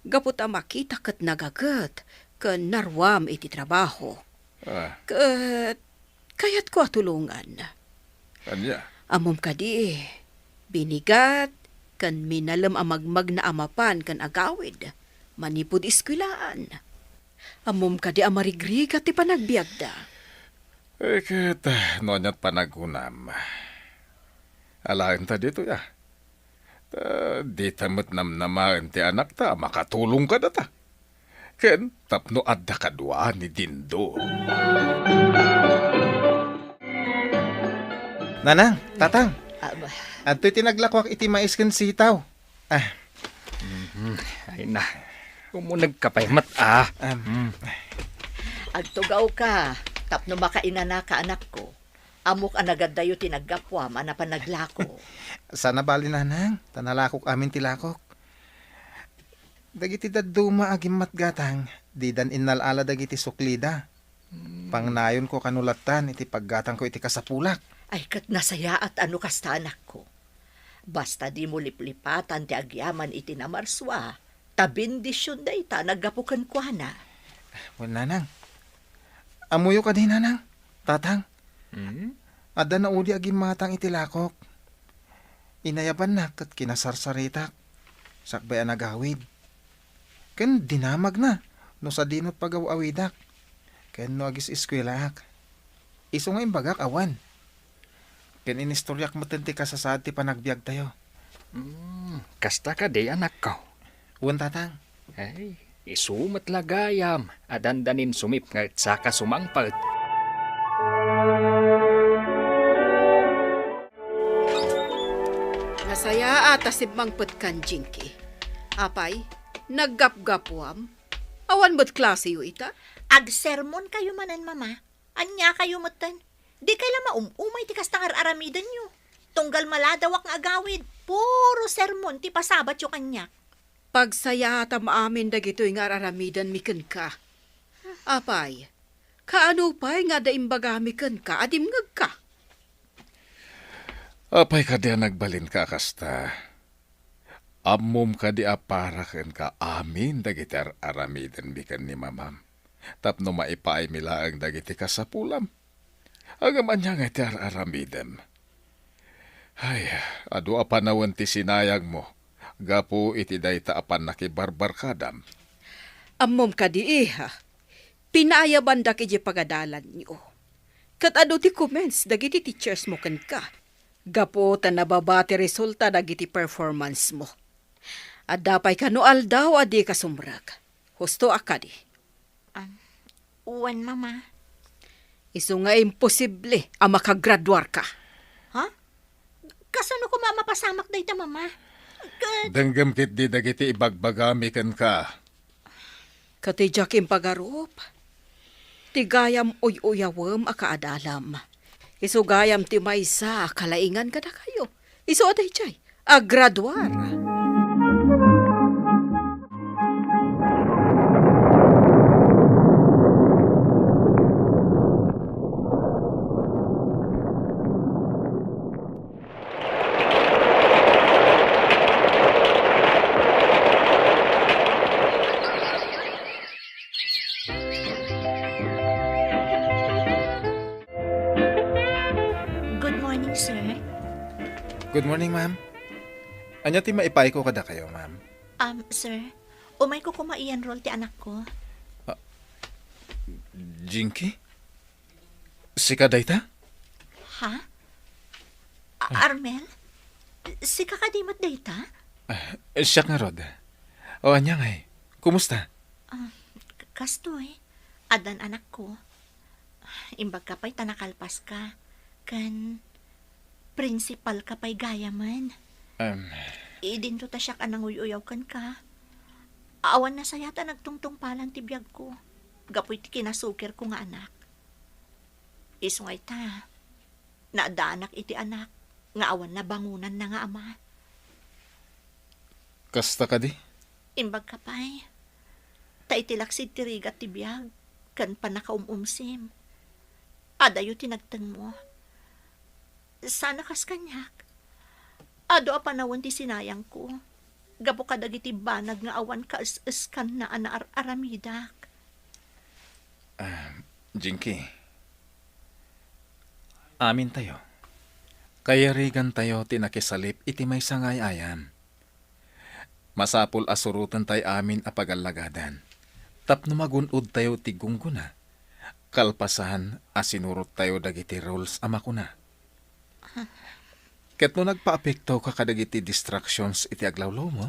Gapot a makita kat nagagat kan narwam iti trabaho. Kat kayat ko atulungan. Anya? Amom kadi, binigat kan minalam amagmag na amapan kan agawid. Manipod iskwilaan. Amom kadi amarigrig at ipanagbiagda. Ket, nonyat panagunam. Alain ta dito ya. Di tamot namnamaan ti anak ta, makatulong ka na ta. Ken, tapno adda kadwa ni Dindo. Nanang, tatang. Ato'y tinaglakwak iti mais ken sitaw. Ay na, umunag ka pa'y mat Agtugaw ka, tapno makainana ka anak ko. Amok anagadayo tinaggapwa, manapanaglako. Sana bali nanang, tanalakok amin tilakok. Dagiti daduma agim matgatang, Di dan inalala dagiti suklida. Pangnayon ko kanulatan iti paggatang ko iti kasapulak. Ay kat nasaya at ano kasta anak ko. Basta di mo liplipatan ti agyaman iti namarswa. Tabindisyon da ita naggapukan kwa na. Wan nanang. Amuyo ka din nanang. Tatang. Ada na udi agim matang iti lakok. Inayaban na kat kinasarsaritak. Sakbayan nagawid. Ken dinamag na. No sa dinot pagawawidak. Ken no agis eskwelaak. Iso nga imbagak awan. Ken inistoryak mo tenti ka sa saad ti panagbiag tayo. Kasta ka di anak ko. Uwan tatang. Ay, isumat lagayam. Adandanin sumip nga saka sumangpal. Nasaya ata si mangpet kan Jinky. Apay, naggapgapuam. Awan mo't klase yu ita? Agsermon kayo manan, mama. Anya kayo matan. Di kaila maumumay ti kastangar aramidan nyo. Tunggal maladawak nga agawid. Puro sermon ti pasabat yu kanya. Pagsaya ata maamin dagitoy nga aramidan miken ka. Apay, kaano pa'y nga daimbaga miken ka, adimngag ka. Apay ka di nagbalin ka kasta. Amom ka di aparaken ka amin dagiti aramiden bikan ni mamam. Tapno maipaay milaang dagiti kasapulam. Agaman niya nga iti aramiden. Ay, adu apanawan ti sinayang mo. Gapo iti dayta apan nakibarbar kadam. Ammom ka di iha. Pinaayaban da kiji pagadalan niyo. Kat ado ti comments dagiti teachers mo ken ka. Gapo ta nababati resulta dagiti performance mo. At dapay ka no aldaw adi kasumrag. Husto akadi. Uwan, mama. Iso nga imposible ang makagraduar ka. Ha? Kasano ko mamapasamak da ita, mama? Danggam kit di dagiti ibagbagami kan ka. Katijak impagarup. Tigayam uyawam akaadalam. Iso gayam ti maysa kalaingan kada kayo. Iso aday chay, agraduar. Good morning, sir. Good morning, ma'am. Anya ti maipay ko kada kayo, ma'am. Sir, umay ko kumai-enroll ti anak ko. Jinky? Si kadayta? Ha? Armel? Si kakadimot data? Siya nga, Rod. O, anya nga eh. Kumusta? Kastoy, adan anak ko. Imbag ka pa'y tanakalpas ka. Kan, principal ka pa'y gayaman. Idinto ta siya ka nang uyuyaw kan ka. Awan na sayata nagtungtong palang tibiyag ko. Gapoy ti kinasukir ko nga anak. Isungay ta. Naadaanak iti anak. Nga awan na bangunan na nga ama. Kasta ka di? Imbag ka pa'y. Ta itilaksid ti rigat ti biyag. Kan pa nakaumumsim. Adayo tinagtang mo. Sana kas kanyak. Ado apanawan ti sinayang ko. Gapo ka dagiti banag nga awan ka is-iskan na aramidak. Jinky. Amin tayo. Kayarigan tayo tinakisalip iti may sangay ayam. Masapul asurutan tayo amin apagalagadan. Tapno magunod tayo ti gungguna. Kalpasahan asinurot tayo dagiti rules amakuna. Ket no nagpa-apekto ka kadagiti distractions iti aglawlaw mo,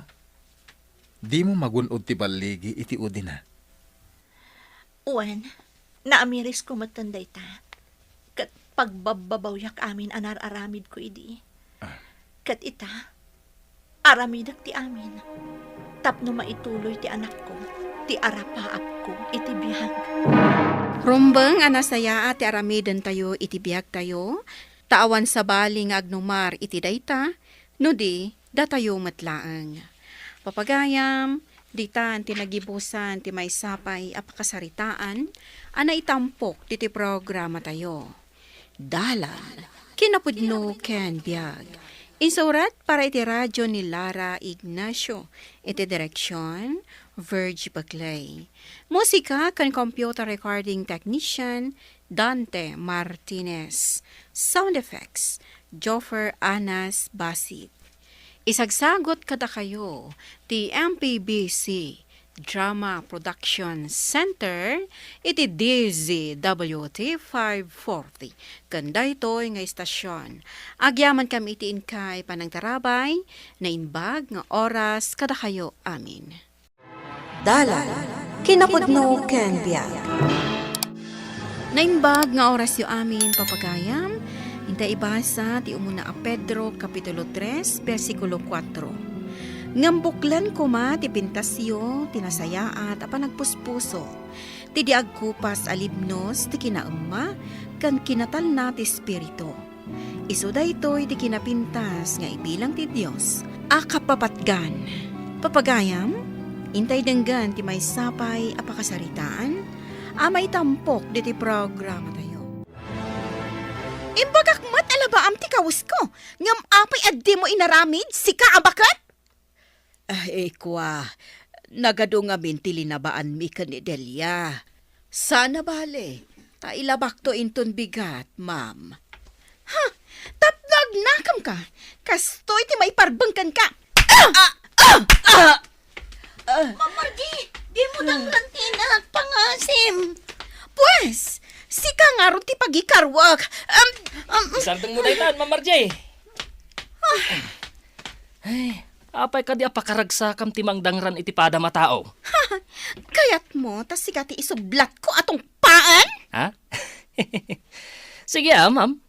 di mo magunod ti baligi iti udina. Uwan, naamiris ko matanday ta. Kat pagbababawyak amin anar-aramid ko idi. Kat ita, aramidak ti amin. Tapno maituloy ti anak ko, ti arapaap ko, iti biyag. Rumbeng anasaya ati aramiden tayo iti biag tayo, taawan sa bali nga agnumar iti dayta, no di datayo matlaang. Papagayam, Ditan tinagibusan ti may sapay apakasaritaan, ana itampok ti programa tayo. Dalan, kinapudno ken biag. Insurat para iti radyo ni Lara Ignacio, iti direksyon, Virgie Bagley. Musika kan computer recording technician, Dante Martinez. Sound effects, Joffer Anas Basit. Isagsagot kada kayo, ti MPBC Drama Production Center, iti DZWT 540. Kanda ito'y nga istasyon. Agyaman kami iti inkay panangtarabay, na inbag nga oras kada kayo amin. Dalan, kinapudno ken biag. Nainbag nga oras yu amin papagayam, hinta ibasa ti umuna a Pedro Kapitulo 3, versikulo 4. Ngambuklan ko ma ti pintasyo, tinasayaat a panagpuspuso, ti diagkupas alibnos ti kinaemma, kan kinatal na ti Espiritu. Iso daytoy ti kinapintas nga ibilang ti Dios, a kapapatgan. Papagayam, intay denggan ti may sapay a pakasaritaan, amay tampok diti programa tayo. Imbagak mat alabaam ti kawus ko, ngam apay addi mo inaramid, sika abakat? Ay, kwa, nagado nga mintili na baan mi ka ni Delia. Sana bale, ta ilabak to inton bigat, ma'am. Ha, tapdag nakam ka, kastoy ti may parbangkan ka. Mamardi, di mo nang lantinak, pangasim. Pues, sika nga ron ti pagikarwak. Isardang mo daytan, Mamarjay. Ay, apay ka di apakaragsakam ti mangdangran iti pada matao. Kayat mo, tas sika ti isublat ko atong paan? Ha? Sige ma'am.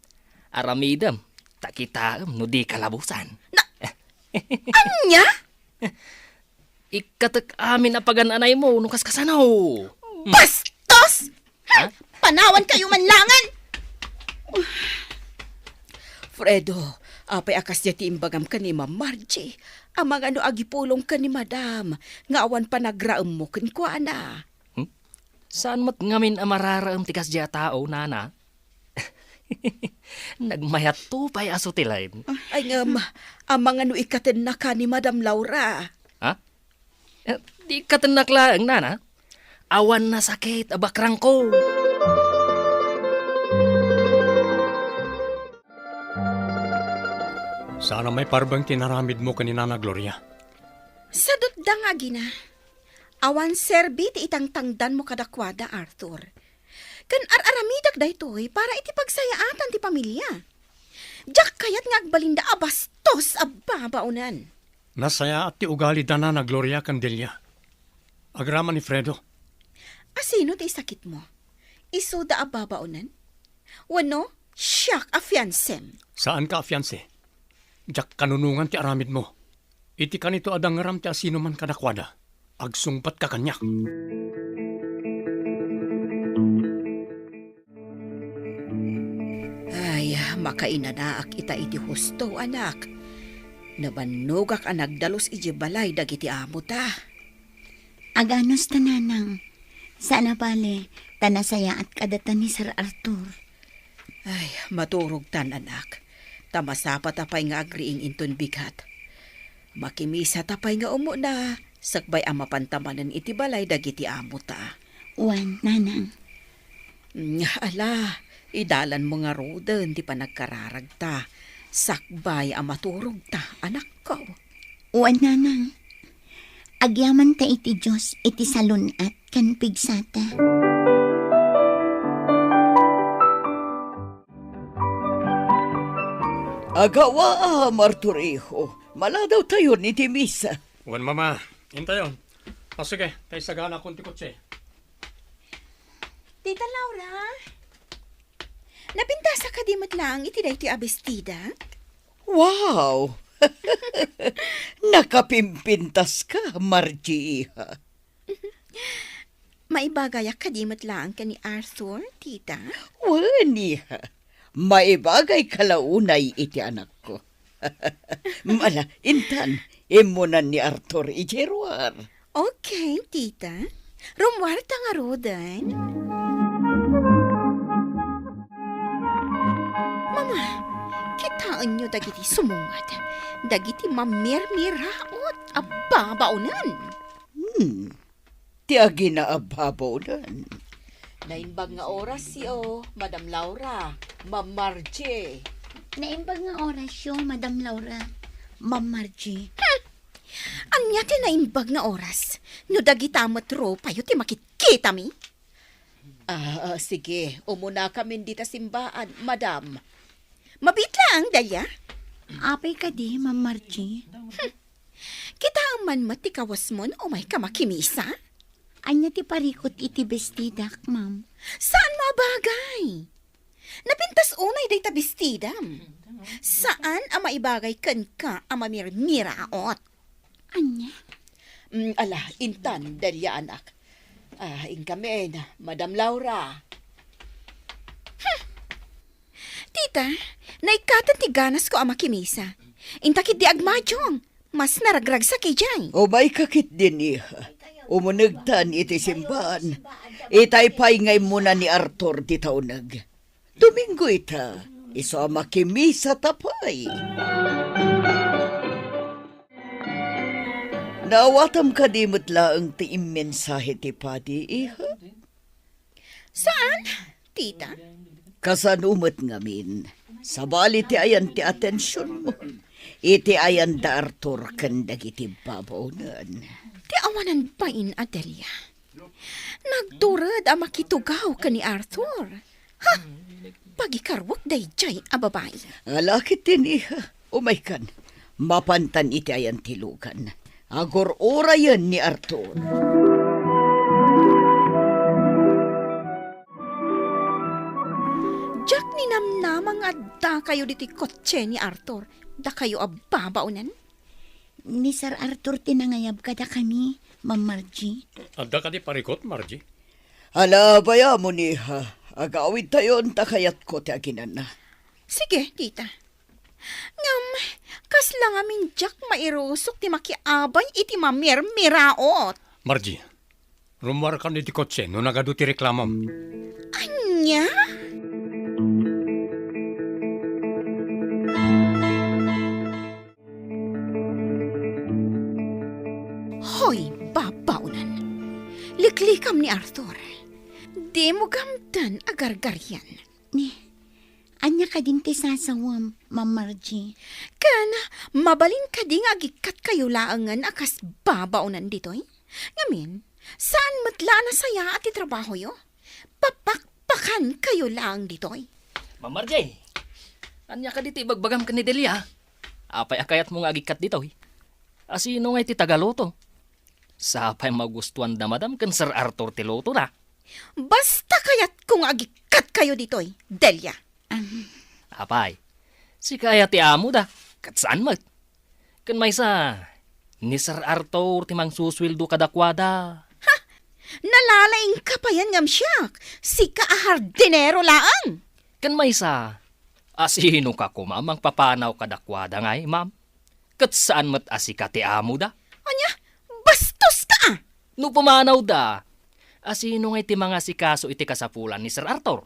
Aramidam. Takitaam no di kalabusan. Anya? Ikatek amin apagan anay mo nung kaskasanaw. Bastos! Ha? Panawan kayo manlangan! Fredo, apay akas ti imbagam ka ni Ma'am Margie. Amang ano agipulong ka ni Madam. Nga awan pa nagraam mo kin kwa na. Saan mo't ngamin amararaam tikas diya tao, nana? Nagmayat to pa'y asutilain. Ay ngam, amang ano ikatin na ka ni Madam Laura. Ha? Di katinaklaang, nana. Awan na sakit, abakrang ko. Sana may parbang tinaramid mo kanina na Gloria. Sa dutda nga gina. Awan serbi ti itang tangdan mo kadakwada, Arthur. Kan ar-aramidak daytoy para iti pagsayaatan ti pamilya. Diyak kayat nga agbalinda abastos ababaunan. Nasaya at ti ugali dana na Gloria Candelia. Agrama ni Fredo. Asino ti sakit mo? Iso da ababaunan? Wano, siyak a fiancem. Saan ka afianse? Diyak kanunungan ti aramid mo. Iti kanito adang ngaram ti asino man kadakwada. Agsungpat ka kanyak. Ay, makainanaak ita iti husto, anak. Nabanugak ang nagdalos iji balay dagiti amo ta. Aganos tananang. Sana bale, tanasaya at kadatan ni Sir Arthur. Ay, maturog tan, anak. Tamasapa tapay nga agriing inton bigat. Makimisa tapay nga umo na, sakbay ang mapantamanan iti balay dagiti amo ta. Wan, nanang. Ala, idalan mo nga roden, di pa nagkararag ta. Sakbay ang maturog ta, anak ko. Wan, nanang. Agyaman ta iti Diyos, iti salunat, kan pigsata. Agawa, Marturiho. Mala daw tayo ni Timisa. Wan mama, hintayon. O sige, tayo sagana kung tikotse. Tita Laura, napintasa ka di matlang iti dahi ti abestida? Wow! Nakapimpintas ka, Margie. Maibagayak ka di matlang ka ni Arthur, tita? Waniha. Maibagay kalaunay iti anak ko. Mala, intan, imunan ni Arthur ijeruar. Okay, tita. Rumwarta nga rodan. Mama, kitaan nyo dagiti sumungad. Dagiti mamirmiraot ababaunan. Ti ginaababaw nan. Naimbag nga oras siyo, Madam Laura, Ma'am Margie. Naimbag nga orasyon, Madam Laura. Ma'am Margie. Anya ti naimbag nga oras. No dagitamot ro, payo ti makikita mi. Sige, umuna kami dita simbaan, Madam. Mabit lang, Daya. Apay ka di, Ma'am Margie. Kita man matikawas mo na umay ka makimisa. Anya ti parikot iti bestidak, ma'am. Saan mabagay? Napintas unay day tabistidam. Saan ang maibagay kan ka ang mamirmiraot? Anya? Ala, intan, Delia anak. Inkamen, Madam Laura. Tita, naikatan ti ganas ko ang makimisa. Intakit di agmadyong. Mas naragrag sa kijay. O may kakit din iha. Umunagtan iti simbahan. Itay ngay muna ni Arthur di taunag. Domingo ita, iso makimisa tapay. Nawatam ka di mutlaang ti imensahe ti padi iha. Saan, tita? Kasanumot ngamin. Sabali ti ayan ti atensyon mo. Iti ayan da Arthur kandag iti babaunan. Ti awanan pain, Adelia. Nagturad ang makitugaw ka ni Arthur. Ha? Pagikarwak day jay a babae. Alakit din iha. Umaykan. Mapantan iti ayan tilukan. Agor ora yan ni Arthur. Jack ni namnamang adda kayo diti kotse ni Arthur. Da kayo ababaunan. Ni Sir Arthur tinangayab kada kami, Ma'am Margie. Adda ka di parikot, Margie. Ala, baya mo niha. Agawid tayo ta kayat ko ti aginan na. Sige, tita. Ngam, kas lang amin Jack mairusok ti makiabay iti mamirmiraot. Margie, rumwar ka ni ti kotse no nagado ti reklamam. Anya? Hoy, babaunan. Liklikam ni Arthur. Di mo gamtan agargaryan. Anya ka din ti sasawam, Ma'am Margie. Kana, mabalin ka di nga agikat kayo laangan akas babaunan ditoy. Ngamin, saan matla na saya at itrabaho yo? Papakpakan kayo lang ditoy. Ma'am Margie, anya ka dito ibagbagam ka ni Delia. Apay akayat mo nga agikat dito. Asino nga iti Tagaloto? Sapay magustuhan da madam kan Sir Arthur ti Loto na. Basta kayat kung agikat kayo ditoy, Delia. Apay, si kaya ti amo da, kat saan mat? Kan may sa, ni Sir Arthur ti mang suswildo kadakwada. Nalalaing ka pa yan ngam siyak. Si kaahardinero laang. Kan may sa, asino ka kumamang papanaw kadakwada ngay, ma'am? Kat saan mat asika ti amo da? Anya, bastos ka! No pumanaw da, asino ngay ti mga sikaso iti kasapulan ni Sir Arthur?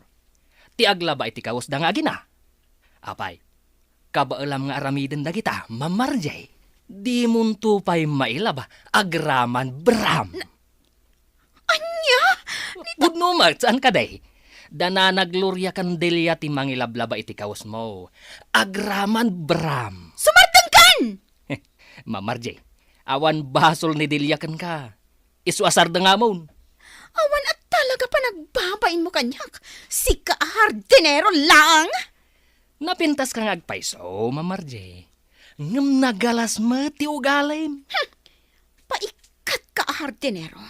Ti aglaba iti kawas da nga gina. Apay, kabaalam nga aramiden da kita, Ma'am Margie. Di munto pa'y mailaba, agraman bram. Anya? Budno mat, saan ka day? Dana naglurya kan Delia ti mangilablaba iti kawas mo. Agraman bram. Sumartang kan! Ma'am Margie, awan basol ni Delia kan ka. Isuasar da nga mo. Awan at talaga pa nagbabain mo kanyak. Si kaahardinero lang. Napintas kang agpaiso, Ma'am Margie. Ngam nagalas mati ugalim. Paikat kaahardinero.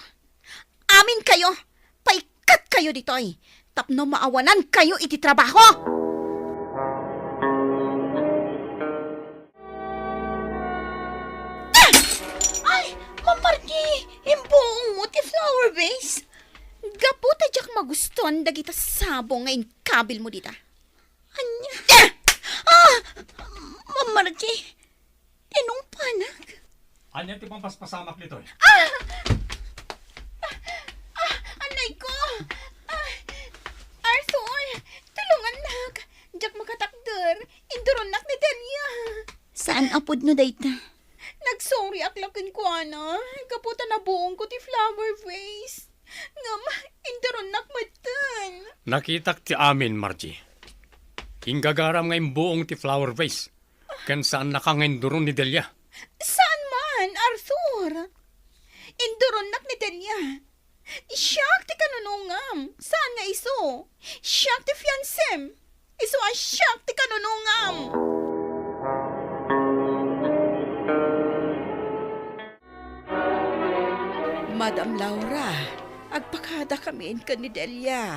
Amin kayo. Paikat kayo ditoy. Tapno maawanan kayo iti trabaho. Ay, Ma'am Margie, imbuong mo ti flower vase. Gaputa jak magustuhan dagita sabong ngayon kabil mo dita. Ma'am Margie, tinong panak. Anya ti pampaspasamak nito eh. Anay ko! Arthur! Tulungan nak! Diyak makatakder! Induron nak ni Delia! Saan apod no dayta? Nagsorry aklakin ko, ana. Kaputa na buong ko ti flower vase. Ngam, induron nak matan. Nakitak ti amin, Margie. Ingagaram nga buong ti flower vase. Kan saan nakangenduron ni Delia. Saan man, Arthur? Induron nak ni Delia. Siyak ti kanunungam. Saan nga iso? Siyak ti fiancem. Iso a siyak ti kanunungam. Madam Laura, agpakada kami ka ni Delia.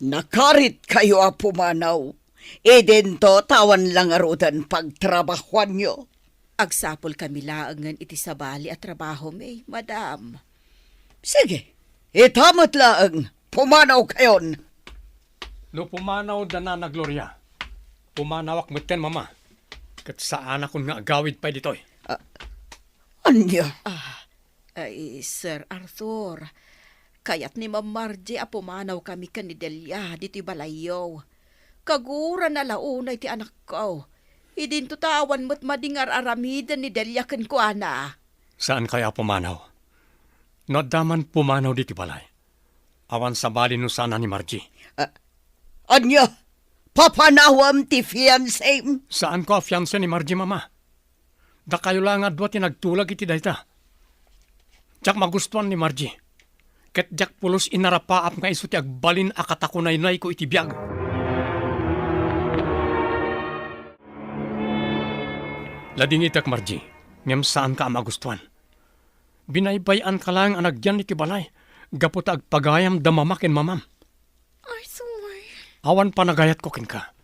Nakarit kayo a pumanaw. Dento tawan lang arudan pagtrabahuan nyo. Agsapol kami laangan iti sabali at trabaho may, madam. Sige, itamot lang. Pumanaw kayon. No pumanaw dana na Gloria. Pumanawak meten mama. Kat saan akong nga agawid pa ditoy. Anya? Ay, Sir Arthur, kayat ni Ma'am Margie apumanaw kami ka ni Delia dito'y balayaw. Kagura na launay ti anak ko. Idin tutawan mo't madingar aramidan ni Delia kan ko, ana. Saan kaya pumanaw? Nadaman pumanaw diti balay. Awan sa bali no sana ni Margie. Anya? Papanawam ti fiancé? Saan ko a fiancé ni Margie, mama? Da kayo lang adwa ti nagtulag iti dayta. Diyak magustuhan ni Margie. Ket diyak pulos inarapaap nga iso ti agbalin akatakunay-nay ko iti biyag. Lading itak, Margie. Ngem saan ka magustuhan? Binaybayan ka lang ang agyan iti balay. Gaputa agpagayam damamakin mamam. Arthur. Awan pa nagayat ko kin ka.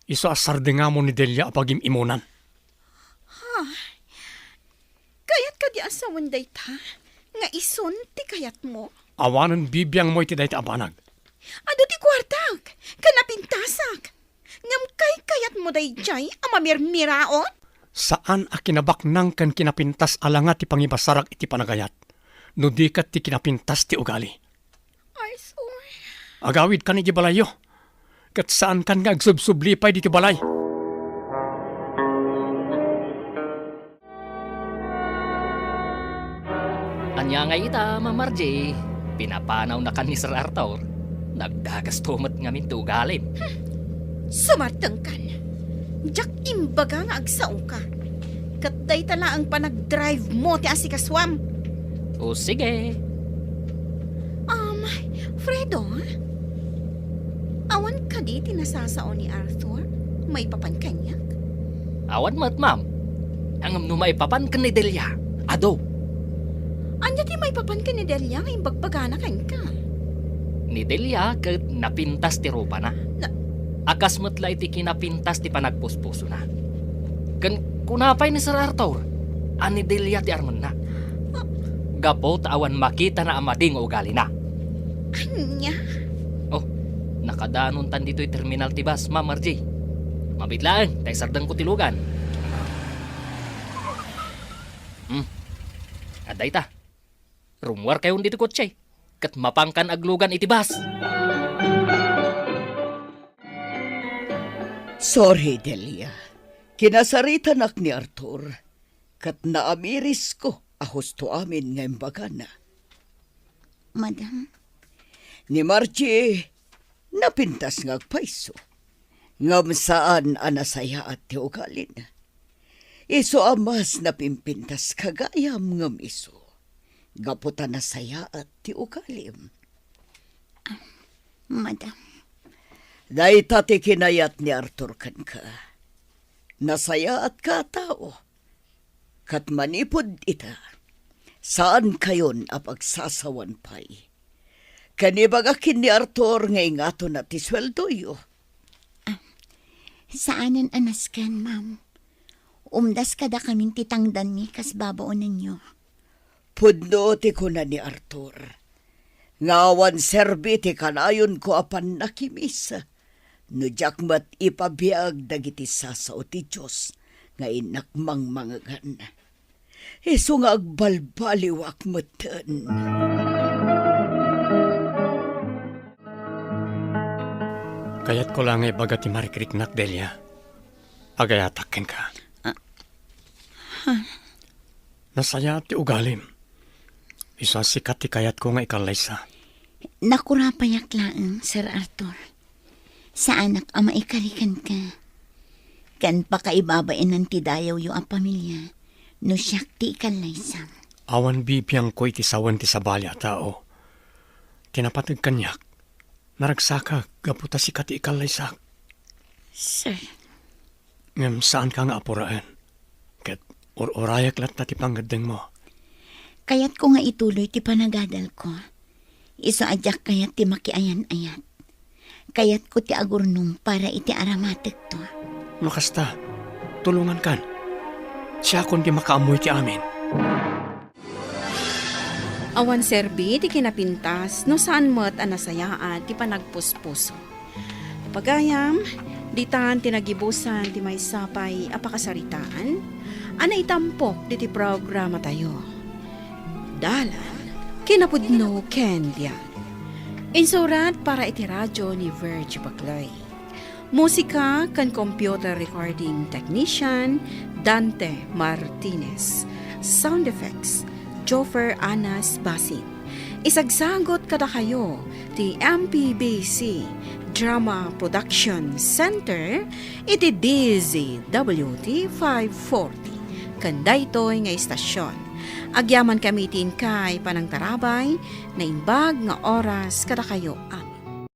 Iso asarde nga mo ni Delia apagim imunan. Kayat ka di asawan dayta? Nga ison ti kayat mo? Awanan bibiyang mo iti dayta abanag. Ado ti kwartak, kanapintasak. Ngam kayat mo dayjay, amamirmiraon? Saan a kinabaknang kan kinapintas alanga ti pangibasarak iti panagayat? No di kat ti kinapintas ti ugali. Arthur. Agawid ka ni di balayo. Kat saan kan nga agsubsublipay di ti balay? Anya nga ita, Ma'am Margie. Pinapanaw na kan ni Sir Arthur. Nagdagas tumat nga min tugalim. Sumartang kan. Diyak imbaga nga agsaong ka. Katday tala ang panag-drive mo ti asikaswam. O sige. Fredo, awan ka di tinasasao ni Arthur? May papankanyak? Awan mat, ma'am. Ang numay papan ka ni Delia. Ado. Anya ti may papan ka ni Delia ngayong bagbagana kan ka? Ni Delia kat napintas ti rupa na. Akas matla iti kinapintas ti panagpuspuso na. Kan kunapay ni Sir Arthur, ani Delia ti arman na. Gapo awan makita na amading ugali na. Anya? Oh, nakadanon tan dito'y terminal ti bus, Ma'am Margie. Mabitlaan, tay sardang kutilugan. Aday ta. Rumwar kayon dito kotse. Kat mapangkan aglugan iti bus. Sorry, Delia. Kinasaritan ni Arthur. Kat naamiris ko ahos to amin ngayon baga na. Madam? Ni Margie, napintas nga agpaiso. Ngam saan anasaya at tiugalin. Iso amas napimpintas kagayam ngam iso. Gaputa na saya at tiugalim. Madam. Day tati kinayat ni Arthur kan ka. Nasaya at katao. Kat manipod ita. Saan kayon apagsasawan pa'y? Kanibagakin ni Arthur ngay ngato na ti sweldo yo. Saanan anaskan, ma'am? Umdas kada kaming titangdan ni kas babaon ninyo. Pudno ti ko na ni Arthur. Ngawan serbi ti kanayon ko apan nakimis. No jakmat ipabiyag dagiti sasao ti Diyos nga inakmang mangagan. Iso nga agbalbaliwak matan. Kayat ko lang baga ti Marikriknak, Delia. Agayatakin ka. Nasaya ti ugalim. Isa sikat ti kayat ko nga ikalaysa. Nakurapayak laang, Sir Arthur. Sa anak ama ikarikan ka. Kan pakaibabain ng tidayaw yu ang pamilya. No siyak ti ikalaysam. Awan bibiyang ko iti sawan ti sabali a tao. Tinapatag kanyak. Naragsaka, gaputa si kati ikalaysak. Sir, Ngam saan ka nga apuraan? Kat orayak lat na ti panggadeng mo. kayat ko nga ituloy ti panagadal ko. Iso adyak kayat ti makiayan-ayat. Kayat ko ti agurnong para iti aramatek to. Makasta, tulungan kan. Siya kundi makaamoy ti amin. Awan serbi ti kinapintas no saan mo't anasayaan ti panagpuspuso. Pagayam, ditan tinagibusan ti may sapay apakasaritaan, ana itampok di ti programa tayo. Dalan, kinapudno Candia. Insurat para iti radyo ni Virgie Baclay. Musika kan computer recording technician Dante Martinez. Sound effects Joffer Anas Basin. Isagsagot kada kayo ti MPBC Drama Production Center iti DZWT 540 kandaytoy nga istasyon. Agyaman kami tin kay panang tarabay na imbag nga oras kada kayo